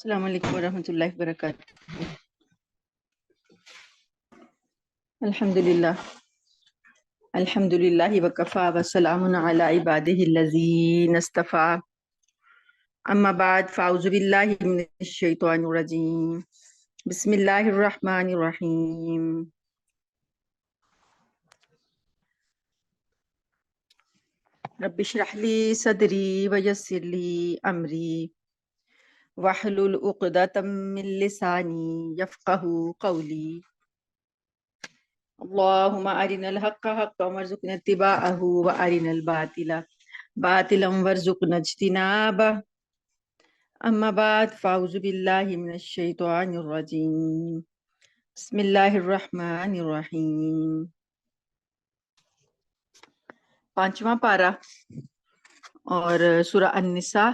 السلام علیکم ورحمۃ اللہ وبرکاتہ۔ الحمد للہ وکفا وسلام علی عبادہ الذین اصطفیٰ، اما بعد فاعوذ باللہ من الشیطان الرجیم، بسم اللہ الرحمن الرحیم۔ رب اشرح لی صدری ویسر لی امری واحلل عقدۃ من لسانی یفقہوا قولی۔ اللہم ارنا الحق حقا وارزقنا اتباعہ وارنا الباطل باطلا وارزقنا اجتنابہ۔ اما بعد فاعوذ باللہ من الشیطان الرجیم، بسم اللہ الرحمن الرحیم۔ 5واں پارہ اور سورہ النساء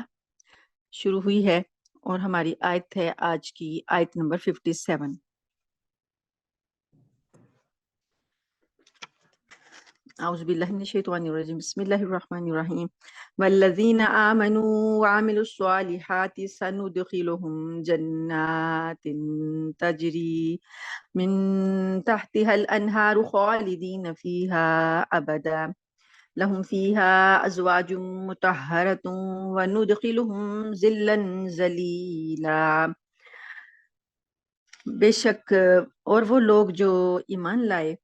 شروع ہوئی ہے اور ہماری آیت ہے آج کی آیت نمبر 57۔ اعوذ باللہ من الشیطان الرجیم، بسم اللہ الرحمن الرحیم۔ والذین آمنوا وعملوا الصالحات سندخلهم جنات تجری من تحتها الانہار خالدین فیہا ابدا لهم فیہا ازواج مطہرۃ وندخلهم ظلا ظلیلا۔ بے شک اور وہ لوگ جو ایمان لائے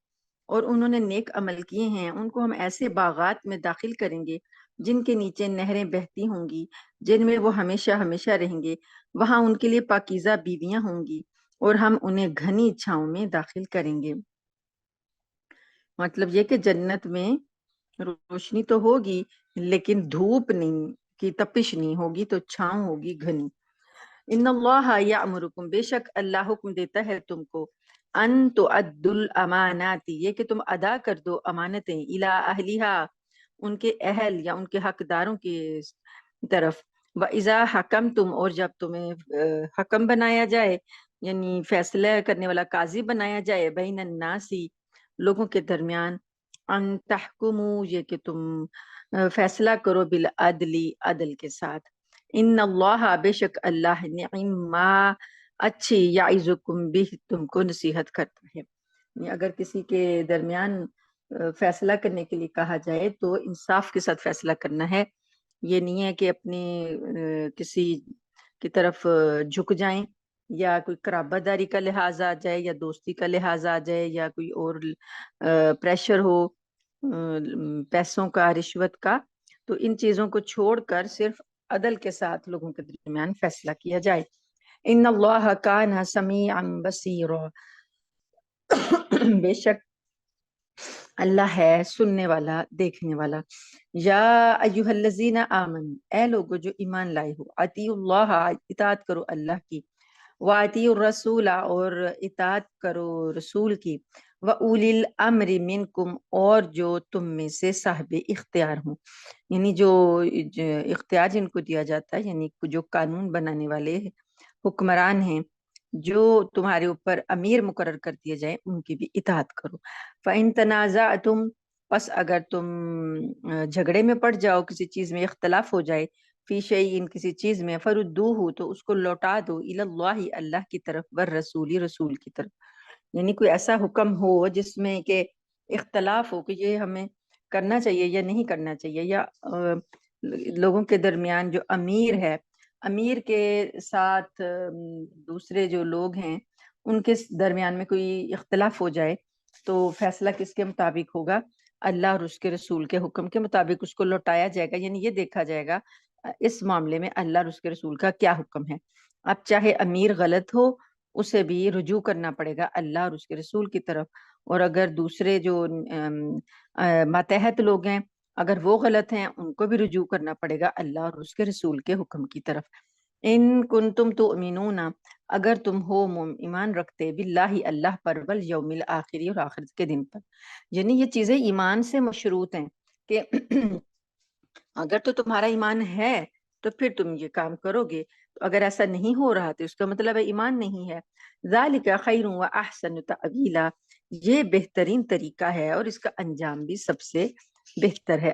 اور انہوں نے نیک عمل کیے ہیں ان کو ہم ایسے باغات میں داخل کریں گے جن کے نیچے نہریں بہتی ہوں گی، جن میں وہ ہمیشہ ہمیشہ رہیں گے، وہاں ان کے لیے پاکیزہ بیویاں ہوں گی اور ہم انہیں گھنی چھاؤں میں داخل کریں گے۔ مطلب یہ کہ جنت میں روشنی تو ہوگی لیکن دھوپ نہیں کی تپش نہیں ہوگی، تو چھاؤں ہوگی گھنی۔ ان اللہ یامرکم، بے شک اللہ حکم دیتا ہے تم کو، ان تؤدوا الامانات، یہ کہ تم ادا کر دو امانتیں، الی اہلیہا، ان کے اہل یا ان کے حقداروں کی طرف، واذا حکمتم، اور جب تمہیں حکم بنایا جائے یعنی فیصلہ کرنے والا قاضی بنایا جائے، بین الناس، لوگوں کے درمیان، ان تحکموا، یہ کہ تم فیصلہ کرو، بالعدل، عدل کے ساتھ، ان اللہ، بے شک اللہ، نعم ما، اچھی، یعظکم بھی، تم کو نصیحت کرتا ہے۔ یعنی اگر کسی کے درمیان فیصلہ کرنے کے لیے کہا جائے تو انصاف کے ساتھ فیصلہ کرنا ہے، یہ نہیں ہے کہ اپنی کسی کی طرف جھک جائیں یا کوئی قرابت داری کا لحاظ آ جائے یا دوستی کا لحاظ آ جائے یا کوئی اور پریشر ہو پیسوں کا، رشوت کا، تو ان چیزوں کو چھوڑ کر صرف عدل کے ساتھ لوگوں کے درمیان فیصلہ کیا جائے۔ ان اللہ کان سمیعا بصیرا، بے شک اللہ ہے سننے والا، دیکھنے والا۔ یا ایھا الذین آمنوا، اے لوگو جو ایمان لائے ہو، اطیعوا اللہ، اطاعت کرو اللہ کی، واطیعوا الرسول، اور اطاعت کرو رسول کی، وَأُولِي الْأَمْرِ مِنْکُمْ، اور جو تم میں سے صاحب اختیار ہوں، یعنی جو اختیار جن کو دیا جاتا ہے، یعنی جو قانون بنانے والے حکمران ہیں، جو تمہارے اوپر امیر مقرر کر دیے جائیں ان کی بھی اطاعت کرو۔ فَإِن تَنَازَعْتُمْ، پس اگر تم جھگڑے میں پڑ جاؤ، کسی چیز میں اختلاف ہو جائے، فی شیء، کسی چیز میں، فردوہ، تو اس کو لوٹا دو، الی اللہ، اللہ کی طرف، والرسول، رسول کی طرف، یعنی کوئی ایسا حکم ہو جس میں کہ اختلاف ہو کہ یہ ہمیں کرنا چاہیے یا نہیں کرنا چاہیے، یا لوگوں کے درمیان جو امیر ہے، امیر کے ساتھ دوسرے جو لوگ ہیں ان کے درمیان میں کوئی اختلاف ہو جائے تو فیصلہ کس کے مطابق ہوگا؟ اللہ اور اس کے رسول کے حکم کے مطابق اس کو لوٹایا جائے گا، یعنی یہ دیکھا جائے گا اس معاملے میں اللہ اور اس کے رسول کا کیا حکم ہے۔ اب چاہے امیر غلط ہو اسے بھی رجوع کرنا پڑے گا اللہ اور اس کے رسول کی طرف، اور اگر دوسرے جو ماتحت لوگ ہیں اگر وہ غلط ہیں ان کو بھی رجوع کرنا پڑے گا اللہ اور اس کے رسول کے حکم کی طرف۔ ان کنتم تؤمنون، اگر تم ہو ایمان رکھتے، باللہ، اللہ پر، والیوم الآخر، اور آخرت کے دن پر، یعنی یہ چیزیں ایمان سے مشروط ہیں کہ اگر تو تمہارا ایمان ہے تو پھر تم یہ کام کرو گے، تو اگر ایسا نہیں ہو رہا تو اس کا مطلب ہے ایمان نہیں ہے۔ ذالک خیر و احسن تأویلا، یہ بہترین طریقہ ہے اور اس کا انجام بھی سب سے بہتر ہے۔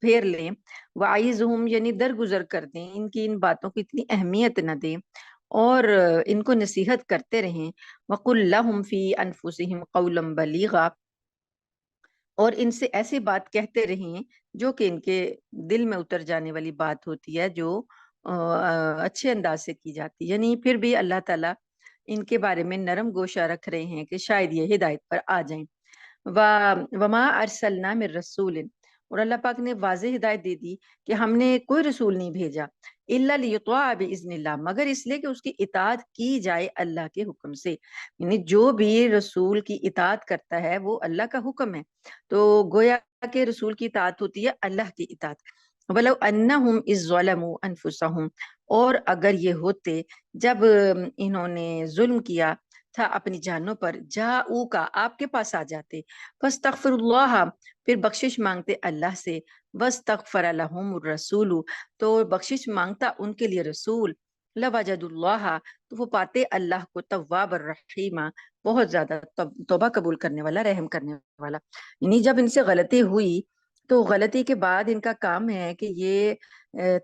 پھیر لیں، وعیزہم یعنی درگزر کر دیں، ان کی ان باتوں کو اتنی اہمیت نہ دیں، اور ان کو نصیحت کرتے رہیں، وقل لہم فی انفسہم قولا بلیغا، اور ان سے ایسی بات کہتے رہیں جو کہ ان کے دل میں اتر جانے والی بات ہوتی ہے، جو اچھے انداز سے کی جاتی ہے، یعنی پھر بھی اللہ تعالیٰ ان کے بارے میں نرم گوشہ رکھ رہے ہیں کہ شاید یہ ہدایت پر آ جائیں۔ وما ارسلنا من رسول، اور اللہ پاک نے واضح ہدایت دے دی کہ ہم نے کوئی رسول نہیں بھیجا، الا لیطاع باذن اللہ، مگر اس لیے کہ اس کی اطاعت کی جائے اللہ کے حکم سے، یعنی جو بھی رسول کی اطاعت کرتا ہے وہ اللہ کا حکم ہے، تو گویا کہ رسول کی اطاعت ہوتی ہے اللہ کی اطاعت۔ ولو انہم اذ ظلموا انفسہم، اور اگر یہ ہوتے جب انہوں نے ظلم کیا تھا اپنی جانوں پر، جاؤ کا آپ کے پاس آ جاتے، فاستغفر اللہ پھر بخشش مانگتے اللہ سے، واستغفر لہم الرسول تو بخشش مانگتا ان کے لیے رسول، لوجد اللہ تو وہ پاتے اللہ کو تواب الرحیم بہت زیادہ توبہ قبول کرنے والا، رحم کرنے والا۔ یعنی جب ان سے غلطی ہوئی تو غلطی کے بعد ان کا کام ہے کہ یہ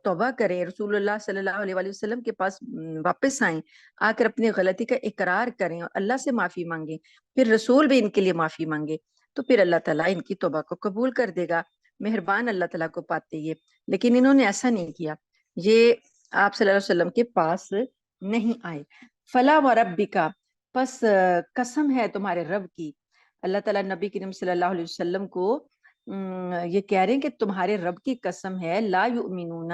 توبہ کریں، رسول اللہ صلی اللہ علیہ وآلہ وسلم کے پاس واپس آئیں، آ کر اپنی غلطی کا اقرار کریں اور اللہ سے معافی مانگیں، پھر رسول بھی ان کے لیے معافی مانگے، تو پھر اللہ تعالیٰ ان کی توبہ کو قبول کر دے گا۔ مہربان اللہ تعالیٰ کو پاتے یہ، لیکن انہوں نے ایسا نہیں کیا، یہ آپ صلی اللہ علیہ وسلم کے پاس نہیں آئے۔ فلا وربک، پس قسم ہے تمہارے رب کی، اللہ تعالیٰ نبی کریم صلی اللہ علیہ وسلم کو یہ کہہ رہے ہیں کہ تمہارے رب کی قسم ہے، لا یؤمنون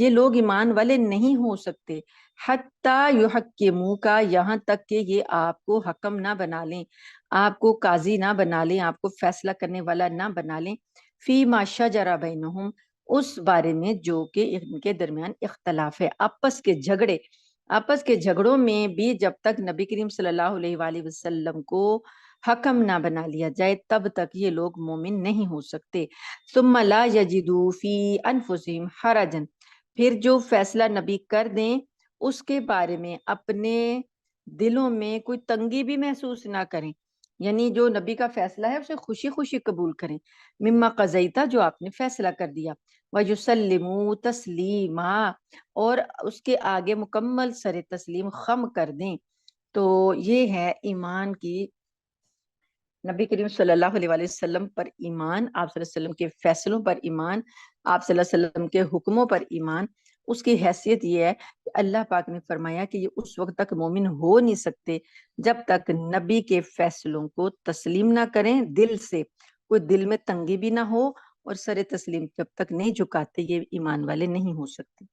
یہ لوگ ایمان والے نہیں ہو سکتے، حتی یحکموک یہاں تک کہ یہ آپ کو حکم نہ بنا لیں، آپ کو قاضی نہ بنا لیں، آپ کو فیصلہ کرنے والا نہ بنا لیں، فی ما شجر بینہم اس بارے میں جو کہ ان کے درمیان اختلاف ہے، آپس کے جھگڑے، آپس کے جھگڑوں میں بھی جب تک نبی کریم صلی اللہ علیہ وآلہ وسلم کو حکم نہ بنا لیا جائے تب تک یہ لوگ مومن نہیں ہو سکتے۔ ثم لا یجدوا فی انفسہم حرجا، پھر جو فیصلہ نبی کر دیں اس کے بارے میں اپنے دلوں میں کوئی تنگی بھی محسوس نہ کریں، یعنی جو نبی کا فیصلہ ہے اسے خوشی خوشی قبول کریں، مما قضیتا جو آپ نے فیصلہ کر دیا، وَيُسَلِّمُوا تسلیما اور اس کے آگے مکمل سر تسلیم خم کر دیں۔ تو یہ ہے ایمان کی، نبی کریم صلی اللہ علیہ وآلہ وسلم پر ایمان، آپ صلی اللہ علیہ وسلم کے فیصلوں پر ایمان، آپ صلی اللہ علیہ وسلم کے حکموں پر ایمان۔ اس کی حیثیت یہ ہے کہ اللہ پاک نے فرمایا کہ یہ اس وقت تک مومن ہو نہیں سکتے جب تک نبی کے فیصلوں کو تسلیم نہ کریں دل سے، کوئی دل میں تنگی بھی نہ ہو، اور سر تسلیم جب تک نہیں جھکاتے یہ ایمان والے نہیں ہو سکتے۔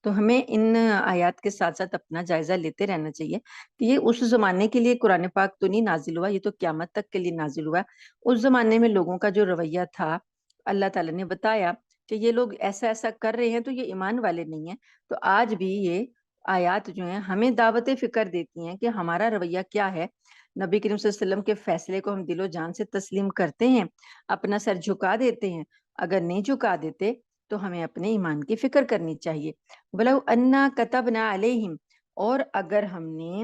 تو ہمیں ان آیات کے ساتھ ساتھ اپنا جائزہ لیتے رہنا چاہیے کہ یہ اس زمانے کے لیے قرآن پاک تو نہیں نازل ہوا، یہ تو قیامت تک کے لیے نازل ہوا۔ اس زمانے میں لوگوں کا جو رویہ تھا، اللہ تعالیٰ نے بتایا کہ یہ لوگ ایسا ایسا کر رہے ہیں تو یہ ایمان والے نہیں ہیں، تو آج بھی یہ آیات جو ہیں ہمیں دعوت فکر دیتی ہیں کہ ہمارا رویہ کیا ہے، نبی کریم صلی اللہ علیہ وسلم کے فیصلے کو ہم دل و جان سے تسلیم کرتے ہیں، اپنا سر جھکا دیتے ہیں، اگر نہیں جھکا دیتے تو ہمیں اپنے ایمان کی فکر کرنی چاہیے۔ وَلَوْ أَنَّا كَتَبْنَا عَلَيْهِمْ اور اگر ہم نے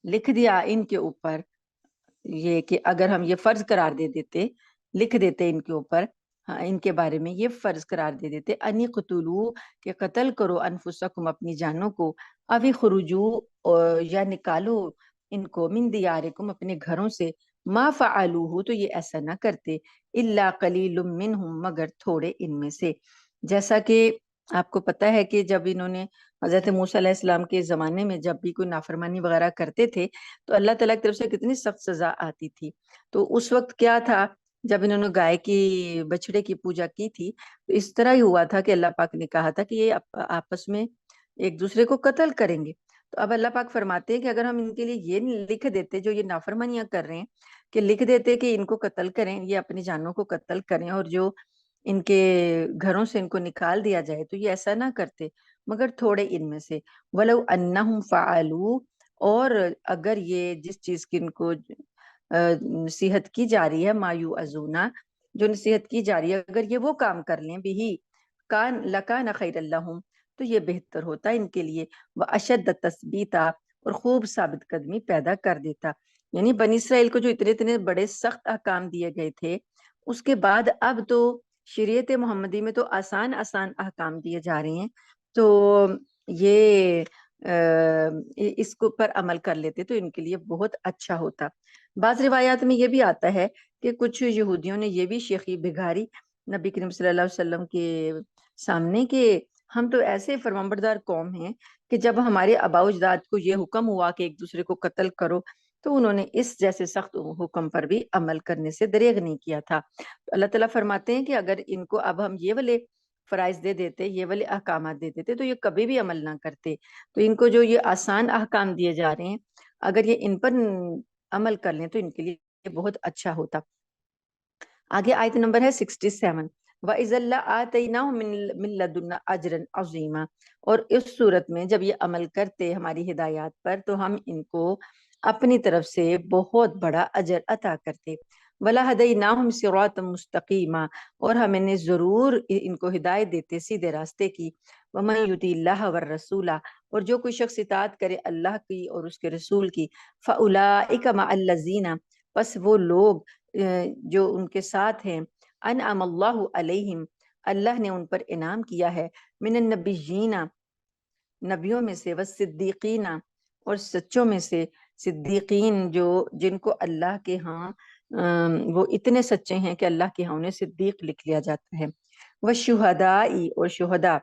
لکھ دیا ان کے اوپر، یہ کہ اگر ہم یہ فرض قرار دے دیتے، لکھ دیتے ان کے اوپر، ہاں ان کے بارے میں یہ فرض قرار دے دیتے، انی قتلوا کہ قتل کرو انفسکم اپنی جانوں کو، اوی خروجو یا نکالو ان کو، من دیارکم اپنے گھروں سے، ما فعلوہ تو یہ ایسا نہ کرتے، الا قلیل منہم مگر تھوڑے ان میں سے۔ جیسا کہ آپ کو پتہ ہے کہ جب انہوں نے حضرت موسیٰ علیہ السلام کے زمانے میں جب بھی کوئی نافرمانی وغیرہ کرتے تھے تو اللہ تعالیٰ کی طرف سے کتنی سخت سزا آتی تھی، تو اس وقت کیا تھا جب انہوں نے گائے کی بچڑے کی پوجا کی تھی تو اس طرح ہی ہوا تھا کہ اللہ پاک نے کہا تھا کہ یہ آپس میں ایک دوسرے کو قتل کریں گے۔ تو اب اللہ پاک فرماتے ہیں کہ اگر ہم ان کے لیے یہ لکھ دیتے جو یہ نافرمانیاں کر رہے ہیں کہ لکھ دیتے کہ ان کو قتل کریں، یہ اپنی جانوں کو قتل کریں، اور جو ان کے گھروں سے ان کو نکال دیا جائے، تو یہ ایسا نہ کرتے مگر تھوڑے ان میں سے۔ وَلَوْ أَنَّهُمْ فَعَلُوا اور اگر یہ جس چیز کی ان کو نصیحت کی جا رہی ہے، ما یوعظون جو نصیحت کی جا رہی ہے، اگر یہ وہ کام کر لیں بھی کان لکان خیر لہم تو یہ بہتر ہوتا ان کے لیے، واشد تثبیتا اور خوب ثابت قدمی پیدا کر دیتا۔ یعنی بنی اسرائیل کو جو اتنے اتنے بڑے سخت احکام دیے گئے تھے، اس کے بعد اب تو شریعت محمدی میں تو آسان آسان احکام دیے جا رہے ہیں، تو یہ اس کے اوپر عمل کر لیتے تو ان کے لیے بہت اچھا ہوتا۔ بعض روایات میں یہ بھی آتا ہے کہ کچھ یہودیوں نے یہ بھی شیخی بگھاری نبی کریم صلی اللہ علیہ وسلم کے سامنے کہ ہم تو ایسے فرمانبردار قوم ہیں کہ جب ہمارے آباء و اجداد کو یہ حکم ہوا کہ ایک دوسرے کو قتل کرو تو انہوں نے اس جیسے سخت حکم پر بھی عمل کرنے سے دریغ نہیں کیا تھا۔ اللہ تعالیٰ فرماتے ہیں کہ اگر ان کو اب ہم یہ والے فرائض دے دیتے، یہ والے احکامات دے دیتے تو یہ کبھی بھی عمل نہ کرتے۔ تو ان کو جو یہ آسان احکام دیے جا رہے ہیں، اگر یہ ان پر عمل کر لیں تو ان کے لیے بہت اچھا ہوتا۔ آگے آیت نمبر ہے 67، وَإِذَا لَآتَيْنَاهُم مِّن لَّدُنَّا أَجْرًا عَظِيمًا، اور اس صورت میں جب یہ عمل کرتے ہماری ہدایات پر تو ہم ان کو اپنی طرف سے بہت بڑا اجر عطا کرتے۔ وَلَهَدَيْنَاهُمْ صِرَاطًا مُسْتَقِيمًا، اور ہم انہیں ضرور ان کو ہدایت دیتے سیدھے راستے کی۔ وَمَن يُطِعِ اللَّهَ وَالرَّسُولَ، اور جو کوئی شخص اطاعت کرے اللہ کی اور اس کے رسول کی، فَأُولَٰئِكَ مَعَ الَّذِينَ، پس وہ لوگ جو ان کے ساتھ ہیں، انعم اللہ علیہم، اللہ نے ان پر انعام کیا ہے، من النبیین، نبیوں میں سے، والصدیقین، اور سچوں میں سے، صدیقین جو جن کو اللہ کے ہاں وہ اتنے سچے ہیں کہ اللہ کے ہاں انہیں صدیق لکھ لیا جاتا ہے، والشہداء، اور شہداء،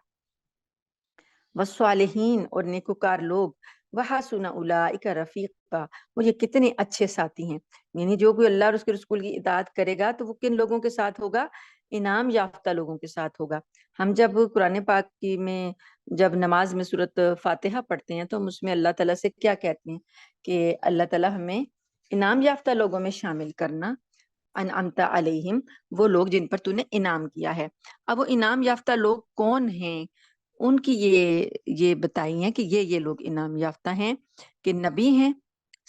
والصالحین، اور نیکوکار لوگ، وحسن اولئک رفیقا، اور یہ کتنے اچھے ساتھی ہیں۔ یعنی جو کوئی اللہ اور اس کے رسول کی اطاعت کرے گا تو وہ کن لوگوں کے ساتھ ہوگا؟ انعام یافتہ لوگوں کے ساتھ ہوگا۔ ہم جب قرآن پاک کی میں جب نماز میں سورۃ فاتحہ پڑھتے ہیں تو ہم اس میں اللہ تعالیٰ سے کیا کہتے ہیں کہ اللہ تعالیٰ ہمیں انعام یافتہ لوگوں میں شامل کرنا، انعمت علیہم، وہ لوگ جن پر تو نے انعام کیا ہے۔ اب وہ انعام یافتہ لوگ کون ہیں؟ ان کی یہ بتائی ہیں کہ یہ لوگ انعام یافتہ ہیں کہ نبی ہیں،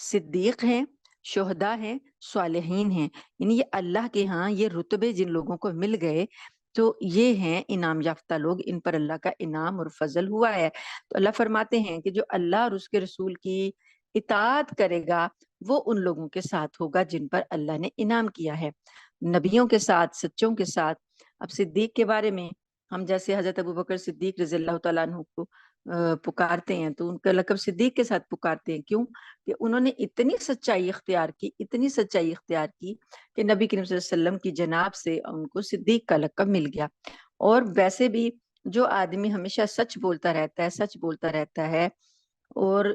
صدیق ہیں، شہداء ہیں، صالحین ہیں۔ یعنی یہ اللہ کے ہاں یہ رتبے جن لوگوں کو مل گئے تو یہ ہیں انعام یافتہ لوگ، ان پر اللہ کا انعام اور فضل ہوا ہے۔ تو اللہ فرماتے ہیں کہ جو اللہ اور اس کے رسول کی اطاعت کرے گا وہ ان لوگوں کے ساتھ ہوگا جن پر اللہ نے انعام کیا ہے، نبیوں کے ساتھ، سچوں کے ساتھ۔ اب صدیق کے بارے میں ہم جیسے حضرت ابوبکر صدیق رضی اللہ تعالیٰ عنہ کو پکارتے ہیں تو ان کا لقب صدیق کے ساتھ پکارتے ہیں، کیوں کہ انہوں نے اتنی سچائی اختیار کی، اتنی سچائی اختیار کی کہ نبی کریم صلی اللہ علیہ وسلم کی جناب سے ان کو صدیق کا لقب مل گیا۔ اور ویسے بھی جو آدمی ہمیشہ سچ بولتا رہتا ہے، سچ بولتا رہتا ہے، اور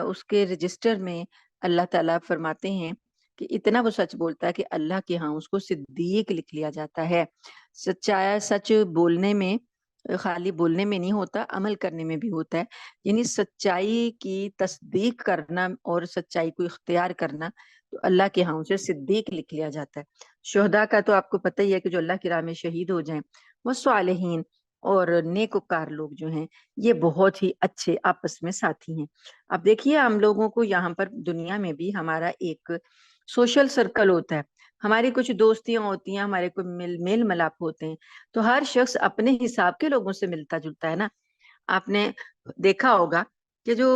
اس کے رجسٹر میں اللہ تعالیٰ فرماتے ہیں کہ اتنا وہ سچ بولتا ہے کہ اللہ کے ہاں اس کو صدیق لکھ لیا جاتا ہے۔ سچایا سچ بولنے میں، خالی بولنے میں نہیں ہوتا، عمل کرنے میں بھی ہوتا ہے۔ یعنی سچائی کی تصدیق کرنا اور سچائی کو اختیار کرنا تو اللہ کے ہاں اسے صدیق لکھ لیا جاتا ہے۔ شہداء کا تو آپ کو پتہ ہی ہے کہ جو اللہ کی راہ میں شہید ہو جائیں، وہ صالحین اور نیکوکار لوگ جو ہیں یہ بہت ہی اچھے آپس میں ساتھی ہیں۔ اب دیکھیے ہم لوگوں کو یہاں پر دنیا میں بھی ہمارا ایک سوشل سرکل ہوتا ہے، ہماری کچھ دوستیاں ہوتی ہیں، ہمارے کوئی میل ملاپ ہوتے ہیں، تو ہر شخص اپنے حساب کے لوگوں سے ملتا جلتا ہے نا۔ آپ نے دیکھا ہوگا کہ جو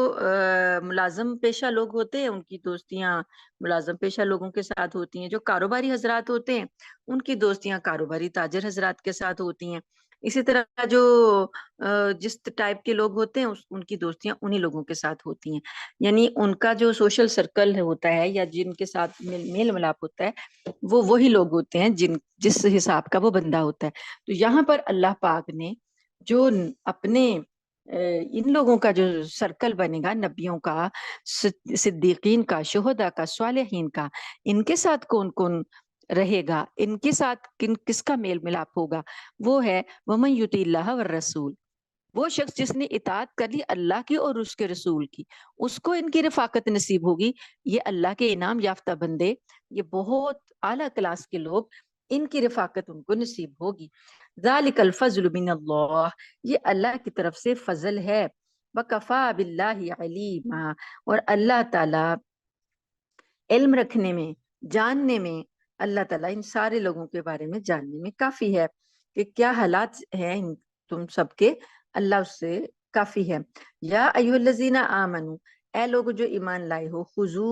ملازم پیشہ لوگ ہوتے ہیں ان کی دوستیاں ملازم پیشہ لوگوں کے ساتھ ہوتی ہیں، جو کاروباری حضرات ہوتے ہیں ان کی دوستیاں کاروباری تاجر حضرات کے ساتھ ہوتی ہیں، اسی طرح جو جس ٹائپ کے لوگ ہوتے ہیں ان کی دوستیاں انہی لوگوں کے ساتھ ہوتی ہیں۔ یعنی ان کا جو سوشل سرکل ہوتا ہے یا جن کے ساتھ میل ملاپ ہوتا ہے وہ وہی لوگ ہوتے ہیں جس حساب کا وہ بندہ ہوتا ہے۔ تو یہاں پر اللہ پاک نے جو اپنے ان لوگوں کا جو سرکل بنے گا، نبیوں کا، صدیقین کا، شہداء کا، صالحین کا، ان کے ساتھ کون کون رہے گا، ان کے ساتھ کس کا میل ملاپ ہوگا، وہ ہے وَمَن يُطِعِ اللَّهَ وَالرَّسُولَ، وہ شخص جس نے اطاعت کر لی اللہ کی اور اس کے رسول کی، اس کو ان کی رفاقت نصیب ہوگی۔ یہ اللہ کے انعام یافتہ بندے، یہ بہت اعلیٰ کلاس کے لوگ، ان کی رفاقت ان کو نصیب ہوگی۔ ذالک الفضل من اللہ، یہ اللہ کی طرف سے فضل ہے۔ وکفا باللہ علیما، اور اللہ تعالی علم رکھنے میں، جاننے میں، اللہ تعالیٰ ان سارے لوگوں کے بارے میں جاننے میں کافی ہے کہ کیا حالات ہیں تم سب کے، اللہ اس سے کافی ہے۔ یا ایھا الذین آمنو، اے لوگ جو ایمان لائے ہو، خذو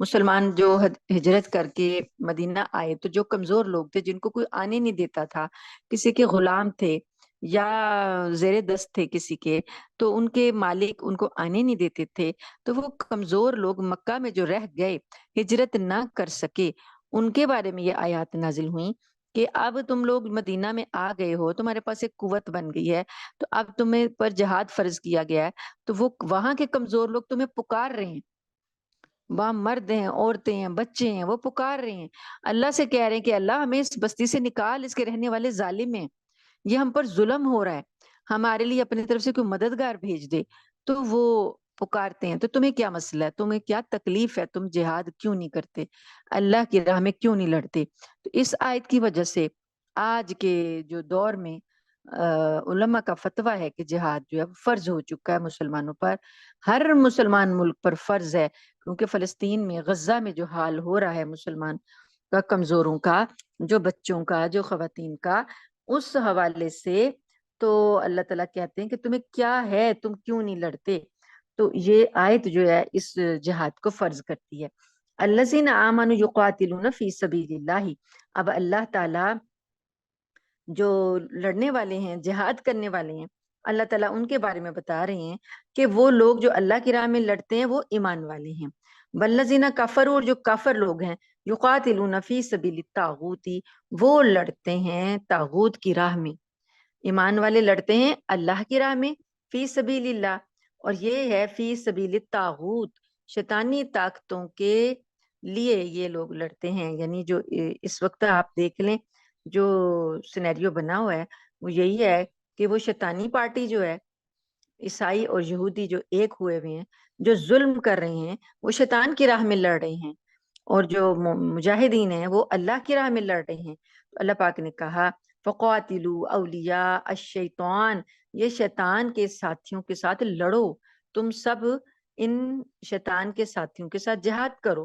مسلمان جو ہجرت کر کے مدینہ آئے تو جو کمزور لوگ تھے، جن کو کوئی آنے نہیں دیتا تھا، کسی کے غلام تھے یا زیر دست تھے کسی کے، تو ان کے مالک ان کو آنے نہیں دیتے تھے، تو وہ کمزور لوگ مکہ میں جو رہ گئے، ہجرت نہ کر سکے، ان کے بارے میں یہ آیات نازل ہوئیں کہ اب تم لوگ مدینہ میں آ گئے ہو، تمہارے پاس ایک قوت بن گئی ہے، تو اب تمہیں پر جہاد فرض کیا گیا ہے، تو وہ وہاں کے کمزور لوگ تمہیں پکار رہے ہیں، وہاں مرد ہیں، عورتیں ہیں، بچے ہیں، وہ پکار رہے ہیں، اللہ سے کہہ رہے ہیں کہ اللہ ہمیں اس بستی سے نکال، اس کے رہنے والے ظالم ہیں، یہ ہم پر ظلم ہو رہا ہے، ہمارے لیے اپنی طرف سے کوئی مددگار بھیج دے۔ تو وہ پکارتے ہیں، تو تمہیں کیا مسئلہ ہے، تمہیں کیا تکلیف ہے، تم جہاد کیوں نہیں کرتے، اللہ کی راہ میں کیوں نہیں لڑتے؟ تو اس آیت کی وجہ سے آج کے جو دور میں علماء کا فتویٰ ہے کہ جہاد جو ہے فرض ہو چکا ہے مسلمانوں پر، ہر مسلمان ملک پر فرض ہے، کیونکہ فلسطین میں، غزہ میں جو حال ہو رہا ہے مسلمان کا، کمزوروں کا، جو بچوں کا، جو خواتین کا، اس حوالے سے تو اللہ تعالیٰ کہتے ہیں کہ تمہیں کیا ہے، تم کیوں نہیں لڑتے؟ تو یہ آیت جو ہے اس جہاد کو فرض کرتی ہے۔ الذین آمنوا یقاتلون فی سبیل اللہ، اب اللہ تعالیٰ جو لڑنے والے ہیں، جہاد کرنے والے ہیں، اللہ تعالیٰ ان کے بارے میں بتا رہے ہیں کہ وہ لوگ جو اللہ کی راہ میں لڑتے ہیں وہ ایمان والے ہیں۔ والذین کفروا، اور جو کافر لوگ ہیں، یقاتلون فی سبیل الطاغوت، وہ لڑتے ہیں طاغوت کی راہ میں، ایمان والے لڑتے ہیں اللہ کی راہ میں فی سبیل اللہ، اور یہ ہے فی سبیل الطاغوت، شیطانی طاقتوں کے لیے یہ لوگ لڑتے ہیں، یعنی جو اس وقت آپ دیکھ لیں جو سینیریو بنا ہوا ہے وہ یہی ہے کہ وہ شیطانی پارٹی جو ہے، عیسائی اور یہودی جو ایک ہوئے ہوئے ہیں، جو ظلم کر رہے ہیں، وہ شیطان کی راہ میں لڑ رہے ہیں، اور جو مجاہدین ہیں وہ اللہ کی راہ میں لڑ رہے ہیں۔ تو اللہ پاک نے کہا فقاتلوا اولیاء الشیطان، یہ شیطان کے ساتھیوں کے ساتھ لڑو، تم سب ان شیطان کے ساتھیوں کے ساتھ جہاد کرو،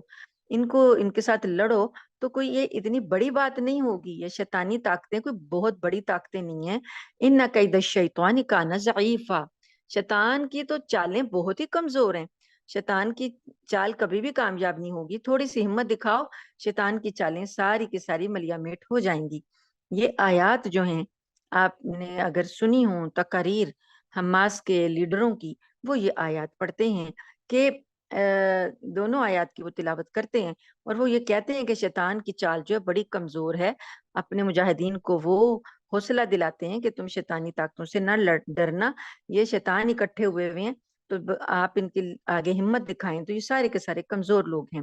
ان کے ساتھ لڑو، تو کوئی یہ اتنی بڑی بات نہیں ہوگی، یہ شیطانی طاقتیں کوئی بہت بڑی طاقتیں نہیں ہیں، ان کید الشیطان کان ضعیفا، شیطان کی تو چالیں بہت ہی کمزور ہیں، شیطان کی چال کبھی بھی کامیاب نہیں ہوگی، تھوڑی سی ہمت دکھاؤ، شیطان کی چالیں ساری کی ساری ملیا میٹ ہو جائیں گی۔ یہ آیات جو ہیں آپ نے اگر سنی ہوں تقاریر حماس کے لیڈروں کی، وہ یہ آیات پڑھتے ہیں کہ دونوں آیات کی وہ تلاوت کرتے ہیں، اور وہ یہ کہتے ہیں کہ شیطان کی چال جو ہے بڑی کمزور ہے، اپنے مجاہدین کو وہ حوصلہ دلاتے ہیں کہ تم شیطانی طاقتوں سے نہ ڈرنا، یہ شیطان اکٹھے ہوئے ہوئے ہیں، تو آپ ان کے آگے ہمت دکھائیں، تو یہ سارے کے سارے کمزور لوگ ہیں۔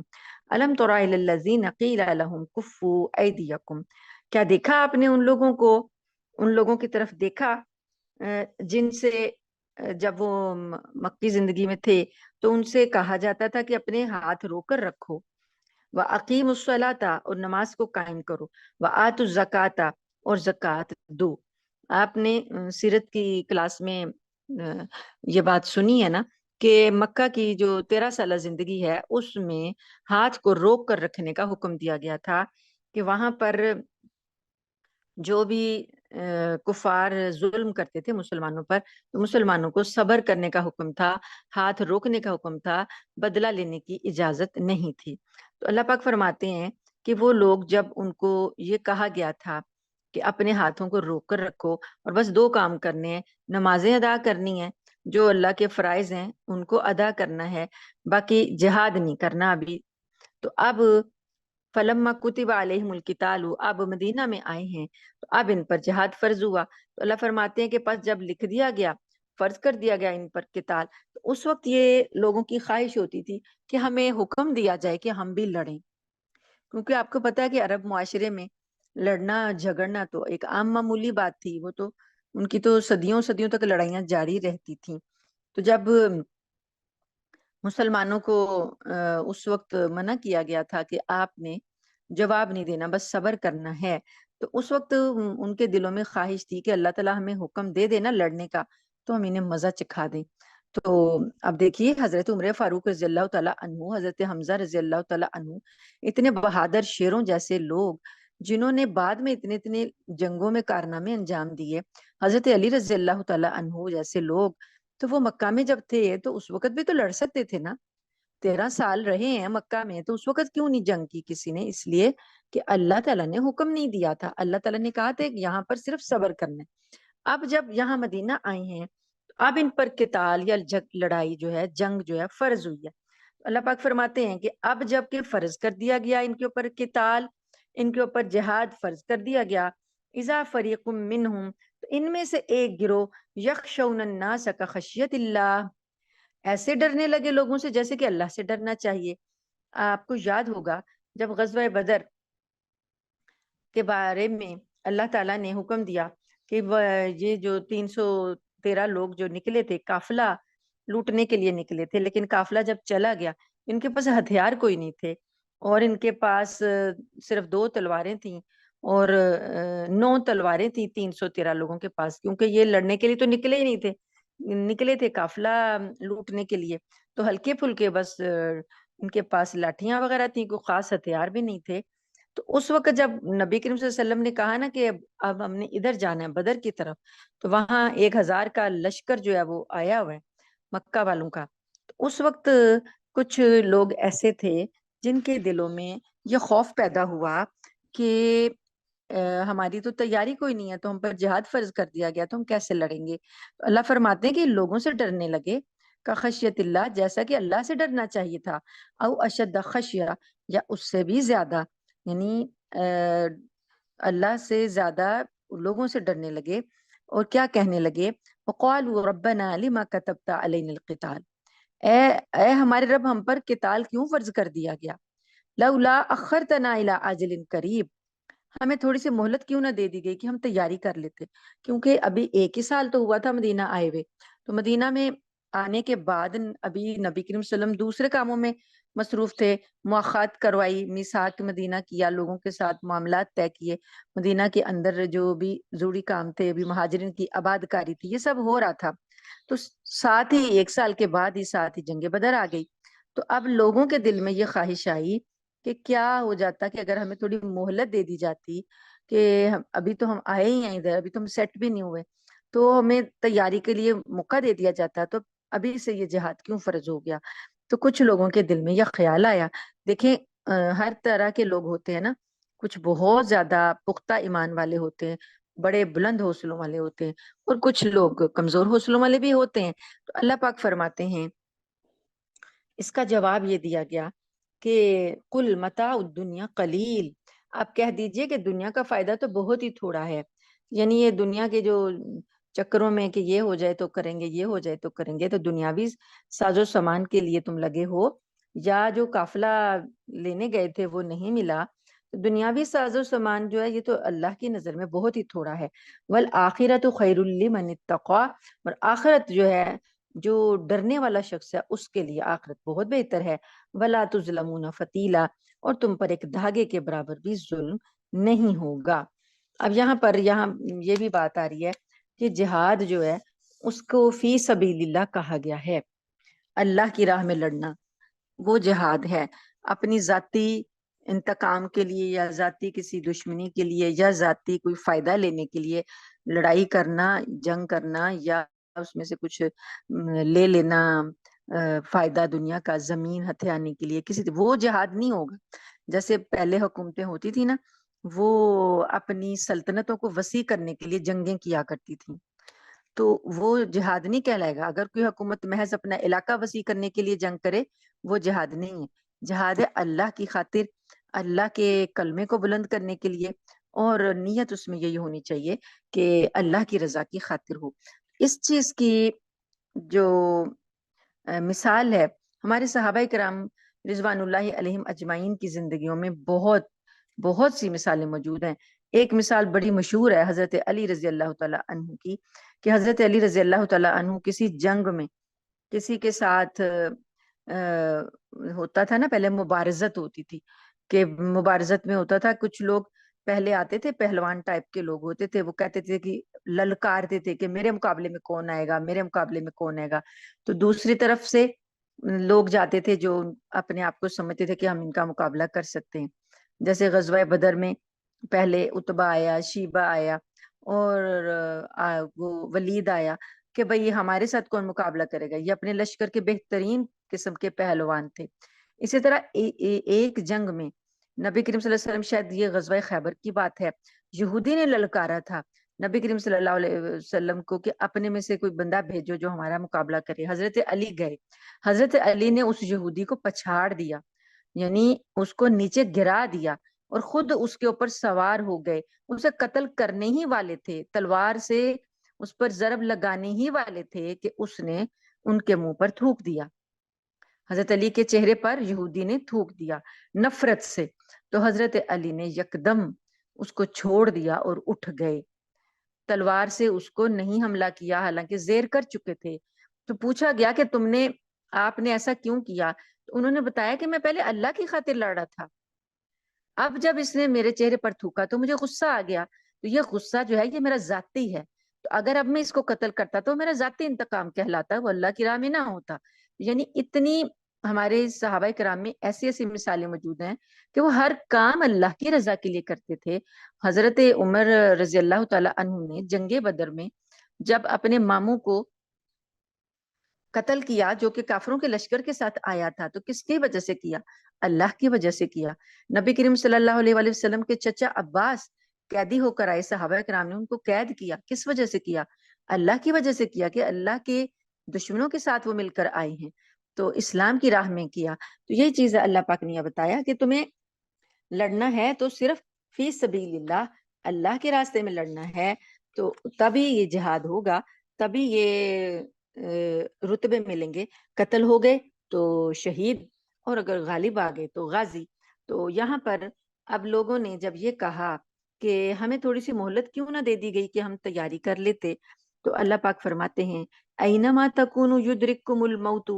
الم تر الی الذین قیل لهم کفوا ایدیکم، کیا دیکھا آپ نے ان لوگوں کو، ان لوگوں کی طرف دیکھا جن سے جب وہ مکی زندگی میں تھے تو ان سے کہا جاتا تھا کہ اپنے ہاتھ رو کر رکھو، وَأَقِيمُوا الصَّلَاةَ، اور نماز کو قائم کرو، وَآتُوا الزَّكَاةَ، اور زکوٰۃ دو۔ آپ نے سیرت کی کلاس میں یہ بات سنی ہے نا کہ مکہ کی جو 13 سالہ زندگی ہے اس میں ہاتھ کو روک کر رکھنے کا حکم دیا گیا تھا، کہ وہاں پر جو بھی کفار ظلم کرتے تھے مسلمانوں پر، تو مسلمانوں کو صبر کرنے کا حکم تھا، ہاتھ روکنے کا حکم تھا، بدلہ لینے کی اجازت نہیں تھی۔ تو اللہ پاک فرماتے ہیں کہ وہ لوگ جب ان کو یہ کہا گیا تھا کہ اپنے ہاتھوں کو روک کر رکھو اور بس دو کام کرنے ہیں، نمازیں ادا کرنی ہیں، جو اللہ کے فرائض ہیں ان کو ادا کرنا ہے، باقی جہاد نہیں کرنا ابھی، تو اب فلما کتب علیہم القتال، اب مدینہ میں آئے ہیں تو اب ان پر جہاد فرض ہوا، تو اللہ فرماتے ہیں کہ پس جب لکھ دیا گیا، فرض کر دیا گیا ان پر قتال، تو اس وقت یہ لوگوں کی خواہش ہوتی تھی کہ ہمیں حکم دیا جائے کہ ہم بھی لڑیں، کیونکہ آپ کو پتا ہے کہ عرب معاشرے میں لڑنا جھگڑنا تو ایک عام معمولی بات تھی، وہ تو ان کی تو صدیوں صدیوں تک لڑائیاں جاری رہتی تھیں۔ تو جب مسلمانوں کو اس وقت منع کیا گیا تھا کہ آپ نے جواب نہیں دینا، بس صبر کرنا ہے، تو اس وقت ان کے دلوں میں خواہش تھی کہ اللہ تعالیٰ ہمیں حکم دے دینا لڑنے کا تو ہم انہیں مزہ چکھا دیں۔ تو اب دیکھیے حضرت عمر فاروق رضی اللہ تعالیٰ عنہ، حضرت حمزہ رضی اللہ تعالیٰ عنہ، اتنے بہادر شیروں جیسے لوگ جنہوں نے بعد میں اتنے اتنے جنگوں میں کارنامے انجام دیے، حضرت علی رضی اللہ تعالیٰ عنہ جیسے لوگ، تو وہ مکہ میں جب تھے تو اس وقت بھی تو لڑ سکتے تھے نا، 13 سال رہے ہیں مکہ میں، تو اس وقت کیوں نہیں جنگ کی کسی نے؟ اس لیے کہ اللہ تعالیٰ نے حکم نہیں دیا تھا، اللہ تعالیٰ نے کہا تھا کہ یہاں پر صرف صبر کرنا ہے۔ اب جب یہاں مدینہ آئے ہیں، اب ان پر قتال یا لڑائی جو ہے، جنگ جو ہے فرض ہوئی ہے۔ اللہ پاک فرماتے ہیں کہ اب جب کہ فرض کر دیا گیا ان کے اوپر قتال، ان کے اوپر جہاد فرض کر دیا گیا، اذا فریق منہم، تو ان میں سے ایک گروہ، یخشون الناس کخشیت اللہ، ایسے ڈرنے لگے لوگوں سے جیسے کہ اللہ سے ڈرنا چاہیے۔ آپ کو یاد ہوگا جب غزوہ بدر کے بارے میں اللہ تعالیٰ نے حکم دیا کہ یہ جو 313 لوگ جو نکلے تھے، قافلہ لوٹنے کے لیے نکلے تھے، لیکن قافلہ جب چلا گیا، ان کے پاس ہتھیار کوئی نہیں تھے، اور ان کے پاس صرف 2 تلواریں تھیں، اور 9 تلواریں تھیں 313 لوگوں کے پاس، کیونکہ یہ لڑنے کے لیے تو نکلے ہی نہیں تھے، نکلے تھے قافلہ لوٹنے کے لیے، تو ہلکے پھلکے بس ان کے پاس لاٹھیاں وغیرہ تھیں، کوئی خاص ہتھیار بھی نہیں تھے۔ تو اس وقت جب نبی کریم صلی اللہ علیہ وسلم نے کہا نا کہ اب ہم نے ادھر جانا ہے بدر کی طرف، تو وہاں 1000 کا لشکر جو ہے وہ آیا ہوا ہے مکہ والوں کا، تو اس وقت کچھ لوگ ایسے تھے جن کے دلوں میں یہ خوف پیدا ہوا کہ ہماری تو تیاری کوئی نہیں ہے، تو ہم پر جہاد فرض کر دیا گیا، تو ہم کیسے لڑیں گے؟ تو اللہ فرماتے ہیں کہ لوگوں سے ڈرنے لگے کا خشیت اللہ، جیسا کہ اللہ سے ڈرنا چاہیے تھا، او اشد خشیہ، یا اس سے بھی زیادہ، یعنی اللہ سے زیادہ لوگوں سے ڈرنے لگے، اور کیا کہنے لگے؟ وقالوا ربنا لما كتبت علينا القتال، اے ہمارے رب، ہم پر قتال کیوں فرض کر دیا گیا؟ لولا اخرتنا الى اجل قریب، ہمیں تھوڑی سی مہلت کیوں نہ دے دی گئی کہ ہم تیاری کر لیتے، کیونکہ ابھی 1 ہی سال تو ہوا تھا مدینہ آئے ہوئے، تو مدینہ میں آنے کے بعد ابھی نبی کریم صلی اللہ علیہ وسلم دوسرے کاموں میں مصروف تھے، مواخات کروائی، میثاق مدینہ کیا، لوگوں کے ساتھ معاملات طے کیے، مدینہ کے اندر جو بھی ضروری کام تھے، ابھی مہاجرین کی آباد کاری تھی، یہ سب ہو رہا تھا، تو ساتھ ہی 1 سال کے بعد ہی ساتھ ہی جنگ بدر آ گئی۔ تو اب لوگوں کے دل میں یہ خواہش آئی کہ کیا ہو جاتا کہ اگر ہمیں تھوڑی مہلت دے دی جاتی، کہ ابھی تو ہم آئے ہی ہیں ادھر، ابھی تو ہم سیٹ بھی نہیں ہوئے، تو ہمیں تیاری کے لیے موقع دے دیا جاتا، تو ابھی سے یہ جہاد کیوں فرض ہو گیا؟ تو کچھ لوگوں کے دل میں یہ خیال آیا۔ دیکھیں ہر طرح کے لوگ ہوتے ہیں نا، کچھ بہت زیادہ پختہ ایمان والے ہوتے ہیں، بڑے بلند حوصلوں والے ہوتے ہیں، اور کچھ لوگ کمزور حوصلوں والے بھی ہوتے ہیں۔ تو اللہ پاک فرماتے ہیں، اس کا جواب یہ دیا گیا کہ قل متاع الدنیا قلیل، آپ کہہ دیجئے کہ دنیا کا فائدہ تو بہت ہی تھوڑا ہے، یعنی یہ دنیا کے جو چکروں میں کہ یہ ہو جائے تو کریں گے، یہ ہو جائے تو کریں گے، تو دنیاوی ساز و سامان کے لیے تم لگے ہو، یا جو قافلہ لینے گئے تھے وہ نہیں ملا، تو دنیاوی ساز و سامان جو ہے یہ تو اللہ کی نظر میں بہت ہی تھوڑا ہے۔ والآخرۃ خیر لمن اتقی، اور آخرت جو ہے، جو ڈرنے والا شخص ہے اس کے لیے آخرت بہت بہتر ہے۔ ولا تظلمون فتیلا، اور تم پر ایک دھاگے کے برابر بھی ظلم نہیں ہوگا۔ اب یہاں یہ بھی بات آ رہی ہے کہ جہاد جو ہے اس کو فی سبیل اللہ کہا گیا ہے، اللہ کی راہ میں لڑنا وہ جہاد ہے، اپنی ذاتی انتقام کے لیے یا ذاتی کسی دشمنی کے لیے یا ذاتی کوئی فائدہ لینے کے لیے لڑائی کرنا، جنگ کرنا، یا اس میں سے کچھ لے لینا فائدہ دنیا کا، زمین ہتھیانے کے لیے کسی، وہ جہاد نہیں ہوگا۔ جیسے پہلے حکومتیں ہوتی تھی نا، وہ اپنی سلطنتوں کو وسیع کرنے کے لیے جنگیں کیا کرتی تھیں، تو وہ جہاد نہیں کہلائے گا۔ اگر کوئی حکومت محض اپنا علاقہ وسیع کرنے کے لیے جنگ کرے، وہ جہاد نہیں ہے۔ جہاد ہے اللہ کی خاطر، اللہ کے کلمے کو بلند کرنے کے لیے، اور نیت اس میں یہی ہونی چاہیے کہ اللہ کی رضا کی خاطر ہو۔ اس چیز کی جو مثال ہے، ہمارے صحابہ کرام رضوان اللہ علیہم اجمعین کی زندگیوں میں بہت بہت سی مثالیں موجود ہیں۔ ایک مثال بڑی مشہور ہے حضرت علی رضی اللہ تعالیٰ عنہ کی، کہ حضرت علی رضی اللہ تعالیٰ عنہ کسی جنگ میں کسی کے ساتھ ہوتا تھا نا، پہلے مبارزت ہوتی تھی، کہ مبارزت میں ہوتا تھا کچھ لوگ پہلے آتے تھے، پہلوان ٹائپ کے لوگ ہوتے تھے، وہ کہتے تھے کہ للکارتے تھے کہ میرے مقابلے میں کون آئے گا، میرے مقابلے میں کون آئے گا، تو دوسری طرف سے لوگ جاتے تھے جو اپنے آپ کو سمجھتے تھے کہ ہم ان کا مقابلہ کر سکتے ہیں۔ جیسے غزوہ بدر میں پہلے اتبا آیا، شیبہ آیا، اور وہ ولید آیا، کہ بھئی ہمارے ساتھ کون مقابلہ کرے گا، یہ اپنے لشکر کے بہترین قسم کے پہلوان تھے. اسی طرح ایک جنگ میں نبی کریم صلی اللہ علیہ وسلم، شاید یہ غزوہ خیبر کی بات ہے، یہودی نے للکارا تھا نبی کریم صلی اللہ علیہ وسلم کو کہ اپنے میں سے کوئی بندہ بھیجو جو ہمارا مقابلہ کرے. حضرت علی گئے. حضرت علی نے اس یہودی کو پچھاڑ دیا، یعنی اس کو نیچے گرا دیا اور خود اس کے اوپر سوار ہو گئے. اسے قتل کرنے ہی والے تھے، تلوار سے اس پر ضرب لگانے ہی والے تھے کہ اس نے ان کے منہ پر تھوک دیا. حضرت علی کے چہرے پر یہودی نے تھوک دیا نفرت سے. تو حضرت علی نے یکدم اس کو چھوڑ دیا اور اٹھ گئے. تلوار سے اس کو نہیں حملہ کیا، حالانکہ زیر کر چکے تھے. تو پوچھا گیا کہ آپ نے ایسا کیوں کیا؟ تو انہوں نے بتایا کہ میں پہلے اللہ کی خاطر لڑ رہا تھا، اب جب اس نے میرے چہرے پر تھوکا تو مجھے غصہ آ گیا. تو یہ غصہ جو ہے یہ میرا ذاتی ہے، تو اگر اب میں اس کو قتل کرتا تو میرا ذاتی انتقام کہلاتا، وہ اللہ کی راہ میں نہ ہوتا. یعنی اتنی ہمارے صحابہ کرام میں ایسی ایسی مثالیں موجود ہیں کہ وہ ہر کام اللہ کی رضا کے لیے کرتے تھے. حضرت عمر رضی اللہ تعالی عنہ نے جنگ بدر میں جب اپنے ماموں کو قتل کیا جو کہ کافروں کے لشکر کے ساتھ آیا تھا، تو کس کی وجہ سے کیا؟ اللہ کی وجہ سے کیا. نبی کریم صلی اللہ علیہ وآلہ وسلم کے چچا عباس قیدی ہو کر آئے، صحابہ کرام نے ان کو قید کیا، کس وجہ سے کیا؟ اللہ کی وجہ سے کیا، کہ اللہ کے دشمنوں کے ساتھ وہ مل کر آئے ہیں تو اسلام کی راہ میں کیا. تو یہی چیز اللہ پاک نے بتایا کہ تمہیں لڑنا ہے تو صرف فی سبیل اللہ، اللہ کے راستے میں لڑنا ہے، تو تبھی یہ جہاد ہوگا، تبھی یہ رتبے ملیں گے. قتل ہو گئے تو شہید، اور اگر غالب آ گئے تو غازی. تو یہاں پر اب لوگوں نے جب یہ کہا کہ ہمیں تھوڑی سی مہلت کیوں نہ دے دی گئی کہ ہم تیاری کر لیتے، تو اللہ پاک فرماتے ہیں اینما تکونوا یدرککم الموت،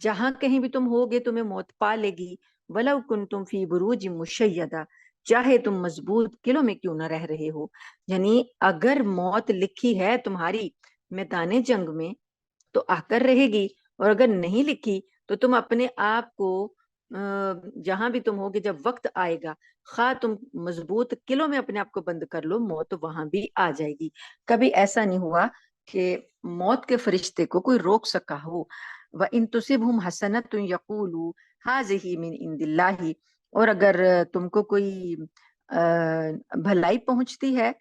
جہاں کہیں بھی تم ہوگے تمہیں موت پا لے گی. ولو کنتم فی بروج مشیدہ، چاہے تم مضبوط قلعوں میں کیوں نہ رہ رہے ہو. یعنی اگر موت لکھی ہے تمہاری میدان جنگ میں تو آ کر رہے گی، اور اگر نہیں لکھی تو تم اپنے آپ کو جہاں بھی تم ہوگے جب وقت آئے گا، خواہ تم مضبوط قلعوں میں اپنے آپ کو بند کر لو، موت وہاں بھی آ جائے گی. کبھی ایسا نہیں ہوا کہ موت کے فرشتے کو کوئی روک سکا ہو. وَإِن تُصِبْهُمْ حَسَنَةٌ يَقُولُوا هَٰذِهِ مِنْ عِنْدِ اللَّهِ، اور اگر تم کو کوئی بھلائی پہنچتی ہے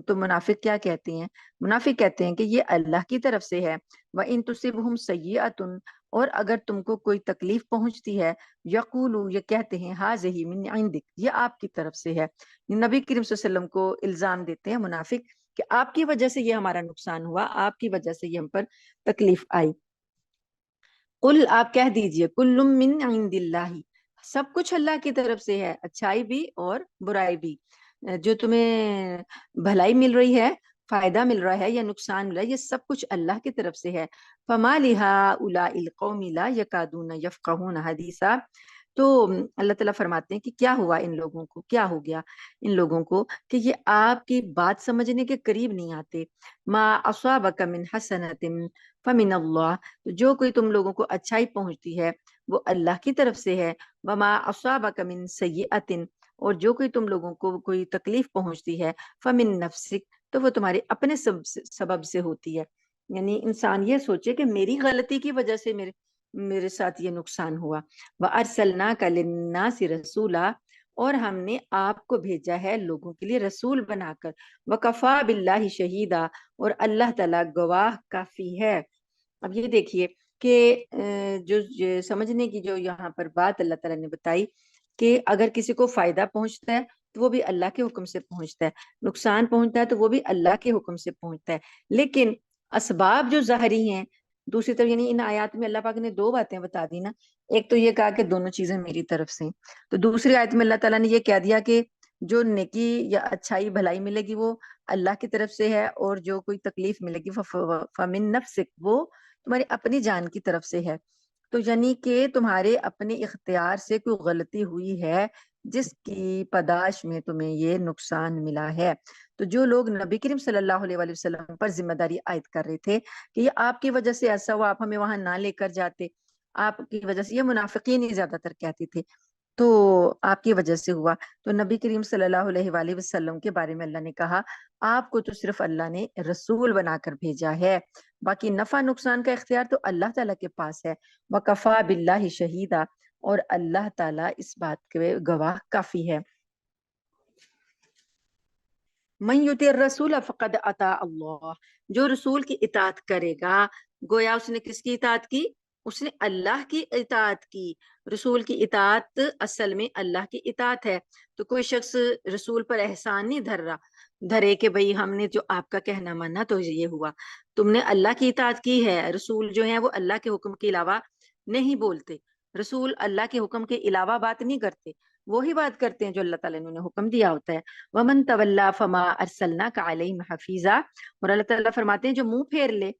تو منافق کیا کہتے ہیں؟ منافق کہتے ہیں کہ یہ اللہ کی طرف سے ہے. وَإِن تُصِبْهُمْ سَيِّئَةٌ، اور اگر تم کو کوئی تکلیف پہنچتی ہے، یقولوا، یہ کہتے ہیں، هَٰذِهِ مِنْ عِنْدِكَ، یہ آپ کی طرف سے ہے. نبی کریم صلی اللہ علیہ وسلم کو الزام دیتے ہیں منافق کہ آپ کی وجہ سے یہ ہمارا نقصان ہوا، آپ کی وجہ سے یہ ہم پر تکلیف آئی. قل، آپ کہہ دیجئے، کل من عند اللہ، سب کچھ اللہ کی طرف سے ہے، اچھائی بھی اور برائی بھی. جو تمہیں بھلائی مل رہی ہے، فائدہ مل رہا ہے یا نقصان مل رہا ہے، یہ سب کچھ اللہ کی طرف سے ہے. فما لہؤلاء القوم لا یکادون یفقہون حدیثا. تو اللہ تعالیٰ فرماتے ہیں کہ کیا ہوا ان لوگوں کو، کیا ہو گیا ان لوگوں کو کہ یہ آپ کی بات سمجھنے کے قریب نہیں آتے. ما اصابک من حسنۃ فمن اللہ، جو کوئی تم لوگوں کو اچھائی پہنچتی ہے وہ اللہ کی طرف سے ہے. وما اصابک من سیئۃ، اور جو کوئی تم لوگوں کو کوئی تکلیف پہنچتی ہے فمن نفسک، تو وہ تمہارے اپنے سبب سے ہوتی ہے. یعنی انسان یہ سوچے کہ میری غلطی کی وجہ سے میرے ساتھ یہ نقصان ہوا. وَأَرْسَلْنَاكَ لِلنَّاسِ رَسُولًا، اور ہم نے آپ کو بھیجا ہے لوگوں کے لیے رسول بنا کر. وَكَفَى بِاللَّهِ شَهِيدًا، اور اللہ تعالیٰ گواہ کافی ہے. اب یہ دیکھیے کہ جو سمجھنے کی جو یہاں پر بات اللہ تعالیٰ نے بتائی کہ اگر کسی کو فائدہ پہنچتا ہے تو وہ بھی اللہ کے حکم سے پہنچتا ہے، نقصان پہنچتا ہے تو وہ بھی اللہ کے حکم سے پہنچتا ہے. لیکن اسباب جو ظاہری ہیں، دوسری طرف یعنی ان آیات میں اللہ پاک نے دو باتیں بتا دی نا. ایک تو یہ کہا کہ دونوں چیزیں میری طرف سے، تو دوسری آیت میں اللہ تعالیٰ نے یہ کہہ دیا کہ جو نیکی یا اچھائی بھلائی ملے گی وہ اللہ کی طرف سے ہے، اور جو کوئی تکلیف ملے گی فمن نفسک، وہ تمہاری اپنی جان کی طرف سے ہے. تو یعنی کہ تمہارے اپنے اختیار سے کوئی غلطی ہوئی ہے جس کی پاداش میں تمہیں یہ نقصان ملا ہے. تو جو لوگ نبی کریم صلی اللہ علیہ وآلہ وسلم پر ذمہ داری عائد کر رہے تھے کہ یہ آپ کی وجہ سے ایسا ہوا، آپ ہمیں وہاں نہ لے کر جاتے، آپ کی وجہ سے، یہ منافقین ہی زیادہ تر کہتے تھے تو آپ کی وجہ سے ہوا۔ تو نبی کریم صلی اللہ علیہ وآلہ وسلم کے بارے میں اللہ نے کہا آپ کو تو صرف اللہ نے رسول بنا کر بھیجا ہے، باقی نفع نقصان کا اختیار تو اللہ تعالیٰ کے پاس ہے۔ وَكَفَى بِاللَّهِ شَهِيدًا، اور اللہ تعالیٰ اس بات کے گواہ کافی ہے۔ من یطع الرسول فقد اطاع اللہ، جو رسول کی اطاعت کرے گا گویا اس نے کس کی اطاعت کی؟ اس نے اللہ کی اطاعت کی۔ رسول کی اطاعت اصل میں اللہ کی اطاعت ہے۔ تو کوئی شخص رسول پر احسان نہیں دھرے کہ بھئی ہم نے جو آپ کا کہنا مانا تو یہ ہوا۔ تم نے اللہ کی اطاعت کی ہے۔ رسول جو ہیں وہ اللہ کے حکم کے علاوہ نہیں بولتے، رسول اللہ کے حکم کے علاوہ بات نہیں کرتے، وہی بات کرتے ہیں جو اللہ تعالیٰ نے حکم دیا ہوتا ہے۔ ومن تولا فما ارسلناک علیہم حفیظا، اور اللہ تعالیٰ فرماتے ہیں جو منہ پھیر لے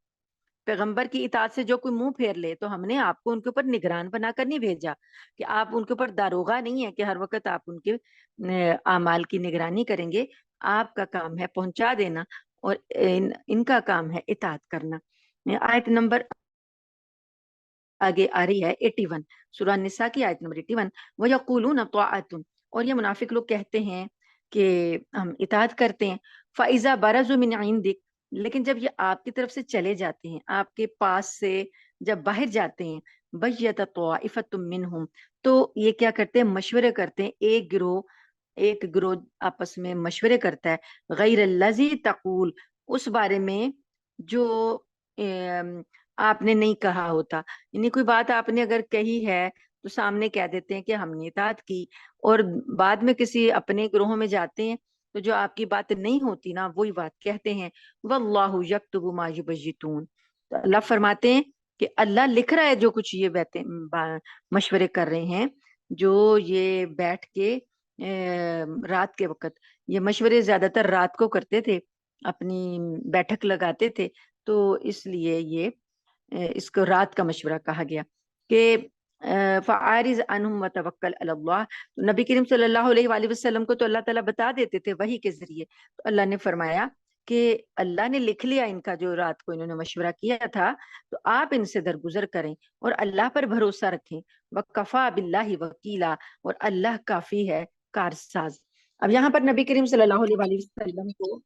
پیغمبر کی اطاعت سے، جو کوئی منہ پھیر لے تو ہم نے آپ کو ان کے اوپر نگران بنا کر نہیں بھیجا، کہ آپ ان کے اوپر داروغہ نہیں ہے کہ ہر وقت آپ ان کے اعمال کی نگرانی کریں گے۔ آپ کا کام ہے پہنچا دینا، اور ان کا کام ہے اطاعت کرنا۔ آیت نمبر آگے آ رہی ہے 81، سورہ النساء کی آیت نمبر 81۔ وَيَقُولُونَ طَاعَةٌ، اور یہ منافق لوگ کہتے ہیں کہ ہم اطاعت کرتے ہیں۔ فَإِذَا بَرَزُوا مِنْ عِنْدِكَ، لیکن جب یہ آپ کی طرف سے چلے جاتے ہیں، آپ کے پاس سے جب باہر جاتے ہیں، بَيَّتَ طَائِفَةٌ مِّنْهُمْ، تو یہ کیا کرتے ہیں؟ مشورے کرتے ہیں، ایک گروہ آپس میں مشورے کرتا ہے، غیر الذی تقول، اس بارے میں جو آپ نے نہیں کہا ہوتا، یعنی کوئی بات آپ نے اگر کہی ہے تو سامنے کہہ دیتے ہیں کہ ہم نے اطاعت کی، اور بعد میں کسی اپنے گروہوں میں جاتے ہیں تو جو آپ کی بات نہیں ہوتی نا وہی بات کہتے ہیں۔ واللہ یکتب ما یبیتون، تو اللہ فرماتے ہیں کہ اللہ لکھ رہا ہے جو کچھ یہ مشورے کر رہے ہیں، جو یہ بیٹھ کے رات کے وقت، یہ مشورے زیادہ تر رات کو کرتے تھے، اپنی بیٹھک لگاتے تھے، تو اس لیے یہ اس کو رات کا مشورہ کہا گیا کہ فَعَارِضْ عَنْهُمْ وَتَوَكَّلْ عَلَى اللَّهِ۔ تو نبی کریم صلی اللہ علیہ وآلہ وسلم کو تو اللہ تعالیٰ بتا دیتے تھے وحی کے ذریعے، تو اللہ نے فرمایا کہ اللہ نے لکھ لیا ان کا جو رات کو انہوں نے مشورہ کیا تھا، تو آپ ان سے درگزر کریں اور اللہ پر بھروسہ رکھیں۔ وَكَفَى بِاللَّهِ وَكِيلًا، اور اللہ کافی ہے کارساز۔ اب یہاں پر نبی کریم صلی اللہ علیہ وآلہ وسلم کو،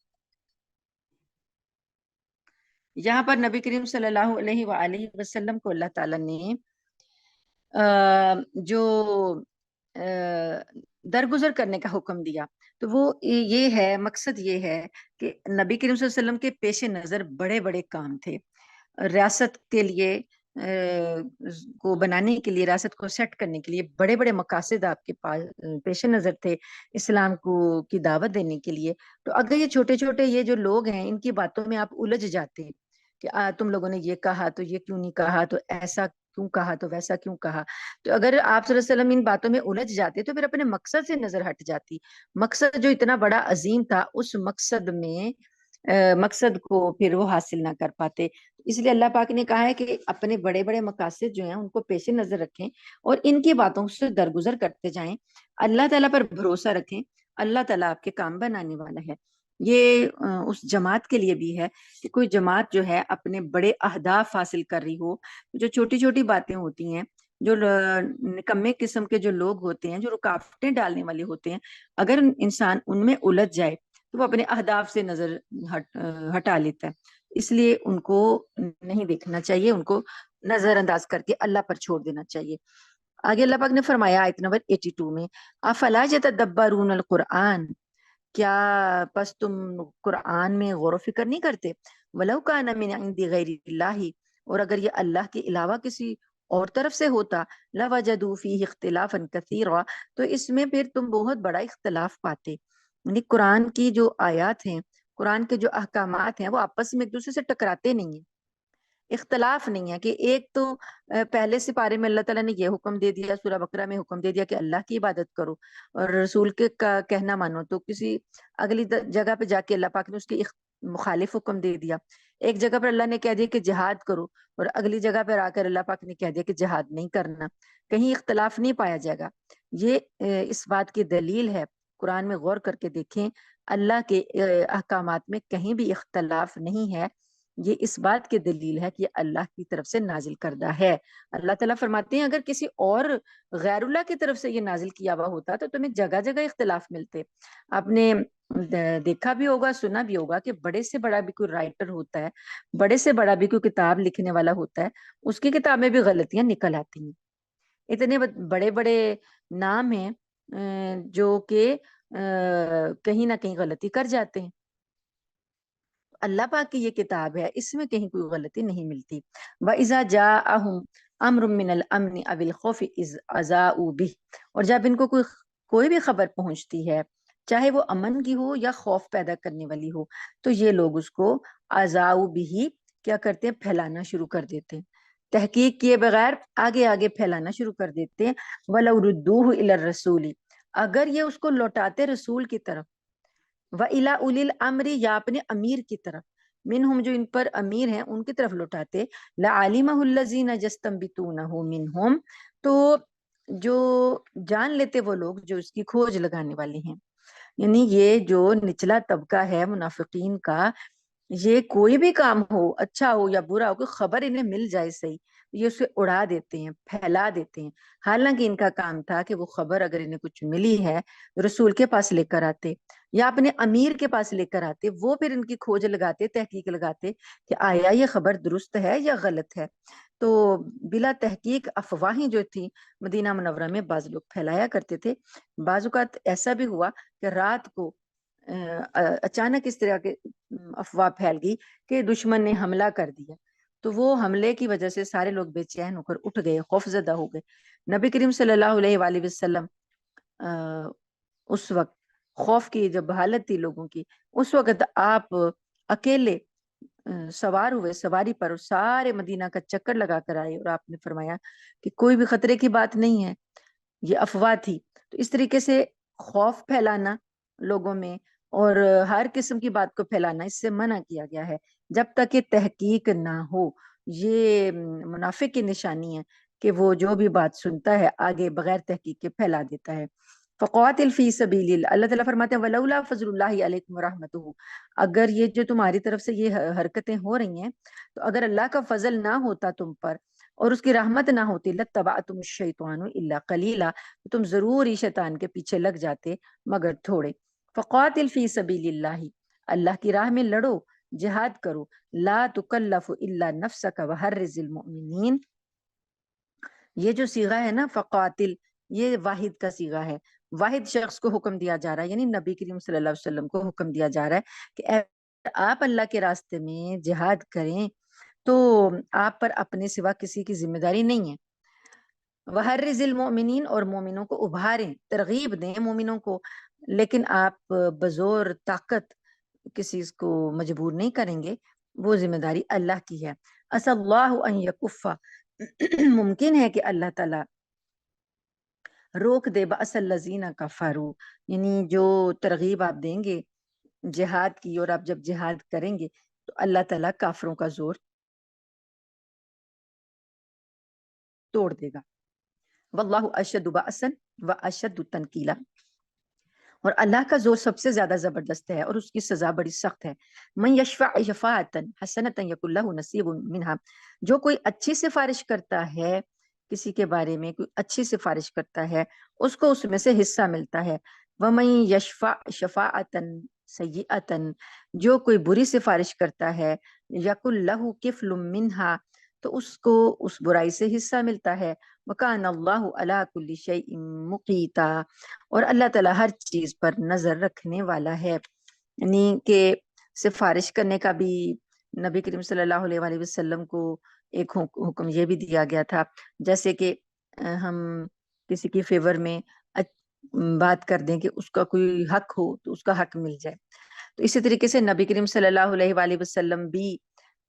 یہاں پر نبی کریم صلی اللہ علیہ وآلہ وسلم کو اللہ تعالیٰ نے جو درگزر کرنے کا حکم دیا، تو وہ یہ ہے، مقصد یہ ہے کہ نبی کریم صلی اللہ علیہ وسلم کے پیش نظر بڑے بڑے کام تھے، ریاست کے لیے کو بنانے کے لیے، ریاست کو سیٹ کرنے کے لیے بڑے بڑے مقاصد آپ کے پاس پیش نظر تھے، اسلام کو کی دعوت دینے کے لیے۔ تو اگر یہ چھوٹے چھوٹے یہ جو لوگ ہیں ان کی باتوں میں آپ الجھ جاتے ہیں کہ تم لوگوں نے یہ کہا تو یہ کیوں نہیں کہا، تو ایسا کیوں کہا تو ویسا کیوں کہا، تو اگر آپ صلی اللہ علیہ وسلم ان باتوں میں الجھ جاتے تو پھر اپنے مقصد سے نظر ہٹ جاتی۔ مقصد جو اتنا بڑا عظیم تھا، اس مقصد میں مقصد کو پھر وہ حاصل نہ کر پاتے۔ اس لیے اللہ پاک نے کہا ہے کہ اپنے بڑے بڑے مقاصد جو ہیں ان کو پیش نظر رکھیں اور ان کی باتوں سے درگزر کرتے جائیں، اللہ تعالیٰ پر بھروسہ رکھیں، اللہ تعالیٰ آپ کے کام بنانے والا ہے۔ یہ اس جماعت کے لیے بھی ہے کہ کوئی جماعت جو ہے اپنے بڑے اہداف حاصل کر رہی ہو، جو چھوٹی چھوٹی باتیں ہوتی ہیں، جو نکمے قسم کے جو لوگ ہوتے ہیں، جو رکاوٹیں ڈالنے والے ہوتے ہیں، اگر انسان ان میں الجھ جائے تو وہ اپنے اہداف سے نظر ہٹا لیتا ہے۔ اس لیے ان کو نہیں دیکھنا چاہیے، ان کو نظر انداز کر کے اللہ پر چھوڑ دینا چاہیے۔ آگے اللہ پاک نے فرمایا آیت نمبر 82 میں، افلا یتدبرون القرآن، کیا پس تم قرآن میں غور و فکر نہیں کرتے؟ وَلَوْ كَانَ مِنْ عِنْدِ غَيْرِ اللَّهِ، اور اگر یہ اللہ کے علاوہ کسی اور طرف سے ہوتا، لَوَجَدُوا فِيهِ اخْتِلَافًا كَثِيرًا، تو اس میں پھر تم بہت بڑا اختلاف پاتے۔ یعنی قرآن کی جو آیات ہیں، قرآن کے جو احکامات ہیں، وہ آپس میں ایک دوسرے سے ٹکراتے نہیں ہیں، اختلاف نہیں ہے کہ ایک تو پہلے سپارے میں اللہ تعالیٰ نے یہ حکم دے دیا، سورہ بقرہ میں حکم دے دیا کہ اللہ کی عبادت کرو اور رسول کے کہنا مانو، تو کسی اگلی جگہ پہ جا کے اللہ پاک نے اس کے مخالف حکم دے دیا۔ ایک جگہ پر اللہ نے کہہ دیا کہ جہاد کرو اور اگلی جگہ پر آ کر اللہ پاک نے کہہ دیا کہ جہاد نہیں کرنا، کہیں اختلاف نہیں پایا جائے گا۔ یہ اس بات کی دلیل ہے، قرآن میں غور کر کے دیکھیں، اللہ کے احکامات میں کہیں بھی اختلاف نہیں ہے، یہ اس بات کی دلیل ہے کہ یہ اللہ کی طرف سے نازل کردہ ہے۔ اللہ تعالیٰ فرماتے ہیں اگر کسی اور غیر اللہ کی طرف سے یہ نازل کیا ہوا ہوتا تو تمہیں جگہ جگہ اختلاف ملتے۔ آپ نے دیکھا بھی ہوگا، سنا بھی ہوگا کہ بڑے سے بڑا بھی کوئی رائٹر ہوتا ہے، بڑے سے بڑا بھی کوئی کتاب لکھنے والا ہوتا ہے، اس کی کتاب میں بھی غلطیاں نکل آتی ہیں۔ اتنے بڑے بڑے نام ہیں جو کہ کہیں نہ کہیں غلطی کر جاتے ہیں۔ اللہ پاک کی یہ کتاب ہے، اس میں کہیں کوئی غلطی نہیں ملتی۔ وَإِذَا جَاءَهُمْ أَمْرٌ مِّنَ الْأَمْنِ أَوِ الْخَوْفِ أَذَاعُوا بِهِ، اور جب ان کو کوئی بھی خبر پہنچتی ہے، چاہے وہ امن کی ہو یا خوف پیدا کرنے والی ہو، تو یہ لوگ اس کو أَذَاعُوا بِهِ کیا کرتے ہیں؟ پھیلانا شروع کر دیتے ہیں، تحقیق کیے بغیر آگے آگے پھیلانا شروع کر دیتے ہیں۔ وَلَوْ رُدُّوهُ إِلَى الرَّسُولِ، اگر یہ اس کو لوٹاتے رسول کی طرف، وَإِلَىٰ أُولِي الْأَمْرِ، یا اپنے امیر کی طرف، منہم جو ان پر امیر ہیں ان کی طرف لوٹاتے، لَعَلِمَهُ الَّذِينَ يَسْتَنبِطُونَهُ مِنْهُمْ، تو جو جان لیتے وہ لوگ جو اس کی کھوج لگانے والے ہیں۔ یعنی یہ جو نچلا طبقہ ہے منافقین کا، یہ کوئی بھی کام ہو، اچھا ہو یا برا ہو، کوئی خبر انہیں مل جائے صحیح، یہ اسے اڑا دیتے ہیں، پھیلا دیتے ہیں۔ حالانکہ ان کا کام تھا کہ وہ خبر اگر انہیں کچھ ملی ہے رسول کے پاس لے کر آتے یا اپنے امیر کے پاس لے کر آتے، وہ پھر ان کی کھوج لگاتے، تحقیق لگاتے کہ آیا یہ خبر درست ہے یا غلط ہے۔ تو بلا تحقیق افواہیں جو تھی مدینہ منورہ میں بعض لوگ پھیلایا کرتے تھے۔ بعض اوقات ایسا بھی ہوا کہ رات کو اچانک اس طرح کے افواہ پھیل گئی کہ دشمن نے حملہ کر دیا، تو وہ حملے کی وجہ سے سارے لوگ بے چین ہو کر اٹھ گئے، خوف زدہ ہو گئے۔ نبی کریم صلی اللہ علیہ وآلہ وسلم اس وقت خوف کی جب حالت تھی لوگوں کی، اس وقت آپ اکیلے سوار ہوئے سواری پر، اور سارے مدینہ کا چکر لگا کر آئے، اور آپ نے فرمایا کہ کوئی بھی خطرے کی بات نہیں ہے، یہ افواہ تھی۔ تو اس طریقے سے خوف پھیلانا لوگوں میں اور ہر قسم کی بات کو پھیلانا اس سے منع کیا گیا ہے جب تک کہ تحقیق نہ ہو۔ یہ منافق کی نشانی ہے کہ وہ جو بھی بات سنتا ہے آگے بغیر تحقیق کے پھیلا دیتا ہے۔ فقاتل فی سبیل اللہ، اللہ تعالیٰ فرماتے ہیں ولولا فضل اللہ علیکم ورحمتہ، اگر یہ جو تمہاری طرف سے یہ حرکتیں ہو رہی ہیں، تو اگر اللہ کا فضل نہ ہوتا تم پر اور اس کی رحمت نہ ہوتی، لتبعتم الشیطان الا قلیلا، تم ضرور ہی شیطان کے پیچھے لگ جاتے مگر تھوڑے۔ فقاتل فی سبیل اللہ، اللہ کی راہ میں لڑو، جہاد کرو، لا تکلف الا نفسک وحرز المؤمنین، یہ جو صیغہ ہے نا فقاتل، یہ واحد کا صیغہ ہے، واحد شخص کو حکم دیا جا رہا ہے، یعنی نبی کریم صلی اللہ علیہ وسلم کو حکم دیا جا رہا ہے کہ آپ اللہ کے راستے میں جہاد کریں تو آپ پر اپنے سوا کسی کی ذمہ داری نہیں ہے۔ وحرز المؤمنین، اور مومنوں کو ابھاریں، ترغیب دیں مومنوں کو، لیکن آپ بزور طاقت کسی کو مجبور نہیں کریں گے، وہ ذمہ داری اللہ کی ہے۔ اس اللہ ان یکفا، ممکن ہے کہ اللہ تعالی روک دے بأس الذین کفروا، یعنی جو ترغیب آپ دیں گے جہاد کی، اور آپ جب جہاد کریں گے تو اللہ تعالیٰ کافروں کا زور توڑ دے گا۔ واللہ اشد بأسا واشد تنکیلا، اور اللہ کا زور سب سے زیادہ زبردست ہے اور اس کی سزا بڑی سخت ہے۔ من یشفع شفاعتا حسنتا یکن لہ نصیب منہا، جو کوئی اچھی سفارش کرتا ہے کسی کے بارے میں، کوئی اچھی سفارش کرتا ہے اس کو اس میں سے حصہ ملتا ہے۔ ومن یشفع شفاعتا سیئتا، جو کوئی بری سفارش کرتا ہے یکن لہ کفل منہا، تو اس کو اس برائی سے حصہ ملتا ہے۔ وکان اللہ علی کل شیء مقیتا، اور اللہ تعالیٰ ہر چیز پر نظر رکھنے والا ہے۔ یعنی کہ سفارش کرنے کا بھی نبی کریم صلی اللہ علیہ وآلہ وسلم کو ایک حکم یہ بھی دیا گیا تھا، جیسے کہ ہم کسی کی فیور میں بات کر دیں کہ اس کا کوئی حق ہو تو اس کا حق مل جائے، تو اسی طریقے سے نبی کریم صلی اللہ علیہ وآلہ وسلم بھی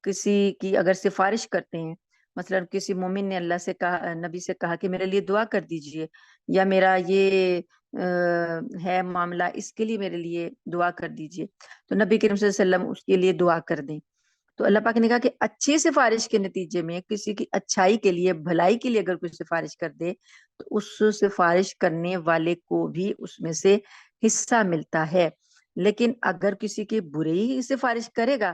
کسی کی اگر سفارش کرتے ہیں، مثلا کسی مومن نے اللہ سے کہا، نبی سے کہا کہ میرے لیے دعا کر دیجئے، یا میرا یہ ہے معاملہ، اس کے لیے میرے لیے دعا کر دیجئے، تو نبی کریم صلی اللہ علیہ وسلم اس کے لیے دعا کر دیں۔ تو اللہ پاک نے کہا کہ اچھی سفارش کے نتیجے میں کسی کی اچھائی کے لیے، بھلائی کے لیے اگر کوئی سفارش کر دے تو اس سفارش کرنے والے کو بھی اس میں سے حصہ ملتا ہے، لیکن اگر کسی کی بری سفارش کرے گا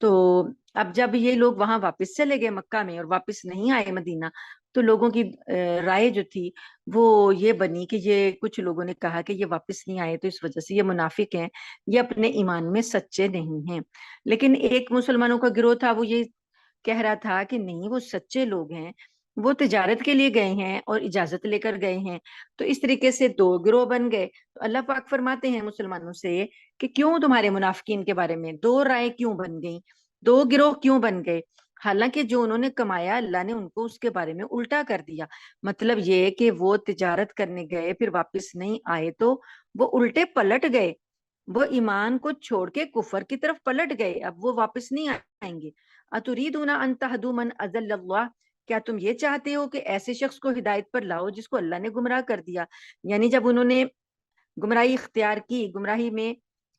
تو اب جب یہ لوگ وہاں واپس چلے گئے مکہ میں اور واپس نہیں آئے مدینہ، تو لوگوں کی رائے جو تھی وہ یہ بنی کہ یہ کچھ لوگوں نے کہا کہ یہ واپس نہیں آئے تو اس وجہ سے یہ منافق ہیں، یہ اپنے ایمان میں سچے نہیں ہیں۔ لیکن ایک مسلمانوں کا گروہ تھا، وہ یہ کہہ رہا تھا کہ نہیں، وہ سچے لوگ ہیں، وہ تجارت کے لیے گئے ہیں اور اجازت لے کر گئے ہیں۔ تو اس طریقے سے دو گروہ بن گئے۔ تو اللہ پاک فرماتے ہیں مسلمانوں سے کہ کیوں تمہارے منافقین کے بارے میں دو رائے کیوں بن گئی، دو گروہ کیوں بن گئے؟ حالانکہ جو انہوں نے کمایا اللہ نے ان کو اس کے بارے میں الٹا کر دیا۔ مطلب یہ کہ وہ تجارت کرنے گئے پھر واپس نہیں آئے تو وہ الٹے پلٹ گئے، وہ ایمان کو چھوڑ کے کفر کی طرف پلٹ گئے، اب وہ واپس نہیں آئیں گے۔ اتریدون ان تہدوا من اضل اللہ، کیا تم یہ چاہتے ہو کہ ایسے شخص کو ہدایت پر لاؤ جس کو اللہ نے گمراہ کر دیا؟ یعنی جب انہوں نے گمراہی اختیار کی، گمراہی میں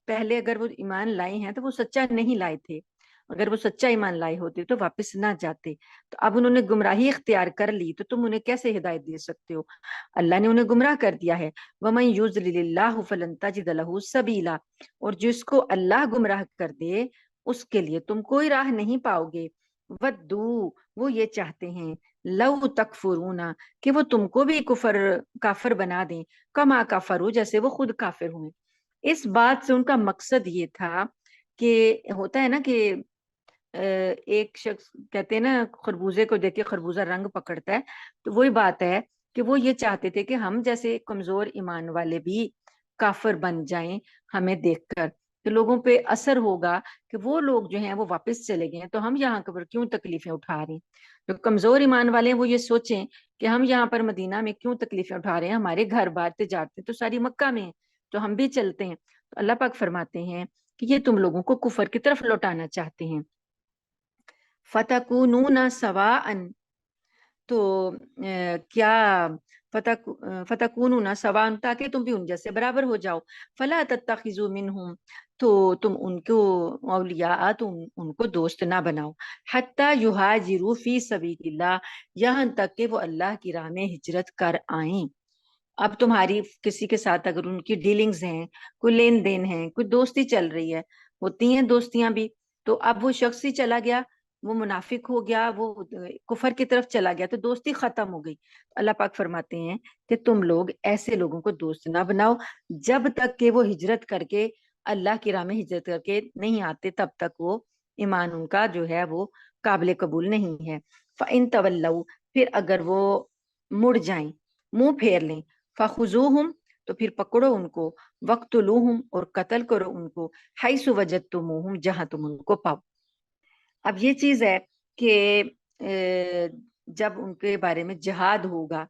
پہلے اگر وہ ایمان لائے ہیں تو وہ سچا نہیں لائے تھے، اگر وہ سچا ایمان لائے ہوتے تو واپس نہ جاتے، تو اب انہوں نے گمراہی اختیار کر لی تو تم انہیں کیسے ہدایت دے سکتے ہو؟ اللہ نے انہیں گمراہ کر دیا ہے۔ وَمَن يُضْلِلِ اللَّهُ فَلَن تَجِدَ لَهُ سَبِيلًا، اور جس کو اللہ گمراہ کر دے اس کے لیے تم کوئی راہ نہیں پاؤ گے۔ وَدُّو، وہ یہ چاہتے ہیں، لَوْ تَکْفُرُونَ، کہ وہ تم کو بھی کافر بنا دیں، کما کافروا، جیسے وہ خود کافر ہوئے۔ اس بات سے ان کا مقصد یہ تھا کہ ہوتا ہے نا کہ ایک شخص کہتے ہیں نا خربوزے کو دیکھ کے خربوزہ رنگ پکڑتا ہے، تو وہی بات ہے کہ وہ یہ چاہتے تھے کہ ہم جیسے کمزور ایمان والے بھی کافر بن جائیں ہمیں دیکھ کر، کہ لوگوں پہ اثر ہوگا کہ وہ لوگ جو ہیں وہ واپس چلے گئے ہیں تو ہم یہاں پر کیوں تکلیفیں اٹھا رہے ہیں۔ جو کمزور ایمان والے ہیں وہ یہ سوچیں کہ ہم یہاں پر مدینہ میں کیوں تکلیفیں اٹھا رہے ہیں، ہمارے گھر بار تجارتیں تو ساری مکہ میں ہیں، تو ہم بھی چلتے ہیں۔ تو اللہ پاک فرماتے ہیں کہ یہ تم لوگوں کو کفر کی طرف لوٹانا چاہتے ہیں۔ فَتَكُونُونَ سَوَاءً، تو کیا فتکونون سواء، تاکہ تم بھی ان جیسے برابر ہو جاؤ۔ فلا تتخذوا منہم، تو تم ان کو اولیاء، تم ان کو دوست نہ بناؤ۔ حتی یہاجروا فی سبیل اللہ، یہاں تک کہ وہ اللہ کی راہ میں ہجرت کر آئیں۔ اب تمہاری کسی کے ساتھ اگر ان کی ڈیلنگز ہیں، کوئی لین دین ہے، کوئی دوستی چل رہی ہے، ہوتی ہیں دوستیاں بھی، تو اب وہ شخص ہی چلا گیا، وہ منافق ہو گیا، وہ کفر کی طرف چلا گیا، تو دوستی ختم ہو گئی۔ اللہ پاک فرماتے ہیں کہ تم لوگ ایسے لوگوں کو دوست نہ بناؤ جب تک کہ وہ ہجرت کر کے اللہ کی راہ میں ہجرت کر کے نہیں آتے، تب تک وہ ایمان ان کا جو ہے وہ قابل قبول نہیں ہے۔ فَإِن تَوَلَّوْا، پھر اگر وہ مڑ جائیں، منہ پھیر لیں، فَخُذُوهُمْ، تو پھر پکڑو ان کو، وَاقْتُلُوهُمْ، اور قتل کرو ان کو، حَيْثُ وَجَدتُّمُوهُمْ، جہاں تم ان کو پاؤ۔ اب یہ چیز ہے کہ جب ان کے بارے میں جہاد ہوگا،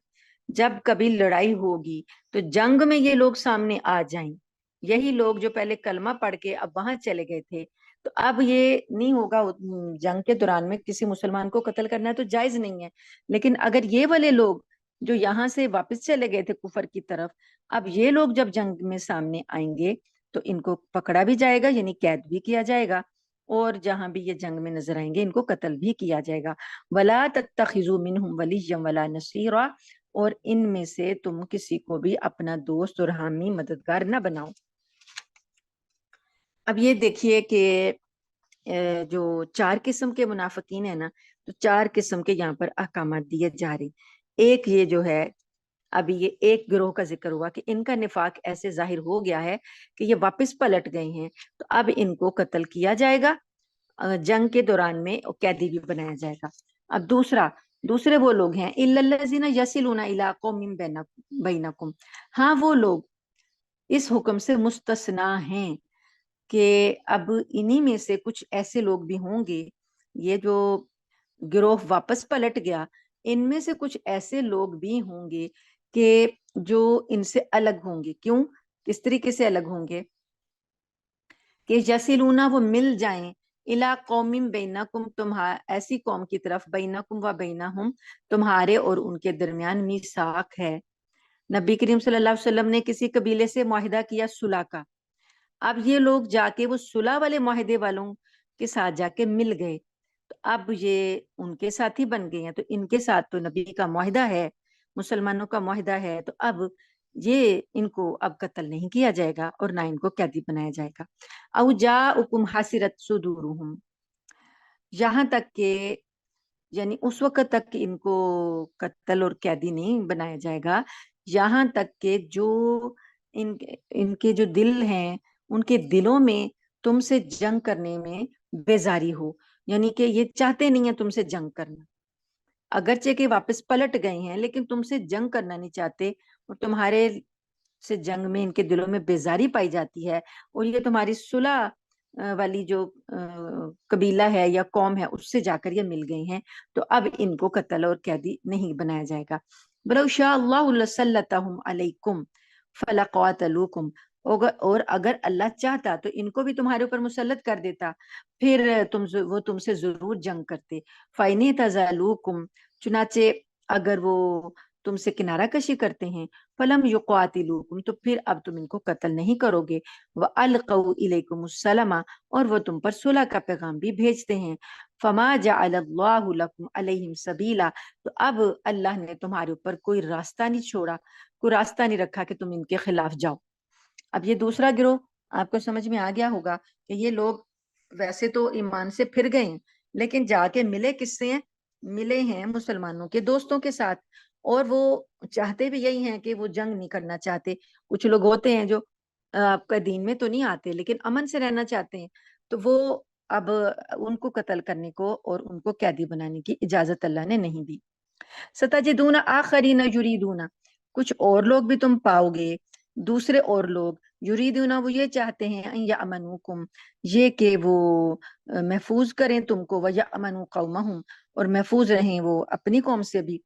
جب کبھی لڑائی ہوگی تو جنگ میں یہ لوگ سامنے آ جائیں، یہی لوگ جو پہلے کلمہ پڑھ کے اب وہاں چلے گئے تھے، تو اب یہ نہیں ہوگا، جنگ کے دوران میں کسی مسلمان کو قتل کرنا تو جائز نہیں ہے، لیکن اگر یہ والے لوگ جو یہاں سے واپس چلے گئے تھے کفر کی طرف، اب یہ لوگ جب جنگ میں سامنے آئیں گے تو ان کو پکڑا بھی جائے گا، یعنی قید بھی کیا جائے گا، اور جہاں بھی یہ جنگ میں نظر آئیں گے ان کو قتل بھی کیا جائے گا۔ وَلَا تَتَّخِذُوا مِنْهُمْ وَلِيًّا وَلَا نَصِيرًا، اور ان میں سے تم کسی کو بھی اپنا دوست اور حامی مددگار نہ بناؤ۔ اب یہ دیکھیے کہ جو چار قسم کے منافقین ہیں نا، تو چار قسم کے یہاں پر احکامات دیے جا رہے۔ ایک یہ جو ہے، ابھی یہ ایک گروہ کا ذکر ہوا کہ ان کا نفاق ایسے ظاہر ہو گیا ہے کہ یہ واپس پلٹ گئے ہیں، تو اب ان کو قتل کیا جائے گا، جنگ کے دوران میں قیدی بھی بنایا جائے گا۔ اب دوسرے وہ لوگ ہیں اِلَّا الَّذِينَ يَصِلُونَ إِلَىٰ قَوْمٍ بَيْنَكُمْ، ہاں وہ لوگ اس حکم سے مستثنا ہیں کہ اب انہی میں سے کچھ ایسے لوگ بھی ہوں گے، یہ جو گروہ واپس پلٹ گیا، ان میں سے کچھ ایسے لوگ بھی ہوں گے کہ جو ان سے الگ ہوں گے۔ کیوں؟ کس طریقے سے الگ ہوں گے؟ کہ یسلونا، وہ مل جائیں، الا قوم بینکم، ایسی قوم کی طرف، بینکم و بینہم، تمہارے اور ان کے درمیان میثاق ہے۔ نبی کریم صلی اللہ علیہ وسلم نے کسی قبیلے سے معاہدہ کیا صلح کا، اب یہ لوگ جا کے وہ صلح والے معاہدے والوں کے ساتھ جا کے مل گئے، تو اب یہ ان کے ساتھ ہی بن گئے ہیں، تو ان کے ساتھ تو نبی کا معاہدہ ہے، مسلمانوں کا معاہدہ ہے، تو اب یہ ان کو اب قتل نہیں کیا جائے گا اور نہ ان کو قیدی بنایا جائے گا۔ او جاءکم حسرت صدورہم، یہاں تک کہ یعنی اس وقت تک ان کو قتل اور قیدی نہیں بنایا جائے گا یہاں تک کہ جو ان کے جو دل ہیں ان کے دلوں میں تم سے جنگ کرنے میں بیزاری ہو، یعنی کہ یہ چاہتے نہیں ہیں تم سے جنگ کرنا، اگرچہ کہ واپس پلٹ گئے ہیں لیکن تم سے جنگ کرنا نہیں چاہتے، اور تمہارے سے جنگ میں ان کے دلوں میں بیزاری پائی جاتی ہے، اور یہ تمہاری صلح والی جو قبیلہ ہے یا قوم ہے اس سے جا کر یہ مل گئی ہیں، تو اب ان کو قتل اور قیدی نہیں بنایا جائے گا۔ بلو شاء اللہ لسلطہم علیکم فلقاتلوکم، اور اگر اللہ چاہتا تو ان کو بھی تمہارے اوپر مسلط کر دیتا، پھر وہ تم سے ضرور جنگ کرتے۔ فَإِنِ تَزَالُوكُمْ، چنانچہ اگر وہ تم سے کنارہ کشی کرتے ہیں، فَلَمْ يُقَاتِلُوكُمْ، تو پھر اب تم ان کو قتل نہیں کرو گے، وَأَلْقَوْا إِلَيْكُمُ السَّلَمَ، اور وہ تم پر صلح کا پیغام بھی بھیجتے ہیں۔ فَمَا جَعَلَ اللَّهُ لَكُمْ عَلَيْهِمْ سَبِيلًا، تو اب اللہ نے تمہارے اوپر کوئی راستہ نہیں چھوڑا، کوئی راستہ نہیں رکھا کہ تم ان کے خلاف جاؤ۔ اب یہ دوسرا گروہ آپ کو سمجھ میں آ گیا ہوگا کہ یہ لوگ ویسے تو ایمان سے پھر گئے ہیں لیکن جا کے ملے کس سے ہیں؟ ملے ہیں مسلمانوں کے دوستوں کے ساتھ، اور وہ چاہتے بھی یہی ہیں کہ وہ جنگ نہیں کرنا چاہتے۔ کچھ لوگ ہوتے ہیں جو آپ کا دین میں تو نہیں آتے لیکن امن سے رہنا چاہتے ہیں، تو وہ اب ان کو قتل کرنے کو اور ان کو قیدی بنانے کی اجازت اللہ نے نہیں دی۔ ستجدون آخرین یریدون، کچھ اور لوگ بھی تم پاؤ گے، دوسرے اور لوگ، یریدون وہ یہ چاہتے ہیں، ان یامنوکم، یہ کہ وہ محفوظ کریں تم کو، ویامنوا قومہم، اور محفوظ رہیں وہ اپنی قوم سے بھی،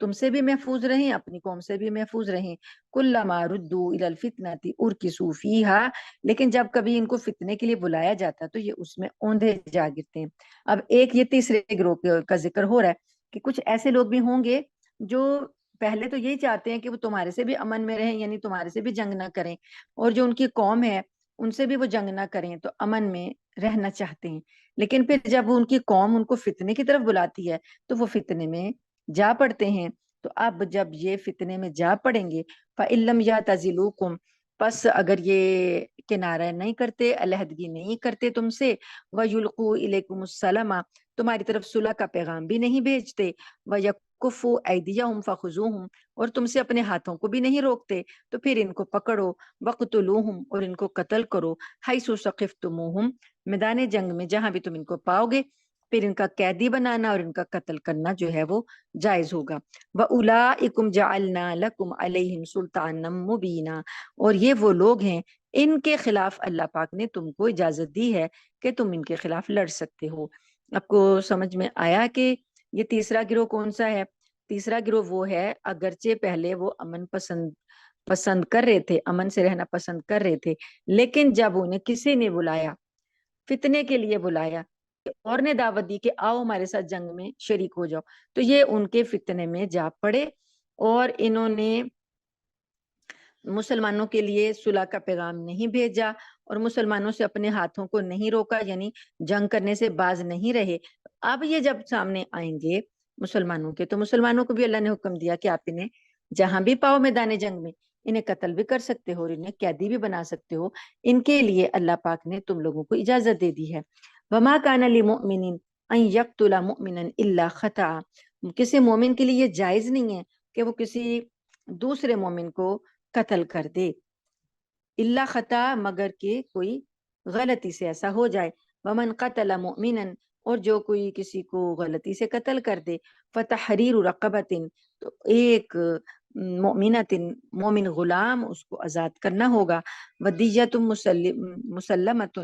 تم سے بھی محفوظ رہیں اپنی قوم سے بھی محفوظ رہیں۔ کلما ردوا الی الفتنۃ ارکسوا فیہا، لیکن جب کبھی ان کو فتنے کے لیے بلایا جاتا تو یہ اس میں اوندھے جا گرتے ہیں۔ اب ایک یہ تیسرے گروہ کا ذکر ہو رہا ہے کہ کچھ ایسے لوگ بھی ہوں گے جو پہلے تو یہی چاہتے ہیں کہ وہ تمہارے سے بھی امن میں رہیں، یعنی تمہارے سے بھی جنگ نہ کریں، اور جو ان کی قوم ہے ان سے بھی وہ جنگ نہ کریں، تو امن میں رہنا چاہتے ہیں، لیکن پھر جب ان کی قوم ان کو فتنے کی طرف بلاتی ہے تو وہ فتنے میں جا پڑتے ہیں۔ تو اب جب یہ فتنے میں جا پڑیں گے، فَإِن لَّمْ يَعْتَزِلُوكُمْ، پس اگر یہ کنارہ نہیں کرتے، علیحدگی نہیں کرتے تم سے، وَيُلْقُوا إِلَيْكُمُ السَّلَامَ، تمہاری طرف صلح کا پیغام بھی نہیں بھیجتے، وَيَكُفُّوا أَيْدِيَهُمْ فَخُذُوهُمْ، اور تم سے اپنے ہاتھوں کو بھی نہیں روکتے، تو پھر ان کو پکڑو، وَقْتُلُوهُمْ، اور ان کو قتل کرو، حَيْثُ ثَقِفْتُمُوهُمْ، میدان جنگ میں جہاں بھی تم ان کو پاؤ گے، پھر ان کا قیدی بنانا اور ان کا قتل کرنا جو ہے وہ جائز ہوگا۔ وَأُولَٰئِكُمْ جَعَلْنَا لَكُمْ عَلَيْهِمْ سُلْطَانًا مُّبِينًا، اور یہ وہ لوگ ہیں ان کے خلاف اللہ پاک نے تم کو اجازت دی ہے کہ تم ان کے خلاف لڑ سکتے ہو۔ آپ کو سمجھ میں آیا کہ یہ تیسرا گروہ کون سا ہے؟ تیسرا گروہ وہ ہے اگرچہ پہلے وہ امن پسند کر رہے تھے، امن سے رہنا پسند کر رہے تھے، لیکن جب انہیں کسی نے بلایا، فتنے کے لیے بلایا، اور نے دعوت دی کہ آؤ ہمارے ساتھ جنگ میں شریک ہو جاؤ، تو یہ ان کے فتنے میں جا پڑے، اور انہوں نے مسلمانوں کے لیے صلح کا پیغام نہیں بھیجا اور مسلمانوں سے اپنے ہاتھوں کو نہیں روکا، یعنی جنگ کرنے سے باز نہیں رہے۔ اب یہ جب سامنے آئیں گے مسلمانوں کے، تو مسلمانوں کو بھی اللہ نے حکم دیا کہ آپ انہیں جہاں بھی پاؤ میدان جنگ میں انہیں قتل بھی کر سکتے ہو اور انہیں قیدی بھی بنا سکتے ہو، ان کے لیے اللہ پاک نے تم لوگوں کو اجازت دے دی ہے۔ وما کان لمؤمن ان یقتل مؤمنا الا خطأ، کسی مومن کے لیے یہ جائز نہیں ہے کہ وہ کسی دوسرے مومن کو قتل کر دے، الا خطا، مگر کہ کوئی غلطی سے ایسا ہو جائے۔ ومن قتل مؤمنا، اور جو کوئی کسی کو غلطی سے قتل کر دے، فتحریر رقبۃ، تو ایک مؤمنۃ، مومن غلام اس کو آزاد کرنا ہوگا، ودیۃ مسلمۃ،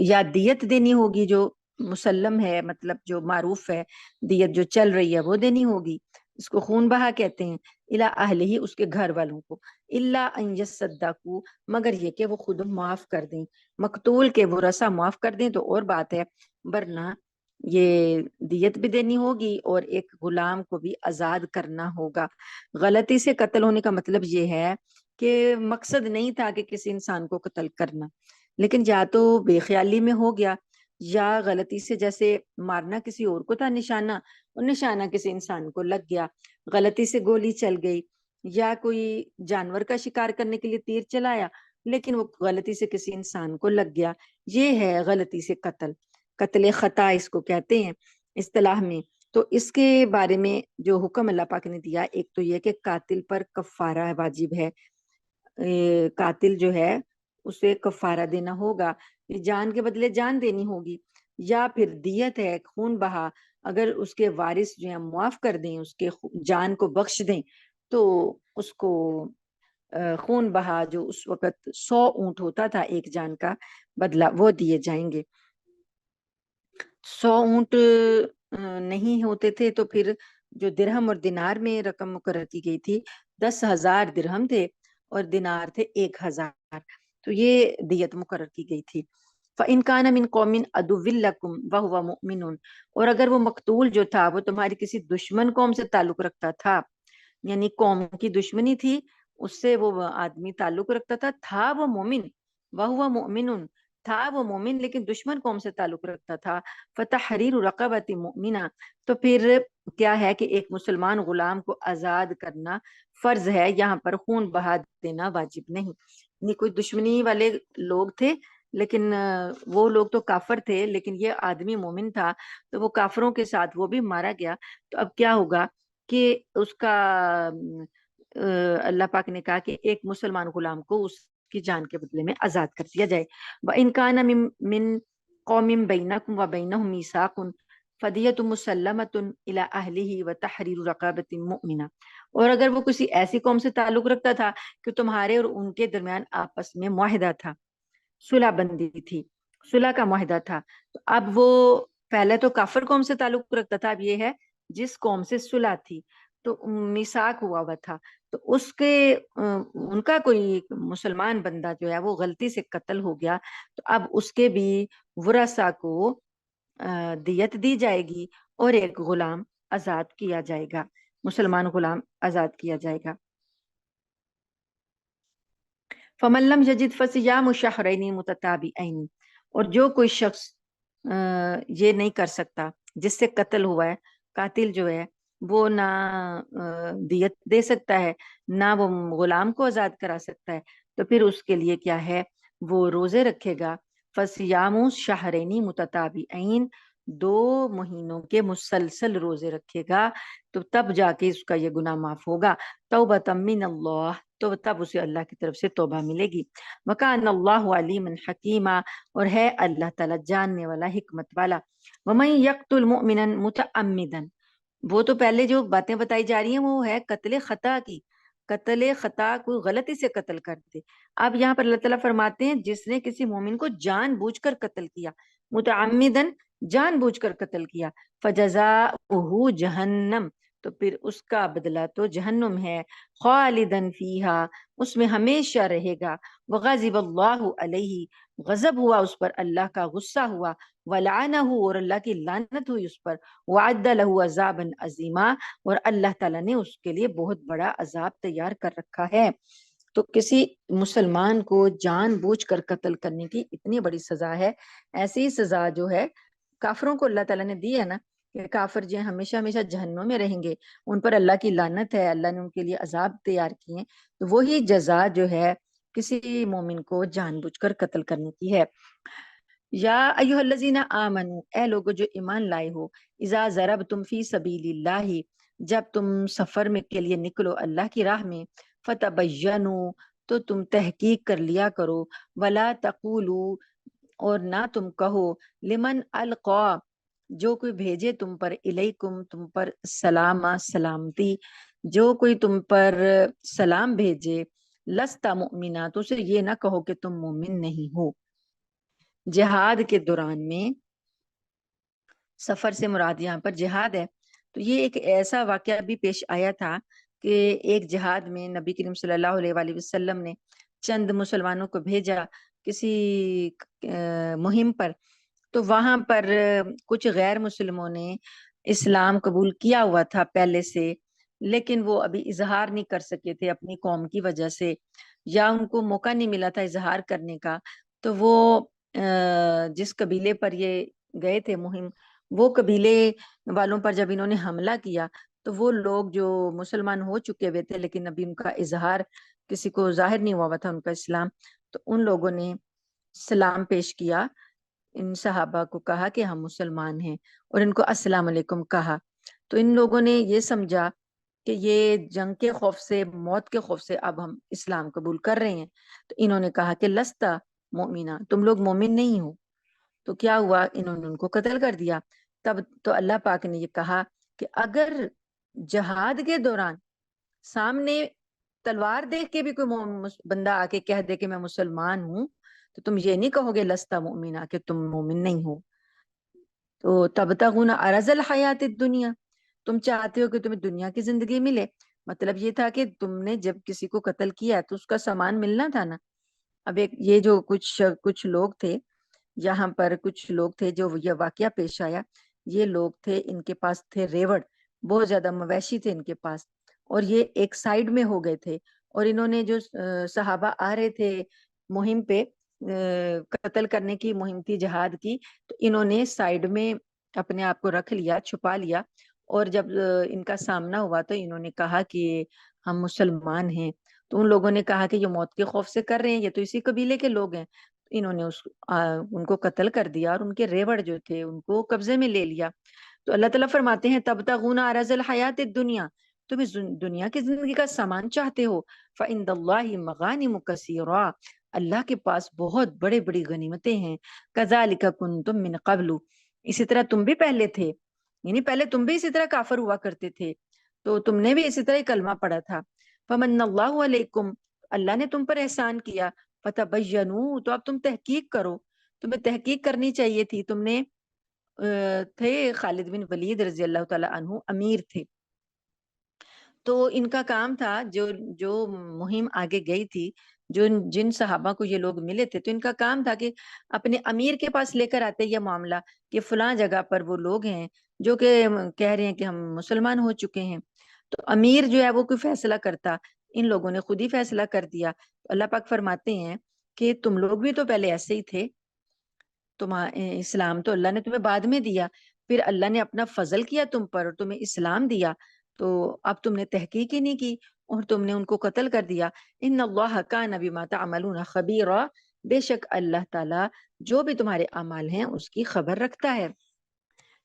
یا دیت دینی ہوگی جو مسلم ہے، مطلب جو معروف ہے، دیت جو چل رہی ہے وہ دینی ہوگی، اس کو خون بہا کہتے ہیں، الی اہلہ، اس کے گھر والوں کو، الا ان یصدقوا، مگر یہ کہ وہ خود معاف کر دیں، مقتول کے وہ رسا معاف کر دیں تو اور بات ہے، ورنہ یہ دیت بھی دینی ہوگی اور ایک غلام کو بھی آزاد کرنا ہوگا۔ غلطی سے قتل ہونے کا مطلب یہ ہے کہ مقصد نہیں تھا کہ کسی انسان کو قتل کرنا، لیکن یا تو بے خیالی میں ہو گیا، یا غلطی سے جیسے مارنا کسی اور کو تھا نشانہ، اور نشانہ کسی انسان کو لگ گیا، غلطی سے گولی چل گئی، یا کوئی جانور کا شکار کرنے کے لیے تیر چلایا لیکن وہ غلطی سے کسی انسان کو لگ گیا، یہ ہے غلطی سے قتل۔ قتل خطا اس کو کہتے ہیں اصطلاح میں. تو اس کے بارے میں جو حکم اللہ پاک نے دیا، ایک تو یہ کہ قاتل پر کفارہ واجب ہے، قاتل جو ہے اسے کفارہ دینا ہوگا، جان کے بدلے جان دینی ہوگی، یا پھر دیت ہے، خون بہا، اگر اس کے وارث جو ہے معاف کر دیں، اس کے جان کو بخش دیں، تو اس کو خون بہا جو اس وقت 100 اونٹ ہوتا تھا ایک جان کا بدلہ، وہ دیے جائیں گے. 100 اونٹ نہیں ہوتے تھے تو پھر جو درہم اور دینار میں رقم مقرر کی گئی تھی 10,000 درہم تھے اور دینار تھے 1,000، تو یہ دیت مقرر کی گئی تھی. فَإِنْ كَانَ مِنْ قَوْمٍ عَدُوٍّ لَكُمْ وَهُوَ مُؤْمِنٌ، اور اگر وہ مقتول جو تھا وہ تمہاری کسی دشمن قوم سے تعلق رکھتا تھا، یعنی قوم کی دشمنی تھی، اس سے وہ آدمی تعلق رکھتا تھا وہ مومن، وَهُوَ مُؤْمِنٌ، تھا وہ مومن لیکن دشمن قوم سے تعلق رکھتا تھا، فَتَحْرِيرُ رَقَبَةٍ مُؤْمِنَةٍ، تو پھر کیا ہے کہ ایک مسلمان غلام کو آزاد کرنا فرض ہے، یہاں پر خون بہا دینا واجب نہیں. نہیں کوئی دشمنی والے لوگ تھے لیکن وہ لوگ تو کافر تھے، لیکن یہ آدمی مومن تھا تو وہ کافروں کے ساتھ وہ بھی مارا گیا. تو اب کیا ہوگا کہ اس کا اللہ پاک نے کہا کہ ایک مسلمان غلام کو اس کی جان کے بدلے میں آزاد کر دیا جائے. وَإِنْ كَانَ مِنْ قَوْمٍ بَيْنَكُمْ وَبَيْنَهُمْ مِيثَاقٌ فَدِيَةٌ مُسَلَّمَةٌ إِلَىٰ أَهْلِهِ وَتَحْرِيرُ رَقَبَةٍ مُؤْمِنَةٍ، اور اگر وہ کسی ایسی قوم سے تعلق رکھتا تھا کہ تمہارے اور ان کے درمیان آپس میں معاہدہ تھا، صلح بندی تھی، صلح کا معاہدہ تھا، تو اب وہ پہلے تو کافر قوم سے تعلق رکھتا تھا، اب یہ ہے جس قوم سے صلح تھی تو میثاق ہوا ہوا تھا، تو اس کے ان کا کوئی مسلمان بندہ جو ہے وہ غلطی سے قتل ہو گیا، تو اب اس کے بھی ورثاء کو دیت دی جائے گی اور ایک غلام آزاد کیا جائے گا، مسلمان غلام آزاد کیا جائے گا. فَمَن لَّمْ يَجِدْ فَصِيَامُ شَهْرَيْنِ مُتَتَابِعَيْنِ، اور جو کوئی شخص یہ نہیں کر سکتا جس سے قتل ہوا ہے، قاتل جو ہے وہ نہ دیت دے سکتا ہے نہ وہ غلام کو آزاد کرا سکتا ہے، تو پھر اس کے لیے کیا ہے وہ روزے رکھے گا. فَصِيَامُ شَهْرَيْنِ مُتَتَابِعَيْنِ، 2 مہینوں کے مسلسل روزے رکھے گا تو تب جا کے اس کا یہ گناہ معاف ہوگا. توبۃ من اللہ، تو تب اسے اللہ کی طرف سے توبہ ملے گی. وَكَانَ اللَّهُ عَلِيمًا حَكِيمًا، اور ہے اللہ تعالیٰ جاننے والا، حکمت والا. وَمَن يَقْتُلْ مُؤْمِنًا مُتَعَمِّدًا، وہ تو پہلے جو باتیں بتائی جا رہی ہیں وہ ہے قتل خطا کی، قتل خطا کوئی غلطی سے قتل کر دے. اب یہاں پر اللہ تعالیٰ فرماتے ہیں جس نے کسی مومن کو جان بوجھ کر قتل کیا، متعمدن جان بوجھ کر قتل کیا، فجزاؤہ جہنم، تو پھر اس کا بدلہ تو جہنم ہے، خالدن فیہا، اس میں ہمیشہ رہے گا، وغضب اللہ علیہ، غضب ہوا اس پر، اللہ کا غصہ ہوا، ولعنہ، اور اللہ کی لعنت ہوئی اس پر، وعد لہ عذابا عظیما، اور اللہ تعالیٰ نے اس کے لیے بہت بڑا عذاب تیار کر رکھا ہے. تو کسی مسلمان کو جان بوجھ کر قتل کرنے کی اتنی بڑی سزا ہے. ایسی سزا جو ہے کافروں کو اللہ تعالیٰ نے دی ہے نا، کہ کافر جو ہمیشہ ہمیشہ جہنم میں رہیں گے، ان پر اللہ کی لعنت ہے، اللہ نے ان کے لیے عذاب تیار کیے ہیں، تو وہی جزا جو ہے کسی مومن کو جان بوجھ کر قتل کرنے کی ہے. یا ایھا الذین آمنو، اے لوگو جو ایمان لائے ہو، اذا ضربتم فی سبیل اللہ، جب تم سفر میں کے لیے نکلو اللہ کی راہ میں، فتبینوا، تو تم تحقیق کر لیا کرو، ولا تقولوا، اور نہ تم کہو، لمن القا، جو کوئی بھیجے تم پر، الیکم، تم پر، سلام، سلامتی، جو کوئی تم پر سلام بھیجے، لستا مؤمنا، تو اسے یہ نہ کہو کہ تم مومن نہیں ہو. جہاد کے دوران میں، سفر سے مراد یہاں پر جہاد ہے، تو یہ ایک ایسا واقعہ بھی پیش آیا تھا کہ ایک جہاد میں نبی کریم صلی اللہ علیہ وآلہ وسلم نے چند مسلمانوں کو بھیجا کسی مہم پر، تو وہاں پر کچھ غیر مسلموں نے اسلام قبول کیا ہوا تھا پہلے سے، لیکن وہ ابھی اظہار نہیں کر سکے تھے اپنی قوم کی وجہ سے، یا ان کو موقع نہیں ملا تھا اظہار کرنے کا. تو وہ جس قبیلے پر یہ گئے تھے مہم، وہ قبیلے والوں پر جب انہوں نے حملہ کیا تو وہ لوگ جو مسلمان ہو چکے ہوئے تھے لیکن ابھی ان کا اظہار کسی کو ظاہر نہیں ہوا تھا ان کا اسلام، تو ان لوگوں نے سلام پیش کیا ان صحابہ کو کہا کہ ہم مسلمان ہیں اور ان کو السلام علیکم کہا، تو ان لوگوں نے یہ سمجھا کہ یہ جنگ کے خوف سے، موت کے خوف سے اب ہم اسلام قبول کر رہے ہیں، تو انہوں نے کہا کہ لستا مومنہ، تم لوگ مومن نہیں ہو۔ تو کیا ہوا، انہوں نے ان کو قتل کر دیا۔ تب تو اللہ پاک نے یہ کہا کہ اگر جہاد کے دوران سامنے تلوار دیکھ کے بھی کوئی بندہ آ کے کہہ دے کہ میں مسلمان ہوں، تو تم یہ نہیں کہو گے لستا مومنہ کہ تم مومن نہیں ہو۔ تو تبتغون عرض الحیات الدنیا، تم چاہتے ہو کہ تمہیں دنیا کی زندگی ملے۔ مطلب یہ تھا کہ تم نے جب کسی کو قتل کیا تو اس کا سامان ملنا تھا نا۔ اب ایک یہ جو کچھ لوگ تھے یہاں پر، کچھ لوگ تھے جو یہ واقعہ پیش آیا، یہ لوگ تھے، ان کے پاس تھے ریوڑ، بہت زیادہ مویشی تھے ان کے پاس، اور یہ ایک سائیڈ میں ہو گئے تھے، اور انہوں نے جو صحابہ آ رہے تھے مہم پہ، قتل کرنے کی مہم تھی جہاد کی، تو انہوں نے سائیڈ میں اپنے آپ کو رکھ لیا، چھپا لیا، اور جب ان کا سامنا ہوا تو انہوں نے کہا کہ ہم مسلمان ہیں۔ تو ان لوگوں نے کہا کہ یہ موت کے خوف سے کر رہے ہیں، یہ تو اسی قبیلے کے لوگ ہیں۔ انہوں نے ان کو قتل کر دیا اور ان کے ریوڑ جو تھے ان کو قبضے میں لے لیا۔ تو اللہ تعالیٰ فرماتے ہیں تبتغون عرض الحیات الدنیا، تم اس دنیا کی زندگی کا سامان چاہتے ہو، فعند اللہ مغانم کثیرا، اللہ کے پاس بہت بڑے بڑی غنیمتیں ہیں، کذالک کنتم من قبل، اسی طرح تم بھی پہلے تھے، یعنی پہلے تم بھی اسی طرح کافر ہوا کرتے تھے، تو تم نے بھی اسی طرح کلمہ پڑھا تھا۔ فمن اللہ علیکم، اللہ نے تم پر احسان کیا، فتبینوا، تو اب تم تحقیق کرو، تمہیں تحقیق کرنی چاہیے تھی۔ تم نے تھے خالد بن ولید رضی اللہ تعالی عنہ امیر تھے، تو ان کا کام تھا، جو مہم آگے گئی تھی، جن صحابہ کو یہ لوگ ملے تھے، تو ان کا کام تھا کہ اپنے امیر کے پاس لے کر آتے یہ معاملہ کہ فلاں جگہ پر وہ لوگ ہیں جو کہ کہہ رہے ہیں کہ ہم مسلمان ہو چکے ہیں۔ تو امیر جو ہے وہ کوئی فیصلہ کرتا، ان لوگوں نے خود ہی فیصلہ کر دیا۔ تو اللہ پاک فرماتے ہیں کہ تم لوگ بھی تو پہلے ایسے ہی تھے، اسلام تو اللہ نے تمہیں بعد میں دیا، پھر اللہ نے اپنا فضل کیا تم پر اور تمہیں اسلام دیا، تو اب تم نے تحقیق ہی نہیں کی اور تم نے ان کو قتل کر دیا۔ ان اللہ کان بما تعملون خبیرا، بے شک اللہ تعالی جو بھی تمہارے اعمال ہیں اس کی خبر رکھتا ہے۔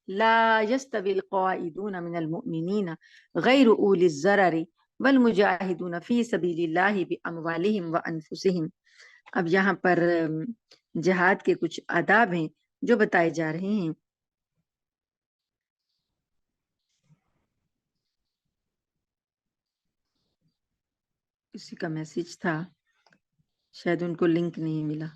لا يستوي القاعدون من المؤمنین غیر اولی الضرر والمجاہدون فی سبیل اللہ باموالہم وانفسہم۔ اب یہاں پر جہاد کے کچھ آداب ہیں جو بتائے جا رہے ہیں۔ کسی کا میسج تھا، شاید ان کو لنک نہیں ملا۔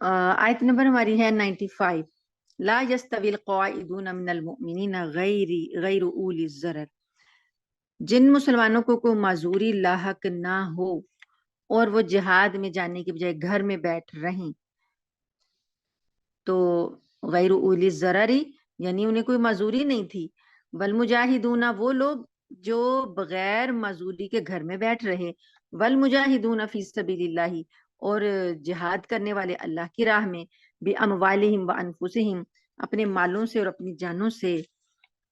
آیت نمبر ہماری ہے 95۔ لا يستوي القاعدون من المؤمنین غیر اولی الضرر، جن مسلمانوں کو کوئی معذوری لاحق نہ ہو اور وہ جہاد میں جانے کے بجائے گھر میں بیٹھ رہیں، تو غیر اولی الضرر یعنی انہیں کوئی معذوری نہیں تھی، والمجاہدون وہ لوگ جو بغیر معذوری کے گھر میں بیٹھ رہے، والمجاہدون فی سبیل اللہ اور جہاد کرنے والے اللہ کی راہ میں، باموالہم وانفسہم اپنے مالوں سے اور اپنی جانوں سے،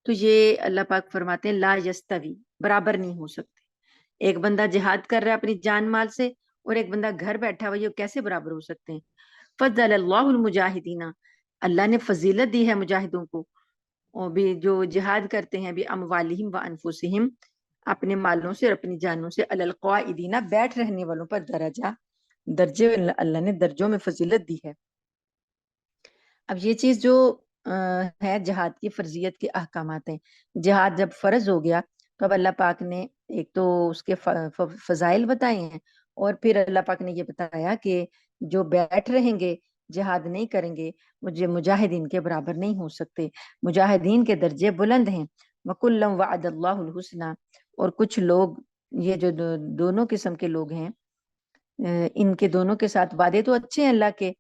تو یہ اللہ پاک فرماتے ہیں لا یستوی برابر نہیں ہو سکتے۔ ایک بندہ جہاد کر رہا ہے اپنی جان مال سے اور ایک بندہ گھر بیٹھا ہوا، یہ کیسے برابر ہو سکتے ہیں؟ فضل اللہ المجاہدین، اللہ نے فضیلت دی ہے مجاہدوں کو، اور بھی جو جہاد کرتے ہیں بھی اموالہم وانفسہم اپنے مالوں سے اور اپنی جانوں سے، علی القاعدین بیٹھ رہنے والوں پر درجے اللہ نے درجوں میں فضیلت دی ہے۔ اب یہ چیز جو ہے جہاد کی فرضیت کے احکامات ہیں، جہاد جب فرض ہو گیا تو اب اللہ پاک نے ایک تو اس کے فضائل بتائے ہیں، اور پھر اللہ پاک نے یہ بتایا کہ جو بیٹھ رہیں گے جہاد نہیں کریں گے مجھے مجاہدین کے برابر نہیں ہو سکتے، مجاہدین کے درجے بلند ہیں۔ وَكُلًّا وَعَدَ اللَّهُ الْحُسْنَى، اور کچھ لوگ یہ جو دونوں قسم کے لوگ ہیں، ان کے دونوں کے ساتھ وعدے تو اچھے ہیں اللہ کے،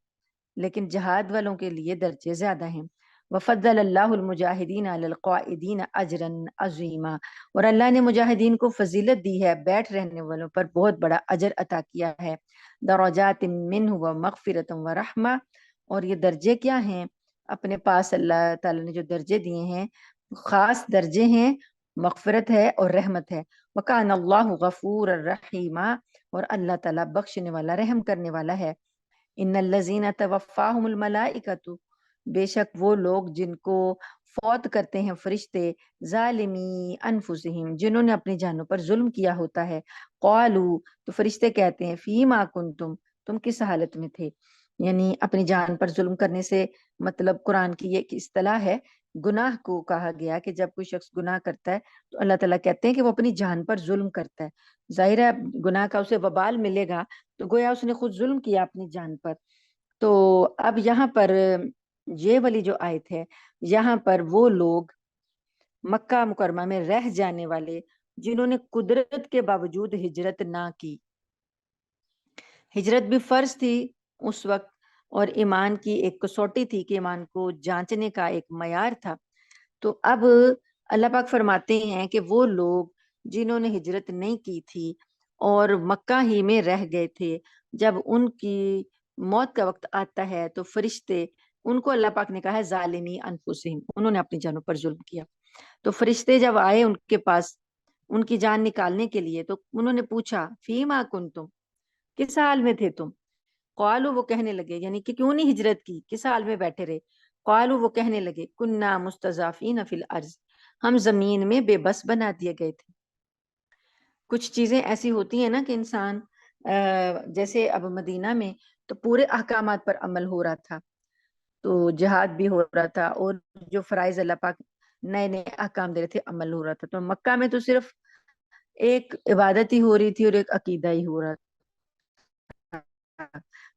لیکن جہاد والوں کے لیے درجے زیادہ ہیں۔ وفضل اللہ المجاہدین علی القاعدین اجرا عظیما، اور اللہ نے مجاہدین کو فضیلت دی ہے بیٹھ رہنے والوں پر بہت بڑا اجر عطا کیا ہے، درجات منہ ومغفرۃ ورحمہ، اور یہ درجے کیا ہیں اپنے پاس اللہ تعالیٰ نے جو درجے دیے ہیں خاص درجے ہیں، مغفرت ہے اور رحمت ہے، وکان اللہ غفور الرحیم، اور اللہ تعالیٰ بخشنے والا رحم کرنے والا ہے۔ ان الذین توفاہم الملائکۃ، بے شک وہ لوگ جن کو فوت کرتے ہیں فرشتے، ظالمی انفسہم، جنہوں نے اپنی جانوں پر ظلم کیا ہوتا ہے، قالوا، تو فرشتے کہتے ہیں فیما کنتم، تم کس حالت میں تھے، یعنی اپنی جان پر ظلم کرنے سے مطلب قرآن کی یہ اصطلاح ہے، گناہ کو کہا گیا کہ جب کوئی شخص گناہ کرتا ہے تو اللہ تعالیٰ کہتے ہیں کہ وہ اپنی جان پر ظلم کرتا ہے، ظاہر ہے گناہ کا اسے وبال ملے گا، تو گویا اس نے خود ظلم کیا اپنی جان پر۔ تو اب یہاں پر یہ والی جو آیت ہے، یہاں پر وہ لوگ مکہ مکرمہ میں رہ جانے والے جنہوں نے قدرت کے باوجود ہجرت نہ کی، ہجرت بھی فرض تھی اس وقت، اور ایمان کی ایک کسوٹی تھی کہ ایمان کو جانچنے کا ایک معیار تھا، تو اب اللہ پاک فرماتے ہیں کہ وہ لوگ جنہوں نے ہجرت نہیں کی تھی اور مکہ ہی میں رہ گئے تھے، جب ان کی موت کا وقت آتا ہے تو فرشتے ان کو، اللہ پاک نے کہا ہے ظالمی انفسہم، انہوں نے اپنی جانوں پر ظلم کیا، تو فرشتے جب آئے ان کے پاس ان کی جان نکالنے کے لیے تو انہوں نے پوچھا فیما کنتم، کس حال میں تھے تم، قالو، وہ کہنے لگے یعنی کہ کیوں نہیں ہجرت کی، کس حال میں بیٹھے رہے، قالو، وہ کہنے لگے کننا مستضعفین فی الارض، ہم زمین میں بے بس بنا دیے گئے تھے۔ کچھ چیزیں ایسی ہوتی ہیں نا کہ انسان جیسے اب مدینہ میں تو پورے احکامات پر عمل ہو رہا تھا، تو جہاد بھی ہو رہا تھا، اور جو فرائض اللہ پاک نئے نئے احکام دے رہے تھے عمل ہو رہا تھا، تو مکہ میں تو صرف ایک عبادت ہی ہو رہی تھی اور ایک عقیدہ ہی ہو رہا تھا،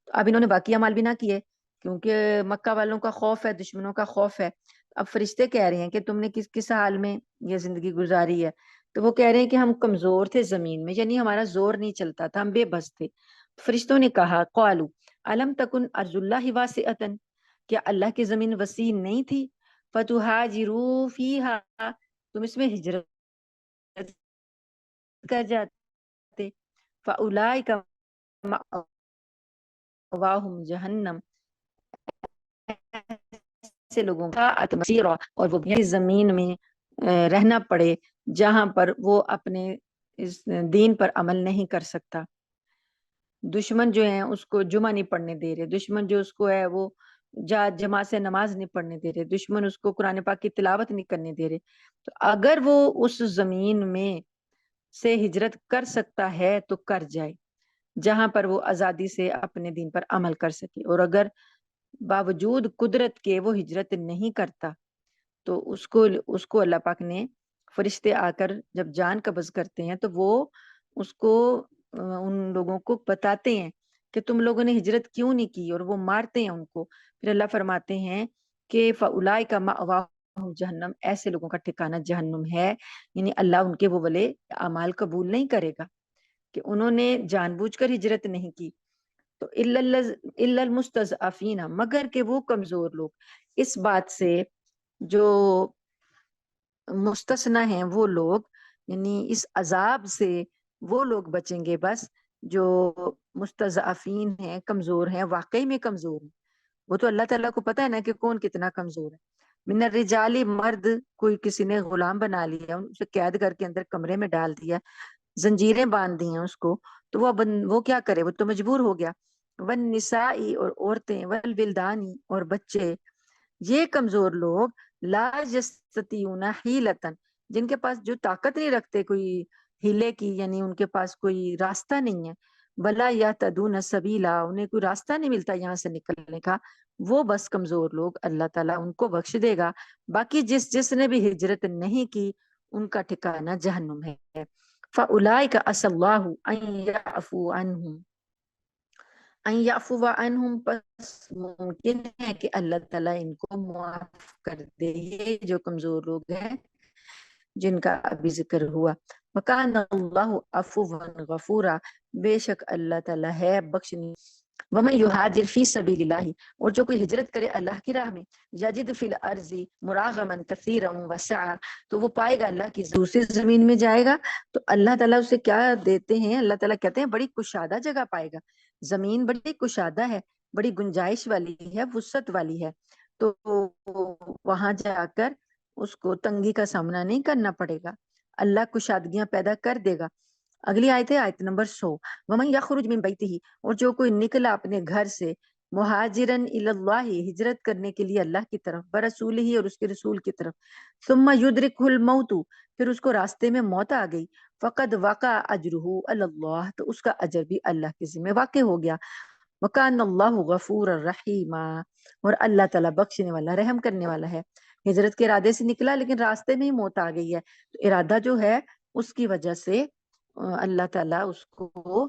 تو اب انہوں نے باقی عمل بھی نہ کیے کیونکہ مکہ والوں کا خوف ہے، دشمنوں کا خوف ہے۔ اب فرشتے کہہ رہے ہیں کہ تم نے کس کس حال میں یہ زندگی گزاری ہے، تو وہ کہہ رہے ہیں کہ ہم کمزور تھے زمین میں، یعنی ہمارا زور نہیں چلتا تھا، ہم بے بس تھے۔ فرشتوں نے کہا قالو الم تکن ارض اللہ واسعۃ، کیا اللہ کی زمین وسیع نہیں تھی، فتہاجروا فیہا، تم اس میں ہجرت کر جاتے، فاولئک مأواہم جہنم، ایسے لوگوں کا اتمسیرا، اور وہ بھی زمین میں رہنا پڑے جہاں پر وہ اپنے اس دین پر عمل نہیں کر سکتا۔ دشمن جو ہیں اس کو جمعہ نہیں پڑھنے دے رہے، دشمن جو اس کو ہے وہ جماعت سے نماز نہیں پڑھنے دے رہے، دشمن اس کو قرآن پاک کی تلاوت نہیں کرنے دے رہے، تو اگر وہ اس زمین میں سے ہجرت کر سکتا ہے تو کر جائے جہاں پر وہ آزادی سے اپنے دین پر عمل کر سکے، اور اگر باوجود قدرت کے وہ ہجرت نہیں کرتا تو اس کو اللہ پاک نے فرشتے آ کر جب جان قبض کرتے ہیں تو وہ اس کو ان لوگوں کو بتاتے ہیں کہ تم لوگوں نے ہجرت کیوں نہیں کی، اور وہ مارتے ہیں ان کو، پھر اللہ فرماتے ہیں کہ فاولئک مأواہم جہنم، ایسے لوگوں کا ٹھکانہ جہنم ہے، یعنی اللہ ان کے وہ والے اعمال قبول نہیں کرے گا کہ انہوں نے جان بوجھ کر ہجرت نہیں کی۔ تو الا المستضعفین، مگر کہ وہ کمزور لوگ، اس بات سے جو مستثنا ہیں وہ لوگ، یعنی اس عذاب سے وہ لوگ بچیں گے بس جو مستضعفین ہیں، کمزور ہیں، واقعی میں کمزور ہیں، وہ تو اللہ تعالیٰ کو پتا ہے نا کہ کون کتنا کمزور ہے۔ من الرجال، مرد کوئی کسی نے غلام بنا لیا، اسے قید کر کے اندر کمرے میں ڈال دیا، زنجیریں باندھ دی ہیں اس کو، تو وہ کیا کرے، وہ تو مجبور ہو گیا۔ والنساء، اور عورتیں، والولدانی، اور بچے، یہ کمزور لوگ، لا یستطیعون حیلتن، جن کے پاس جو طاقت نہیں رکھتے کوئی ہیلے کی، یعنی ان کے پاس کوئی راستہ نہیں ہے، ولا یہتدون سبیلا، انہیں کوئی راستہ نہیں ملتا یہاں سے نکلنے کا، وہ بس کمزور لوگ اللہ تعالیٰ ان کو بخش دے گا۔ باقی جس نے بھی ہجرت نہیں کی ان کا ٹھکانہ جہنم ہے۔ فَأُولَٰئِکَ عَسَى اللَّهُ أَن يَعْفُوَ عَنْهُمْ، ان یعفو عنہم، پس ممکن ہے کہ اللہ تعالیٰ ان کو معاف کر دے، یہ جو کمزور لوگ ہیں جن کا ابھی ذکر ہوا۔ وَكَانَ اللَّهُ عَفُوًّا غَفُورًا، بے شک اللہ تعالیٰ ہے بخشنے وَمَن يُهَاجِرْ فِي سَبِيلِ اللَّهِ، اور جو کوئی ہجرت کرے اللہ کی راہ میں، یجد فی الارض مراغما کثیرا وسعا، تو وہ پائے گا اللہ کی دوسری زمین میں جائے گا تو اللہ تعالیٰ اسے کیا دیتے ہیں، اللہ تعالیٰ کہتے ہیں بڑی کشادہ جگہ پائے گا، زمین بڑی کشادہ ہے، بڑی گنجائش والی ہے، وسعت والی ہے، تو وہاں جا کر اس کو تنگی کا سامنا نہیں کرنا پڑے گا، اللہ کشادگیاں پیدا کر دے گا۔ اگلی آیت ہے آیت نمبر 100، وَمَن يَخْرُجْ مِن بَيْتِهِ، اور جو کوئی نکلا اپنے گھر سے، مہاجرن اللہ، ہجرت کرنے کے لیے اللہ کی طرف، برسول ہی، اور اس کے رسول کی طرف، ثم یدرکہ الموت، پھر اس کو راستے میں موت آ گئی، فقد وقع اجرہ علی اللہ، تو اس کا اجر بھی اللہ کے ذمہ واقع ہو گیا، وکان اللہ غفور الرحیم، اور اللہ تعالیٰ بخشنے والا رحم کرنے والا ہے۔ ہجرت کے ارادے سے نکلا لیکن راستے میں ہی موت آ گئی ہے، تو ارادہ جو ہے اس کی وجہ سے اللہ تعالیٰ اس کو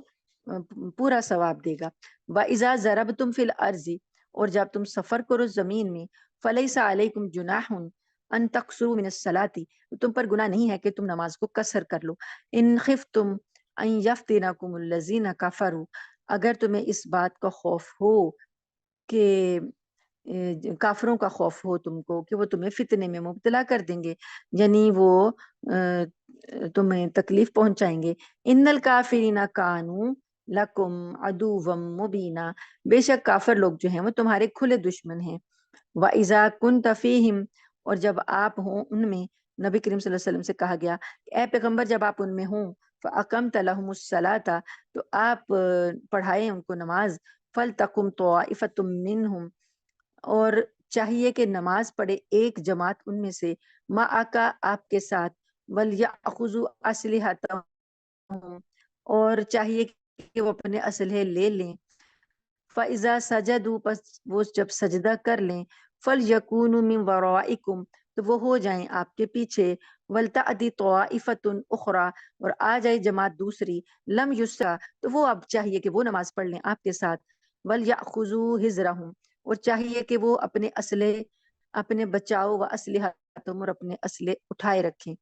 پورا ثواب دے گا۔ وَإِذَا ضَرَبْتُمْ فِي الْأَرْضِ، اور جب تم سفر کرو زمین میں، فَلَيْسَ عَلَيْكُمْ جُنَاحٌ أَن تَقْصُرُوا مِنَ الصَّلَاةِ، تم پر گناہ نہیں ہے کہ تم نماز کو قصر کر لو، إِن خِفْتُمْ أَن يَفْتِنَكُمُ الَّذِينَ كَفَرُوا، اگر تمہیں اس بات کا خوف ہو کہ کافروں کا خوف ہو تم کو کہ وہ تمہیں فتنے میں مبتلا کر دیں گے، یعنی وہ تمہیں تکلیف پہنچائیں گے۔ ان الکافرین کانوا لکم عدوا مبینا، بے شک کافر لوگ جو ہیں وہ تمہارے کھلے دشمن ہیں۔ وَإِذَا كُنْتَ فِيهِمْ، اور جب آپ ہوں ان میں، نبی کریم صلی اللہ علیہ وسلم سے کہا گیا کہ اے پیغمبر جب آپ ان میں ہوں، فَأَقَمْتَ لَهُمُ الصَّلَاةَ، تو آپ پڑھائیں ان کو نماز، فَلْتَقُمْ طَائِفَةٌ مِّنْهُمْ، اور چاہیے کہ نماز پڑھے ایک جماعت ان میں سے، مَعَکَ آپ کے ساتھ، وَلْيَأْخُذُوا أَسْلِحَتَهُمْ، اور چاہیے کہ وہ اپنے اسلحے لے لیں، فَإِذَا سَجَدُوا، پس وہ جب سجدہ کر لیں، فَلْيَكُونُوا مِنْ وَرَائِكُمْ، تو وہ ہو جائیں آپ کے پیچھے، وَلْتَأْتِ طَائِفَةٌ أُخْرَى، اور آ جائے جماعت دوسری، لم یسرا، تو وہ اب چاہیے کہ وہ نماز پڑھ لیں آپ کے ساتھ، وَلْيَأْخُذُوا حِذْرَهُمْ، اور چاہیے کہ وہ اپنے اسلحے، اپنے بچاؤ و اسلحتهم، اور اپنے اسلحے اٹھائے رکھیں۔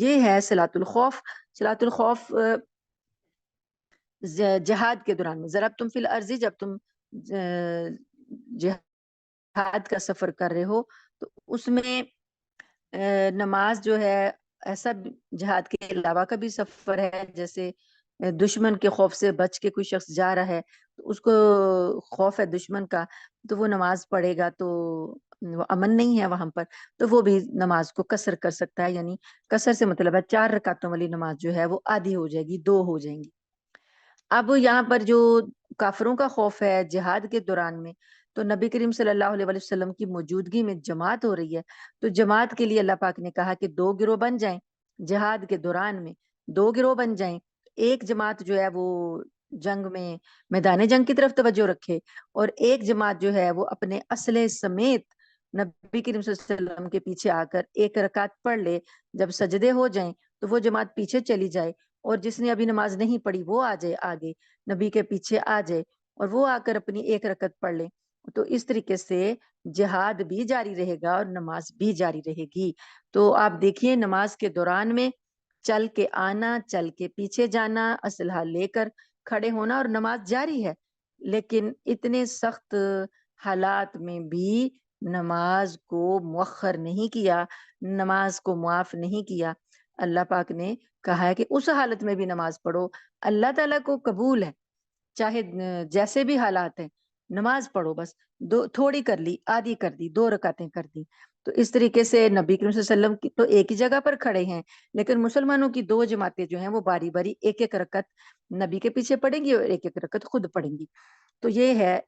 یہ ہے صلاۃ الخوف۔ صلاۃ الخوف جہاد کے دوران میں، ضربتم فی الارض، جب تم جہاد کا سفر کر رہے ہو تو اس میں نماز جو ہے، ایسا جہاد کے علاوہ کا بھی سفر ہے، جیسے دشمن کے خوف سے بچ کے کوئی شخص جا رہا ہے تو اس کو خوف ہے دشمن کا، تو وہ نماز پڑھے گا تو وہ امن نہیں ہے وہاں پر، تو وہ بھی نماز کو قصر کر سکتا ہے، یعنی قصر سے مطلب ہے 4 رکعتوں والی نماز جو ہے وہ آدھی ہو جائے گی، 2 ہو جائیں گی۔ اب یہاں پر جو کافروں کا خوف ہے جہاد کے دوران میں، تو نبی کریم صلی اللہ علیہ وسلم کی موجودگی میں جماعت ہو رہی ہے، تو جماعت کے لیے اللہ پاک نے کہا کہ 2 گروہ بن جائیں، جہاد کے دوران میں 2 گروہ بن جائیں، ایک جماعت جو ہے وہ جنگ میں، میدان جنگ کی طرف توجہ رکھے، اور ایک جماعت جو ہے وہ اپنے اسلحے سمیت نبی کریم صلی اللہ علیہ وسلم کے پیچھے آ کر 1 رکعت پڑھ لے، جب سجدے ہو جائیں تو وہ جماعت پیچھے چلی جائے، اور جس نے ابھی نماز نہیں پڑھی وہ آ جائے آگے، نبی کے پیچھے آ جائے، اور وہ آ کر اپنی 1 رکعت پڑھ لے، تو اس طریقے سے جہاد بھی جاری رہے گا اور نماز بھی جاری رہے گی۔ تو آپ دیکھیے نماز کے دوران میں چل کے آنا، چل کے پیچھے جانا، اسلحہ لے کر کھڑے ہونا، اور نماز جاری ہے، لیکن اتنے سخت حالات میں بھی نماز کو مؤخر نہیں کیا، نماز کو معاف نہیں کیا۔ اللہ پاک نے کہا ہے کہ اس حالت میں بھی نماز پڑھو، اللہ تعالیٰ کو قبول ہے، چاہے جیسے بھی حالات ہیں، نماز پڑھو، بس تھوڑی کر لی، آدھی کر دی، 2 رکعتیں کر دی۔ تو اس طریقے سے نبی کریم صلی اللہ علیہ وسلم کی تو ایک ہی جگہ پر کھڑے ہیں، لیکن مسلمانوں کی 2 جماعتیں جو ہیں وہ باری باری 1 رکعت نبی کے پیچھے پڑھیں گی اور 1 رکعت خود پڑھیں گی۔ تو یہ ہے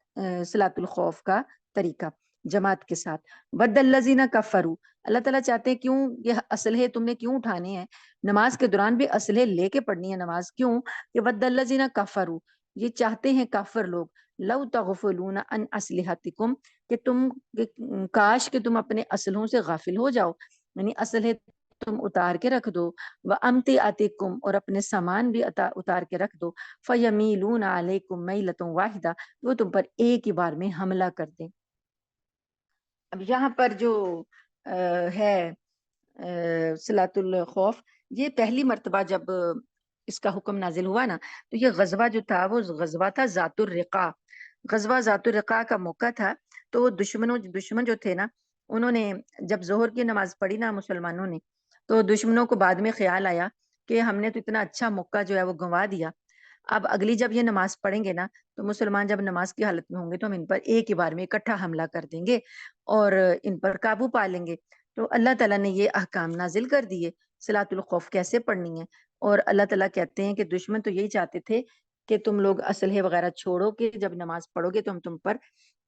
صلاۃ الخوف کا طریقہ جماعت کے ساتھ۔ ود الذین کفروا، اللہ تعالیٰ چاہتے ہیں کیوں یہ اسلحے تم نے کیوں اٹھانے ہیں، نماز کے دوران بھی اسلحے لے کے پڑھنی ہے نماز، کیوں کہ ود الذین کفروا، یہ چاہتے ہیں کافر لوگ، لو تغفلون عن اسلحتکم، کہ تم کاش کہ تم اپنے اسلحوں سے غافل ہو جاؤ، یعنی اسلحے تم اتار کے رکھ دو، وامتعاتکم، اور اپنے سامان بھی اتار کے رکھ دو، فیمیلون علیکم میلۃ واحدہ، وہ تم پر ایک ہی بار میں حملہ کر دیں۔ اب یہاں پر جو ہے صلاۃ الخوف، یہ پہلی مرتبہ جب اس کا حکم نازل ہوا نا، تو یہ غزوہ جو تھا وہ غزوہ تھا ذات الرقاع، غزوہ ذات الرقاع کا موقع تھا، تو وہ دشمن جو تھے نا، انہوں نے جب ظہر کی نماز پڑھی نا مسلمانوں نے، تو دشمنوں کو بعد میں خیال آیا کہ ہم نے تو اتنا اچھا موقع جو ہے وہ گنوا دیا، اب اگلی جب یہ نماز پڑھیں گے نا تو مسلمان جب نماز کی حالت میں ہوں گے تو ہم ان پر ایک ہی بار میں اکٹھا حملہ کر دیں گے اور ان پر قابو پا لیں گے۔ تو اللہ تعالیٰ نے یہ احکام نازل کر دیے صلاۃ الخوف کیسے پڑھنی ہے، اور اللہ تعالیٰ کہتے ہیں کہ دشمن تو یہی چاہتے تھے کہ تم لوگ اسلحے وغیرہ چھوڑو، کہ جب نماز پڑھو گے تو ہم تم پر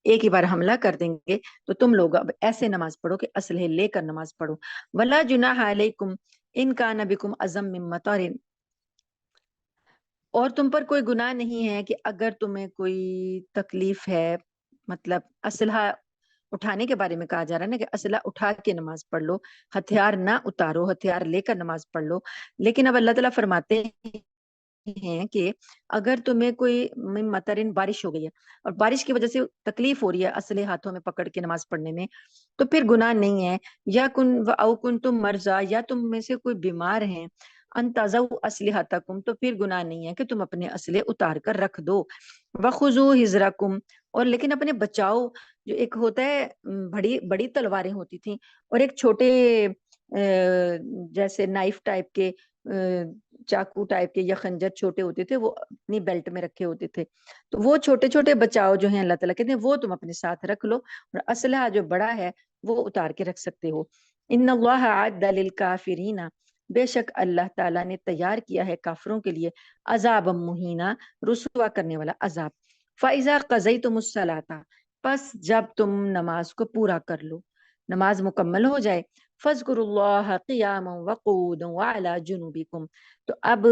ایک ہی بار حملہ کر دیں گے، تو تم لوگ اب ایسے نماز پڑھو کہ اسلحے لے کر نماز پڑھو۔ ولا جناح علیکم ان کان بکم عزم من مطر، اور تم پر کوئی گناہ نہیں ہے کہ اگر تمہیں کوئی تکلیف ہے، مطلب اسلحہ اٹھانے کے بارے میں کہا جا رہا ہے نا کہ اسلحہ اٹھا کے نماز پڑھ لو، ہتھیار نہ اتارو، ہتھیار لے کر نماز پڑھ لو۔ لیکن اب اللہ تعالیٰ فرماتے ہیں کہ اگر تمہیں کوئی مطرن بارش ہو گئی ہے اور بارش کی وجہ سے تکلیف ہو رہی ہے اسلحے ہاتھوں میں پکڑ کے نماز پڑھنے میں، تو پھر گناہ نہیں ہے۔ یا کن تم مرضا، یا تم میں سے کوئی بیمار ہیں، ان تضعوا اسلحتکم، تو پھر گناہ نہیں ہے کہ تم اپنے اسلحے اتار کر رکھ دو۔ وخذوا حذرکم، اور لیکن اپنے بچاؤ، جو ایک ہوتا ہے بڑی بڑی تلواریں ہوتی تھیں اور ایک چھوٹے جیسے نائف ٹائپ کے، چاقو ٹائپ کے یا خنجر چھوٹے ہوتے تھے، وہ اپنی بیلٹ میں رکھے ہوتے تھے، تو وہ چھوٹے چھوٹے بچاؤ جو ہیں اللہ تعالیٰ کہتے ہیں وہ تم اپنے ساتھ رکھ لو، اور اسلحہ جو بڑا ہے وہ اتار کے رکھ سکتے ہو۔ ان اللہ اعد للکافرین، بے شک اللہ تعالیٰ نے تیار کیا ہے کافروں کے لیے عذاب مہینہ، رسوا کرنے والا عذاب۔ فَإِذَا قَضَيْتُمُ الصَّلَاةَ، پس جب تم نماز کو پورا کر لو، نماز مکمل ہو جائے، فَاذْكُرُوا اللَّهَ قِيَامًا وَقُعُودًا وَعَلَى جُنُوبِكُمْ، تو اب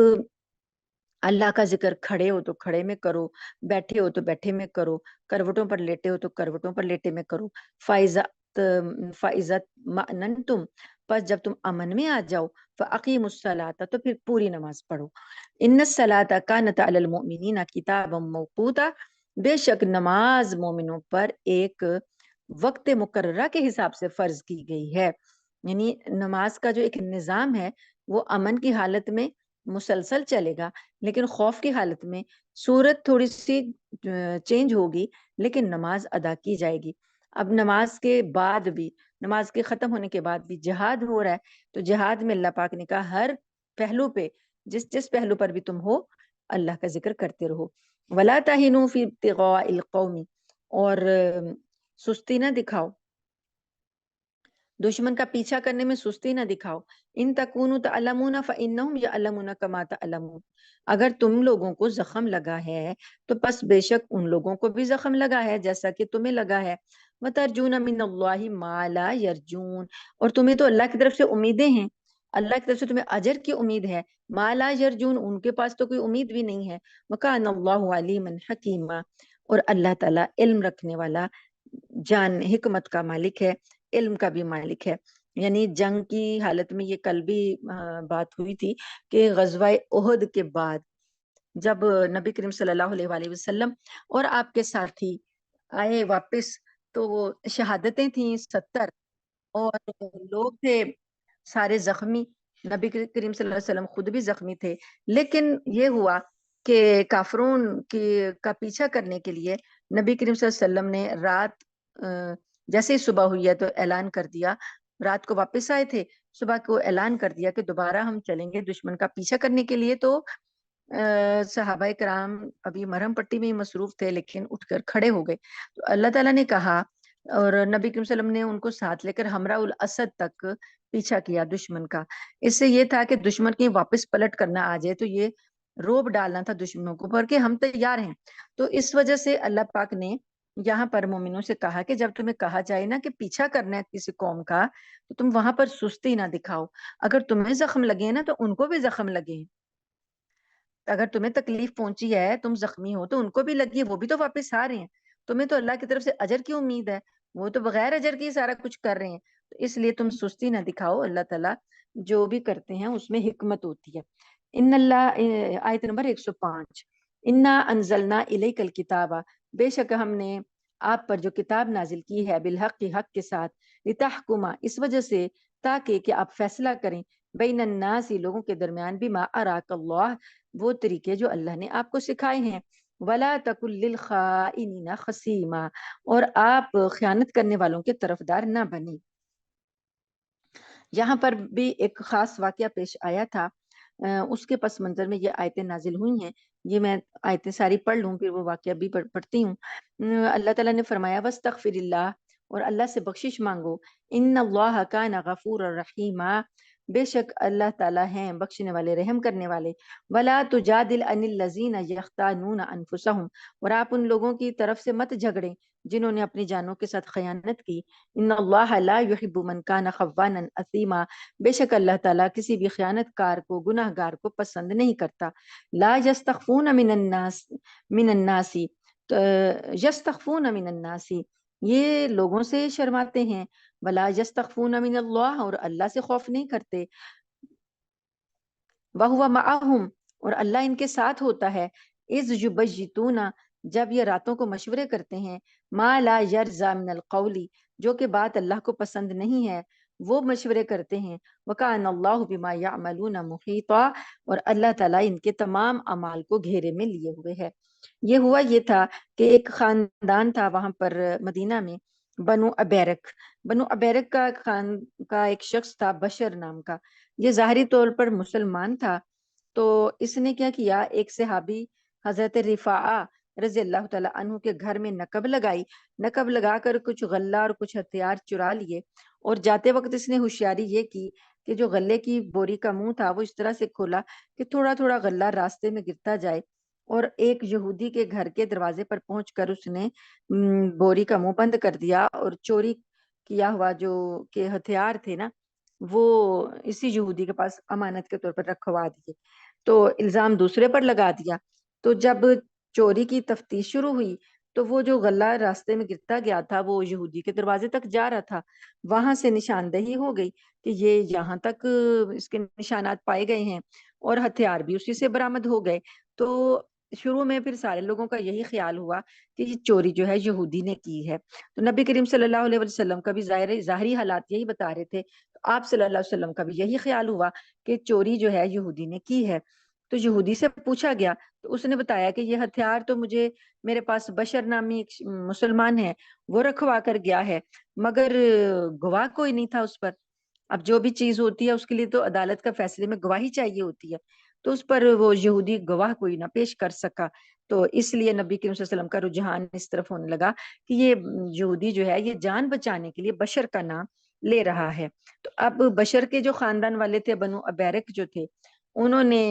اللہ کا ذکر کھڑے ہو تو کھڑے میں کرو، بیٹھے ہو تو بیٹھے میں کرو، کروٹوں پر لیٹے ہو تو کروٹوں پر لیٹے میں کرو۔ فَإِذَا مَأْنَنْتُمْ، پس جب تم امن میں آ جاؤ، فَأَقِيمُوا الصَّلَاةَ، تو پھر پوری نماز پڑھو۔ إِنَّ الصَّلَاةَ كَانَتْ عَلَى الْمُؤْمِنِينَ كِتَابًا مَوْقُوتًا، بے شک نماز مومنوں پر ایک وقت مقررہ کے حساب سے فرض کی گئی ہے، یعنی نماز کا جو ایک نظام ہے وہ امن کی حالت میں مسلسل چلے گا، لیکن خوف کی حالت میں صورت تھوڑی سی چینج ہوگی، لیکن نماز ادا کی جائے گی۔ اب نماز کے بعد بھی، نماز کے ختم ہونے کے بعد بھی جہاد ہو رہا ہے، تو جہاد میں اللہ پاک نے کہا ہر پہلو پہ، جس پہلو پر بھی تم ہو، اللہ کا ذکر کرتے رہو۔ وَلَا تَهِنُوا فِي ابْتِغَاءِ الْقَوْمِ، اور سستی نہ دکھاؤ، دشمن کا پیچھا کرنے میں سستی نہ دکھاؤ۔ ان تکونوا تعلمون فانہم یعلمون کما تعلمون، اگر تم لوگوں کو زخم لگا ہے تو پس بے شک ان لوگوں کو بھی زخم لگا ہے جیسا کہ تمہیں لگا ہے۔ وترجون من اللہ ما لا یرجون، اور تمہیں تو اللہ کی طرف سے امیدیں ہیں، اللہ کی طرف سے تمہیں اجر کی امید ہے، ما لا یرجون، ان کے پاس تو کوئی امید بھی نہیں ہے۔ وکان اللہ علیما حکیما، اور اللہ تعالیٰ علم رکھنے والا، جان حکمت کا مالک ہے، علم کا بھی مالک ہے۔ یعنی جنگ کی حالت میں یہ کل بھی بات ہوئی تھی کہ غزوہ احد کے بعد جب نبی کریم صلی اللہ علیہ وآلہ وسلم اور آپ کے ساتھی آئے واپس، تو وہ شہادتیں تھیں 70، اور لوگ تھے سارے زخمی، نبی کریم صلی اللہ علیہ وسلم خود بھی زخمی تھے، لیکن یہ ہوا کہ کافروں کا پیچھا کرنے کے لیے نبی کریم صلی اللہ علیہ وسلم نے رات جیسے ہی صبح ہوئی ہے تو اعلان کر دیا، رات کو واپس آئے تھے، صبح کو اعلان کر دیا کہ دوبارہ ہم چلیں گے دشمن کا پیچھا کرنے کے لیے۔ تو صحابہ کرام ابھی مرہم پٹی میں ہی مصروف تھے، لیکن اٹھ کر کھڑے ہو گئے، تو اللہ تعالیٰ نے کہا، اور نبی کریم صلی اللہ علیہ وسلم نے ان کو ساتھ لے کر ہمراہ الاسد تک پیچھا کیا دشمن کا۔ اس سے یہ تھا کہ دشمن کی واپس پلٹ کرنا آ جائے، تو یہ روب ڈالنا تھا دشمنوں کو پر کہ ہم تیار ہیں۔ تو اس وجہ سے اللہ پاک نے یہاں پر مومنوں سے کہا کہ جب تمہیں کہا جائے نا کہ پیچھا کرنا ہے کسی قوم کا، تو تم وہاں پر سستی نہ دکھاؤ، اگر تمہیں زخم لگے نا تو ان کو بھی زخم لگے، اگر تمہیں تکلیف پہنچی ہے، تم زخمی ہو تو ان کو بھی لگی ہے، وہ بھی تو واپس آ رہے ہیں، تمہیں تو اللہ کی طرف سے اجر کی امید ہے، وہ تو بغیر اجر کی سارا کچھ کر رہے ہیں، تو اس لیے تم سستی نہ دکھاؤ، اللہ تعالیٰ جو بھی کرتے ہیں اس میں حکمت ہوتی ہے۔ ان اللہ، آیت نمبر 105، انا انزلنا الیک الکتاب، بے شک ہم نے آپ پر جو کتاب نازل کی ہے، بالحق، حق کے ساتھ، لتحکما، اس وجہ سے تاکہ کہ آپ فیصلہ کریں، بین الناس، لوگوں کے درمیان، بما اراک اللہ، وہ طریقے جو اللہ نے آپ کو سکھائے ہیں، ولا تکن للخائنین خصیما، اور آپ خیانت کرنے والوں کے طرفدار نہ بنی۔ یہاں پر بھی ایک خاص واقعہ پیش آیا تھا، اس کے پس منظر میں یہ آیتیں نازل ہوئی ہیں۔ یہ میں آیتیں ساری پڑھ لوں پھر وہ واقعہ بھی پڑھتی ہوں۔ اللہ تعالیٰ نے فرمایا وَاسْتَغْفِرِ اللَّهِ، اور اللہ سے بخشش مانگو، ان اللہ کان غفور الرحیمہ، بے شک اللہ تعالیٰ ہیں بخشنے والے رحم کرنے والے۔ ولا تجادل عن الذین یختانون انفسهم، اور آپ ان لوگوں کی طرف سے مت جھگڑیں جنہوں نے اپنی جانوں کے ساتھ خیانت کی۔ ان اللہ لا يحب من کان خوانا اثیما، بے شک اللہ تعالیٰ کسی بھی خیانت کار کو، گناہ گار کو پسند نہیں کرتا۔ لا یستخفون من الناس، یستخفون من الناس، یہ لوگوں سے شرماتے ہیں، ولا یستخفون من اللہ، اور اللہ سے خوف نہیں کرتے، وَهُوَ مَعَهُمْ، اور اللہ ان کے ساتھ ہوتا ہے، اذ یبیتون، جب یہ راتوں کو مشورے کرتے ہیں، ما لا یرضی من القول، جو کہ بات اللہ کو پسند نہیں ہے وہ مشورے کرتے ہیں، وَكَانَ اللَّهُ بِمَا يَعْمَلُونَ مُحِيطًا، اور اللہ تعالیٰ ان کے تمام اعمال کو گھیرے میں لیے ہوئے ہے۔ یہ ہوا یہ تھا کہ ایک خاندان تھا وہاں پر مدینہ میں، بنو ابیرک۔ بنو ابیرک کا ایک شخص تھا بشر نام کا، یہ ظاہری طور پر مسلمان تھا۔ تو اس نے کیا کیا، ایک صحابی حضرت رفاعہ رضی اللہ تعالیٰ عنہ کے گھر میں نقب لگائی، نقب لگا کر کچھ غلہ اور کچھ ہتھیار چرا لیے، اور جاتے وقت اس نے ہوشیاری یہ کی کہ جو غلے کی بوری کا منہ تھا وہ اس طرح سے کھولا کہ تھوڑا تھوڑا غلہ راستے میں گرتا جائے، اور ایک یہودی کے گھر کے دروازے پر پہنچ کر اس نے بوری کا منہ بند کر دیا، اور چوری کیا ہوا جو کہ ہتھیار تھے نا وہ اسی یہودی کے پاس امانت کے طور پر رکھوا دیے، تو الزام دوسرے پر لگا دیا۔ تو جب چوری کی تفتیش شروع ہوئی تو وہ جو غلہ راستے میں گرتا گیا تھا وہ یہودی کے دروازے تک جا رہا تھا، وہاں سے نشاندہی ہو گئی کہ یہ یہاں تک اس کے نشانات پائے گئے ہیں، اور ہتھیار بھی اسی سے برآمد ہو گئے۔ تو شروع میں پھر سارے لوگوں کا یہی خیال ہوا کہ یہ چوری جو ہے یہودی نے کی ہے۔ تو نبی کریم صلی اللہ علیہ وسلم کا بھی ظاہری حالات یہی بتا رہے تھے، آپ صلی اللہ علیہ وسلم کا بھی یہی خیال ہوا کہ چوری جو ہے یہودی نے کی ہے۔ تو یہودی سے پوچھا گیا تو اس نے بتایا کہ یہ ہتھیار تو مجھے میرے پاس بشر نامی ایک مسلمان ہے وہ رکھوا کر گیا ہے، مگر گواہ کوئی نہیں تھا اس پر۔ اب جو بھی چیز ہوتی ہے اس کے لیے تو عدالت کا فیصلے میں گواہی چاہیے ہوتی ہے، تو اس پر وہ یہودی گواہ کوئی نہ پیش کر سکا، تو اس لیے نبی کریم صلی اللہ علیہ وسلم کا رجحان اس طرف ہونے لگا کہ یہ یہودی جو ہے یہ جان بچانے کے لیے بشر کا نام لے رہا ہے۔ تو اب بشر کے جو خاندان والے تھے، بنو ابیرک جو تھے، انہوں نے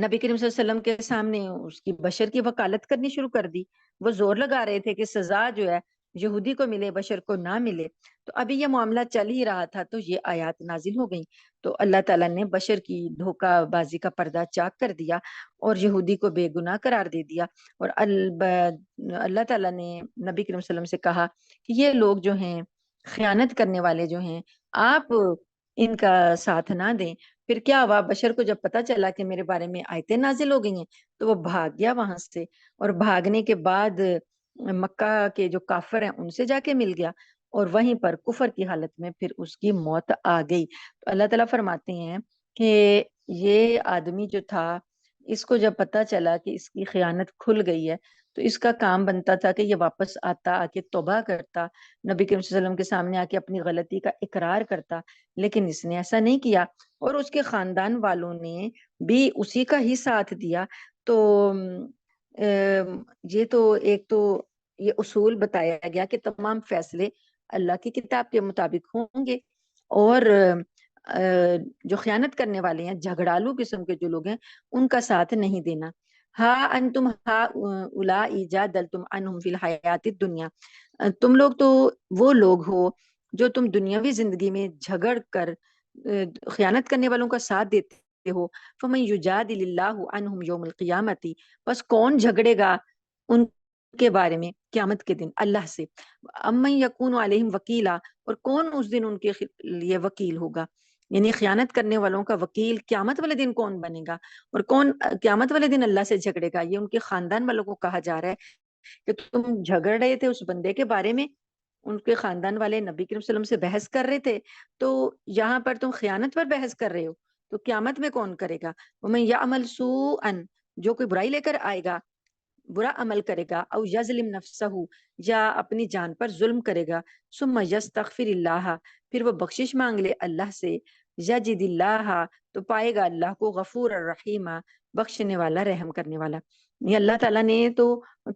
نبی کریم صلی اللہ علیہ وسلم کے سامنے اس کی بشر کی وکالت کرنی شروع کر دی۔ وہ زور لگا رہے تھے کہ سزا جو ہے یہودی کو ملے، بشر کو نہ ملے۔ تو ابھی یہ معاملہ چل ہی رہا تھا تو یہ آیات نازل ہو گئیں، تو اللہ تعالیٰ نے بشر کی دھوکہ بازی کا پردہ چاک کر دیا اور یہودی کو بے گناہ قرار دے دیا، اور اللہ تعالیٰ نے نبی کریم صلی اللہ علیہ وسلم سے کہا کہ یہ لوگ جو ہیں خیانت کرنے والے جو ہیں آپ ان کا ساتھ نہ دیں۔ پھر کیا ہوا، بشر کو جب پتا چلا کہ میرے بارے میں آیتیں نازل ہو گئی ہیں تو وہ بھاگ گیا وہاں سے، اور بھاگنے کے بعد مکہ کے جو کافر ہیں ان سے جا کے مل گیا، اور وہیں پر کفر کی حالت میں پھر اس کی موت آ گئی۔ تو اللہ تعالیٰ فرماتے ہیں کہ یہ آدمی جو تھا اس کو جب پتا چلا کہ اس کی خیانت کھل گئی ہے تو اس کا کام بنتا تھا کہ یہ واپس آتا، آ کے توبہ کرتا، نبی کریم صلی اللہ علیہ وسلم کے سامنے آ کے اپنی غلطی کا اقرار کرتا، لیکن اس نے ایسا نہیں کیا، اور اس کے خاندان والوں نے بھی اسی کا ہی ساتھ دیا۔ تو یہ تو ایک تو یہ اصول بتایا گیا کہ تمام فیصلے اللہ کی کتاب کے مطابق ہوں گے، اور جو خیانت کرنے والے ہیں، جھگڑالو قسم کے جو لوگ ہیں، ان کا ساتھ نہیں دینا۔ ہاں انتم اولائی جادلتم عنہم فی الحیات الدنیا، تم لوگ تو وہ لوگ ہو جو تم دنیاوی زندگی میں جھگڑ کر خیانت کرنے والوں کا ساتھ دیتے ہو۔ فمن یجادل اللہ عنہم یوم القیامت، بس کون جھگڑے گا ان کے بارے میں قیامت کے دن اللہ سے، امن یکون علیہم وکیلا، اور کون اس دن ان کے لیے وکیل ہوگا، یعنی خیانت کرنے والوں کا وکیل قیامت والے دن کون بنے گا، اور کون قیامت والے دن اللہ سے جھگڑے گا۔ یہ ان کے خاندان والوں کو کہا جا رہا ہے کہ تم جھگڑ رہے تھے اس بندے کے بارے میں، ان کے خاندان والے نبی کریم صلی اللہ علیہ وسلم سے بحث کر رہے تھے، تو یہاں پر تم خیانت پر بحث کر رہے ہو، تو قیامت میں کون کرے گا۔ وَمَن يَعْمَلْ سُوءًا، جو کوئی برائی لے کر آئے گا، برا عمل کرے گا، او یظلم نفسہ، یا اپنی جان پر ظلم کرے گا، ثم یستغفر اللہ، پھر وہ بخشش مانگ لے اللہ سے، یجد اللہ، تو پائے گا اللہ کو غفور الرحیم، بخشنے والا، رحم کرنے والا۔ یہ اللہ تعالیٰ نے تو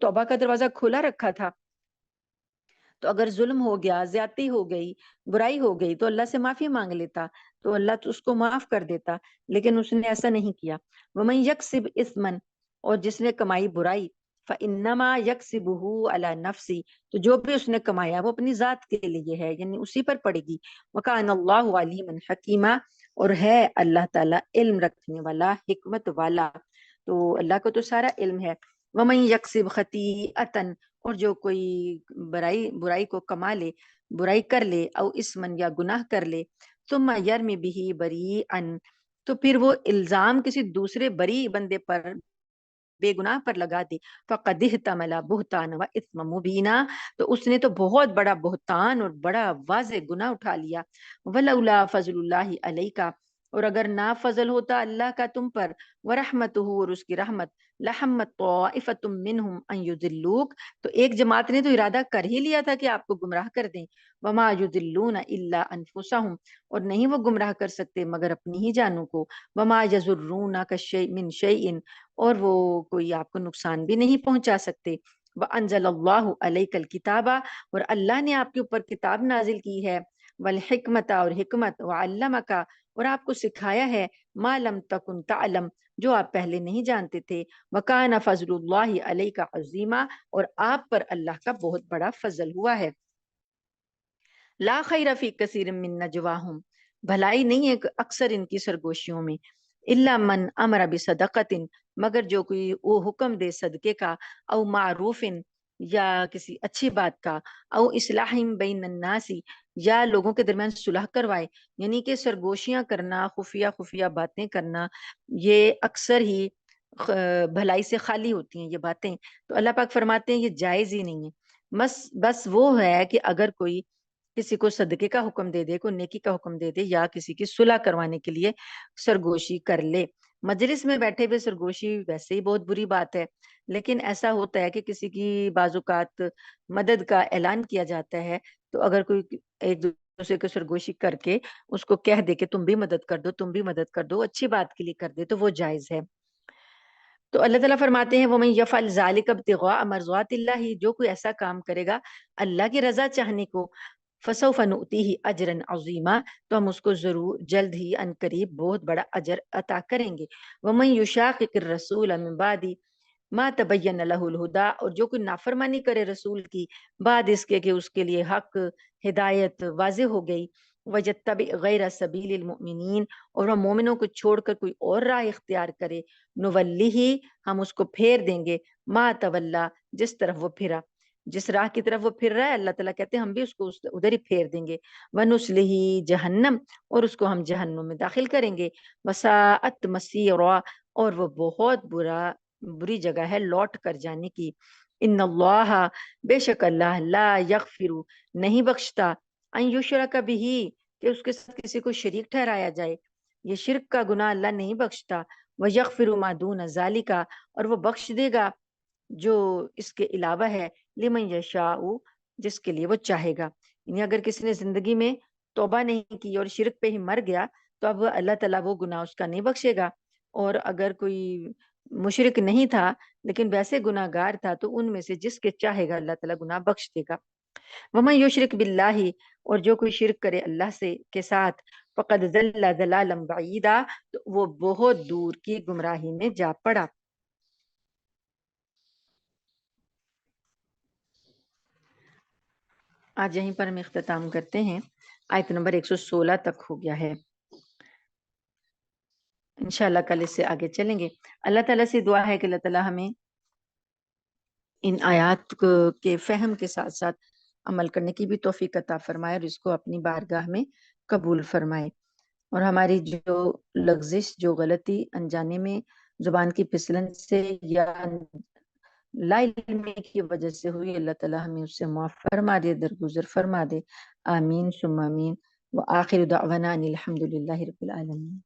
توبہ کا دروازہ کھولا رکھا تھا، تو اگر ظلم ہو گیا، زیادتی ہو گئی، برائی ہو گئی، تو اللہ سے معافی مانگ لیتا، تو اللہ تو اس کو معاف کر دیتا، لیکن اس نے ایسا نہیں کیا۔ وَمَن يَكْسِبْ إِثْمًا، اور جس نے کمائی برائی، فَإِنَّمَا يَكْسِبُهُ عَلَى نَفْسِهِ، تو جو بھی اس نے کمایا وہ اپنی ذات کے لیے ہے، یعنی اسی پر پڑے گی۔ وَكَانَ اللَّهُ عَلِيمًا حَكِيمًا، اور ہے اللہ تعالیٰ علم رکھنے والا، حکمت والا، تو اللہ کو تو سارا علم ہے۔ وَمَن يَكْسِبْ خَطِيئَةً، اور جو کوئی برائی کو کما لے، برائی کر لے، او اسمن، یا گناہ کر لے، ثم یرمی بہ بریئا، تو پھر وہ الزام کسی دوسرے بری بندے پر، بے گناہ پر لگا دے، فقد احتمل بہتان و اثم مبینہ، تو اس نے تو بہت بڑا بہتان اور بڑا واضح گناہ اٹھا لیا۔ ولولا فضل اللہ علیکا، اور اگر نہ فضل ہوتا اللہ کا تم پر، ورحمتہ، اور اس کی رحمت، لحمت طائفۃ منہم ان یضلوک، تو ایک جماعت نے تو ارادہ کر ہی لیا تھا کہ آپ کو گمراہ کر دیں، وما یضلون الا انفسہم، اور نہیں وہ گمراہ کر سکتے مگر اپنی ہی جانوں کو، وما یضرونک من شیء، اور وہ کوئی آپ کو نقصان بھی نہیں پہنچا سکتے۔ وَأَنزَلَ اللَّهُ عَلَيْكَ الْكِتَابَ، اور اللہ نے آپ کے اوپر کتاب نازل کی ہے، والحکمت، اور حکمت، وعلمک، اور آپ کو سکھایا ہے، ما لم تکن تعلم، جو آپ پہلے نہیں جانتے تھے، وَكَانَ فَضْلُ اللَّهِ عَلَيْكَ عَظِيمًا، اور آپ پر اللہ کا بہت بڑا فضل ہوا ہے۔ لا خیر فی کثیر من نجواہم، بھلائی نہیں ہے اکثر ان کی سرگوشیوں میں، الا من امر بصدقۃ، مگر جو کوئی وہ حکم دے صدقے کا، او معروف، یا کسی اچھی بات کا، او اصلاح بین الناس، یا لوگوں کے درمیان صلح کروائے، یعنی کہ سرگوشیاں کرنا، خفیہ خفیہ باتیں کرنا، یہ اکثر ہی بھلائی سے خالی ہوتی ہیں یہ باتیں، تو اللہ پاک فرماتے ہیں یہ جائز ہی نہیں ہے۔ بس وہ ہے کہ اگر کوئی کسی کو صدقے کا حکم دے دے، کوئی نیکی کا حکم دے دے، یا کسی کی صلح کروانے کے لیے سرگوشی کر لے۔ مجلس میں بیٹھے ہوئے سرگوشی ویسے ہی بہت بری بات ہے، لیکن ایسا ہوتا ہے کہ کسی کی بعض اوقات مدد کا اعلان کیا جاتا ہے، تو اگر کوئی ایک دوسرے کو سرگوشی کر کے اس کو کہہ دے کہ تم بھی مدد کر دو، تم بھی مدد کر دو، اچھی بات کے لیے کر دے، تو وہ جائز ہے۔ تو اللہ تعالیٰ فرماتے ہیں وَمَن يَفْعَلْ ذَلِكَ ابْتِغَاءَ مَرْضَاتِ اللَّهِ، جو کوئی ایسا کام کرے گا اللہ کی رضا چاہنے کو، فَسَوْفَ نُؤْتِيهِ أَجْرًا عَظِيمًا، تو ہم اس کو ضرور جلد ہی ان قریب بہت بڑا اجر عطا کریں گے۔ وَمَن يُشَاقِقِ الرَّسُولَ مِن بَعْدِ مَا تَبَيَّنَ لَهُ الْهُدَىٰ، اور جو کوئی نافرمانی کرے رسول کی بعد اس کے کہ اس کے لیے حق ہدایت واضح ہو گئی، وَيَتَّبِعْ غَيْرَ سَبِيلِ الْمُؤْمِنِينَ، اور وہ مومنوں کو چھوڑ کر کوئی اور راہ اختیار کرے، نُوَلِّهِ، ہم اس کو پھیر دیں گے، ما تولا، جس طرف وہ پھرا، جس راہ کی طرف وہ پھر رہا ہے اللہ تعالیٰ کہتے ہیں ہم بھی اس کو ادھر ہی پھیر دیں گے، وَنُصْلِهِ جہنم، اور اس کو ہم جہنم میں داخل کریں گے، وَسَاءَتْ مَصِيرًا، اور وہ بہت بری جگہ ہے لوٹ کر جانے کی۔ ان اللہ، بے شک اللہ، لا یغفر، نہیں بخشتا، ان یشرک بہ، کہ اس کے ساتھ کسی کو شریک ٹھہرایا جائے، یہ شرک کا گناہ اللہ نہیں بخشتا، وَيَغْفِرُ مَا دُونَ ذَلِكَ، اور وہ بخش دے گا جو اس کے علاوہ ہے، لمن یشاء، جس کے لیے وہ چاہے گا۔ یعنی اگر کسی نے زندگی میں توبہ نہیں کی اور شرک پہ ہی مر گیا تو اب اللہ تعالیٰ وہ گناہ اس کا نہیں بخشے گا، اور اگر کوئی مشرک نہیں تھا لیکن ویسے گناہ گار تھا تو ان میں سے جس کے چاہے گا اللہ تعالیٰ گناہ بخش دے گا۔ وَمَن یشرک باللہ، اور جو کوئی شرک کرے اللہ سے کے ساتھ، فقد ضل ضلالا بعیدا، تو وہ بہت دور کی گمراہی میں جا پڑا۔ آج یہیں پر ہم اختتام کرتے ہیں، آیت نمبر 116 تک ہو گیا ہے، انشاءاللہ کل اس سے آگے چلیں گے۔ اللہ تعالیٰ سے دعا ہے کہ اللہ تعالیٰ ہمیں ان آیات کے فہم کے ساتھ ساتھ عمل کرنے کی بھی توفیق عطا فرمائے، اور اس کو اپنی بارگاہ میں قبول فرمائے، اور ہماری جو لغزش، جو غلطی انجانے میں زبان کی پھسلن سے یا لا علمی کی وجہ سے ہوئی، اللہ تعالیٰ ہمیں اس سے معاف فرما دے، درگزر فرما دے، آمین ثم آمین، وآخر دعوانا ان الحمد للہ رب العالمین۔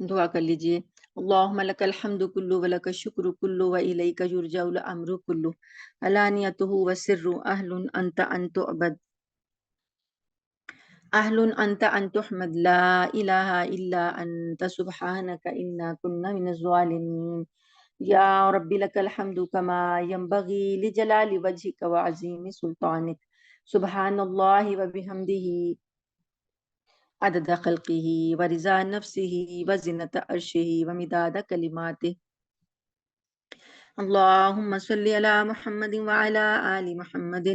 دعا کر لیجئے. اللہم لک الحمد کلو ولک الشکر کلو والیک یرجع الامر کلو علانیتہ وسر اہل انت ان تعبد اہل انت ان تحمد لا الہ الا انت سبحانک انا کنا من الظالمین. یا رب لک الحمد کما ینبغی لجلال وجہک وعظیم سلطانک. سبحان اللہ وبحمدہ عدد خلقہ ورضا نفسہ وزنۃ عرشہ ومداد کلماتہ. اللہم صلی علی محمد وعلی آل محمد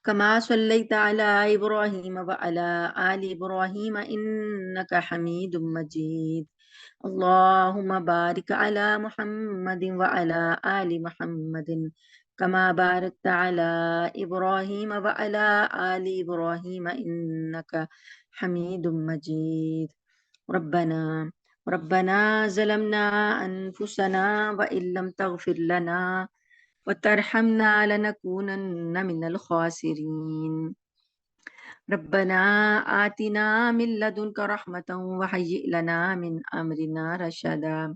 کما صلیت علی ابراہیم وعلی آل ابراہیم انک حمید مجید. اللہم بارک علی محمد وعلی آل محمد کما بارکت علی ابراہیم وعلی آل ابراہیم انک حمید مجید. ربنا ظلمنا انفسنا وان لم تغفر لنا وترحمنا لنكونن من الخاسرين. ربنا آتنا من لدنك رحمة وهيئ لنا من أمرنا رشدا.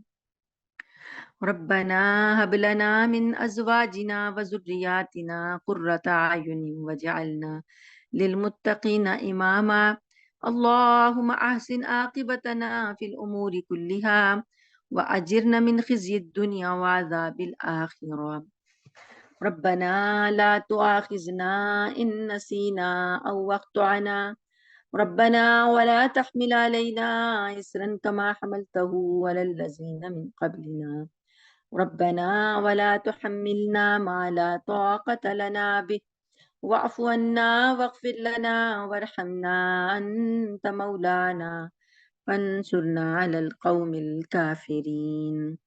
ربنا هب لنا من أزواجنا وذرياتنا قرة أعين واجعلنا للمتقين إماما. اللهم أحسن عاقبتنا في الأمور كلها وأجرنا من خزي الدنيا وعذاب الآخرة. ربنا لا تؤاخذنا إن نسينا أو أخطأنا. ربنا ولا تحمل علينا إصرا كما حملته على الذين من قبلنا. ربنا ولا تحملنا ما لا طاقة لنا به واعف عنا واغفر لنا وارحمنا أنت مولانا فانصرنا على القوم الكافرين.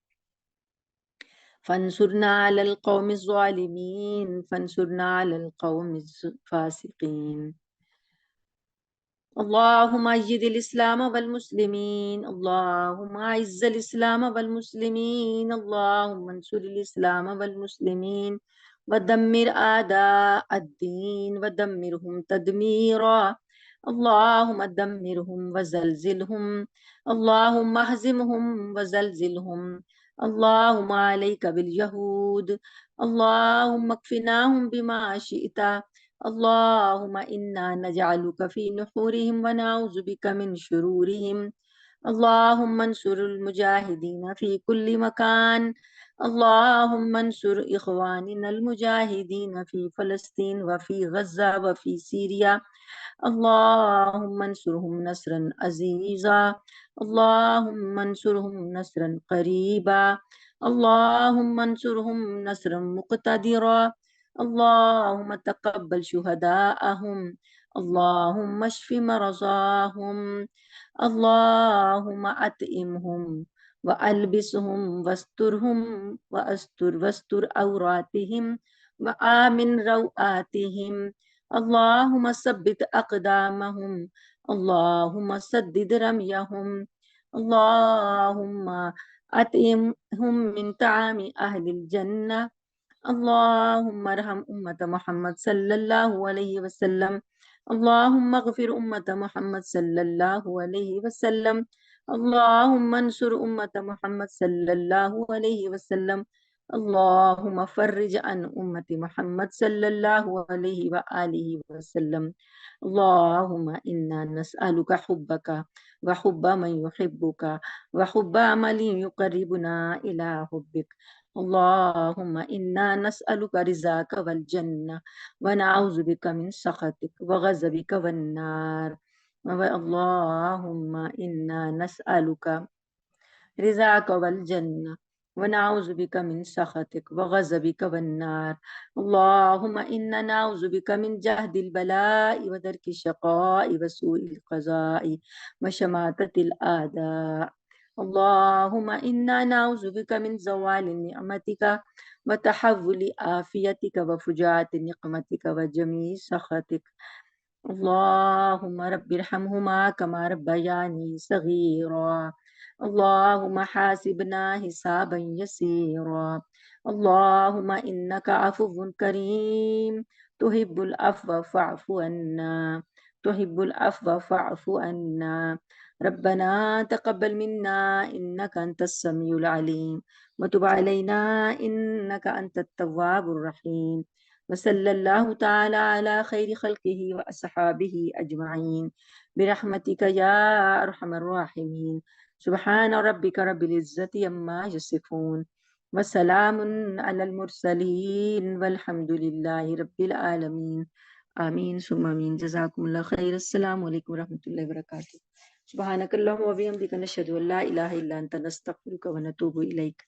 فانصرنا على القوم الظالمين. فانصرنا على القوم الفاسقين. اللهم أيد الإسلام والمسلمين. اللهم أعز الإسلام والمسلمين. اللهم انصر الإسلام والمسلمين ودمر أعداء الدين ودمرهم تدميرا. اللهم دمرهم وزلزلهم. اللهم اهزمهم وزلزلهم. اللهم عليك باليهود. اللهم اكفناهم بما شئت. اللهم إنا نجعلك في نحورهم ونعوذ بك من شرورهم. اللهم انصر المجاهدين في كل مكان. اللهم انصر إخواننا المجاهدين في فلسطين وفي غزة وفي سوريا. اللهم انصرهم نصرا عزيزا. اللهم انصرهم نصرا قريبا. اللهم انصرهم نصرا مقتدرا. اللهم تقبل شهداءهم. اللهم اشف مرضاهم. اللهم أطعمهم وألبسهم واسترهم واستر عوراتهم وآمن روآتهم. اللهم ثبت أقدامهم. اللهم سدد رميهم. اللهم أطعمهم من طعام أهل الجنة. اللهم ارحم أمة محمد صلى الله عليه وسلم. اللهم اغفر أمة محمد صلى الله عليه وسلم. اللهم انصر أمة محمد صلى الله عليه وسلم. اللهم فرج عن أمة محمد صلى الله عليه وآله وسلم. اللهم إنا نسألك حبك وحب من يحبك وحب عمل يقربنا إلى حبك. اللهم إنا نسألك رضاك والجنة ونعوذ بك من سخطك وغضبك والنار. اللهم إنا نسألك رضاك والجنة ونعوذ بك من سخطك وغضبك والنار. اللهم إنا نعوذ بك من جهد البلاء ودرك الشقاء وسوء القضاء وشماتة الأعداء. اللهم إنا نعوذ بك من زوال نعمتك وتحول عافيتك وفجاءة نقمتك وجميع سخطك. اللهم رب ارحمهما كما ربياني صغيرا. اللهم حاسبنا حسابا يسيرا. اللهم إنك عفو كريم تحب العفو فاعف عنا. تحب العفو فاعف عنا ربنا تقبل منا إنك أنت السميع العليم وتب علينا إنك أنت التواب الرحيم وصلى الله تعالى على خير خلقه وأصحابه أجمعين برحمتك يا أرحم الراحمين سبحان ربك رب العزة عما يصفون وسلام على المرسلين والحمد لله رب العالمين آمین ثم آمین جزاکم اللہ خیر السلام علیکم ورحمۃ اللہ وبرکاتہ سبحانک اللہم و بحمدک نشہد ان لا الہ الا انت نستغفرک و نتوب الیک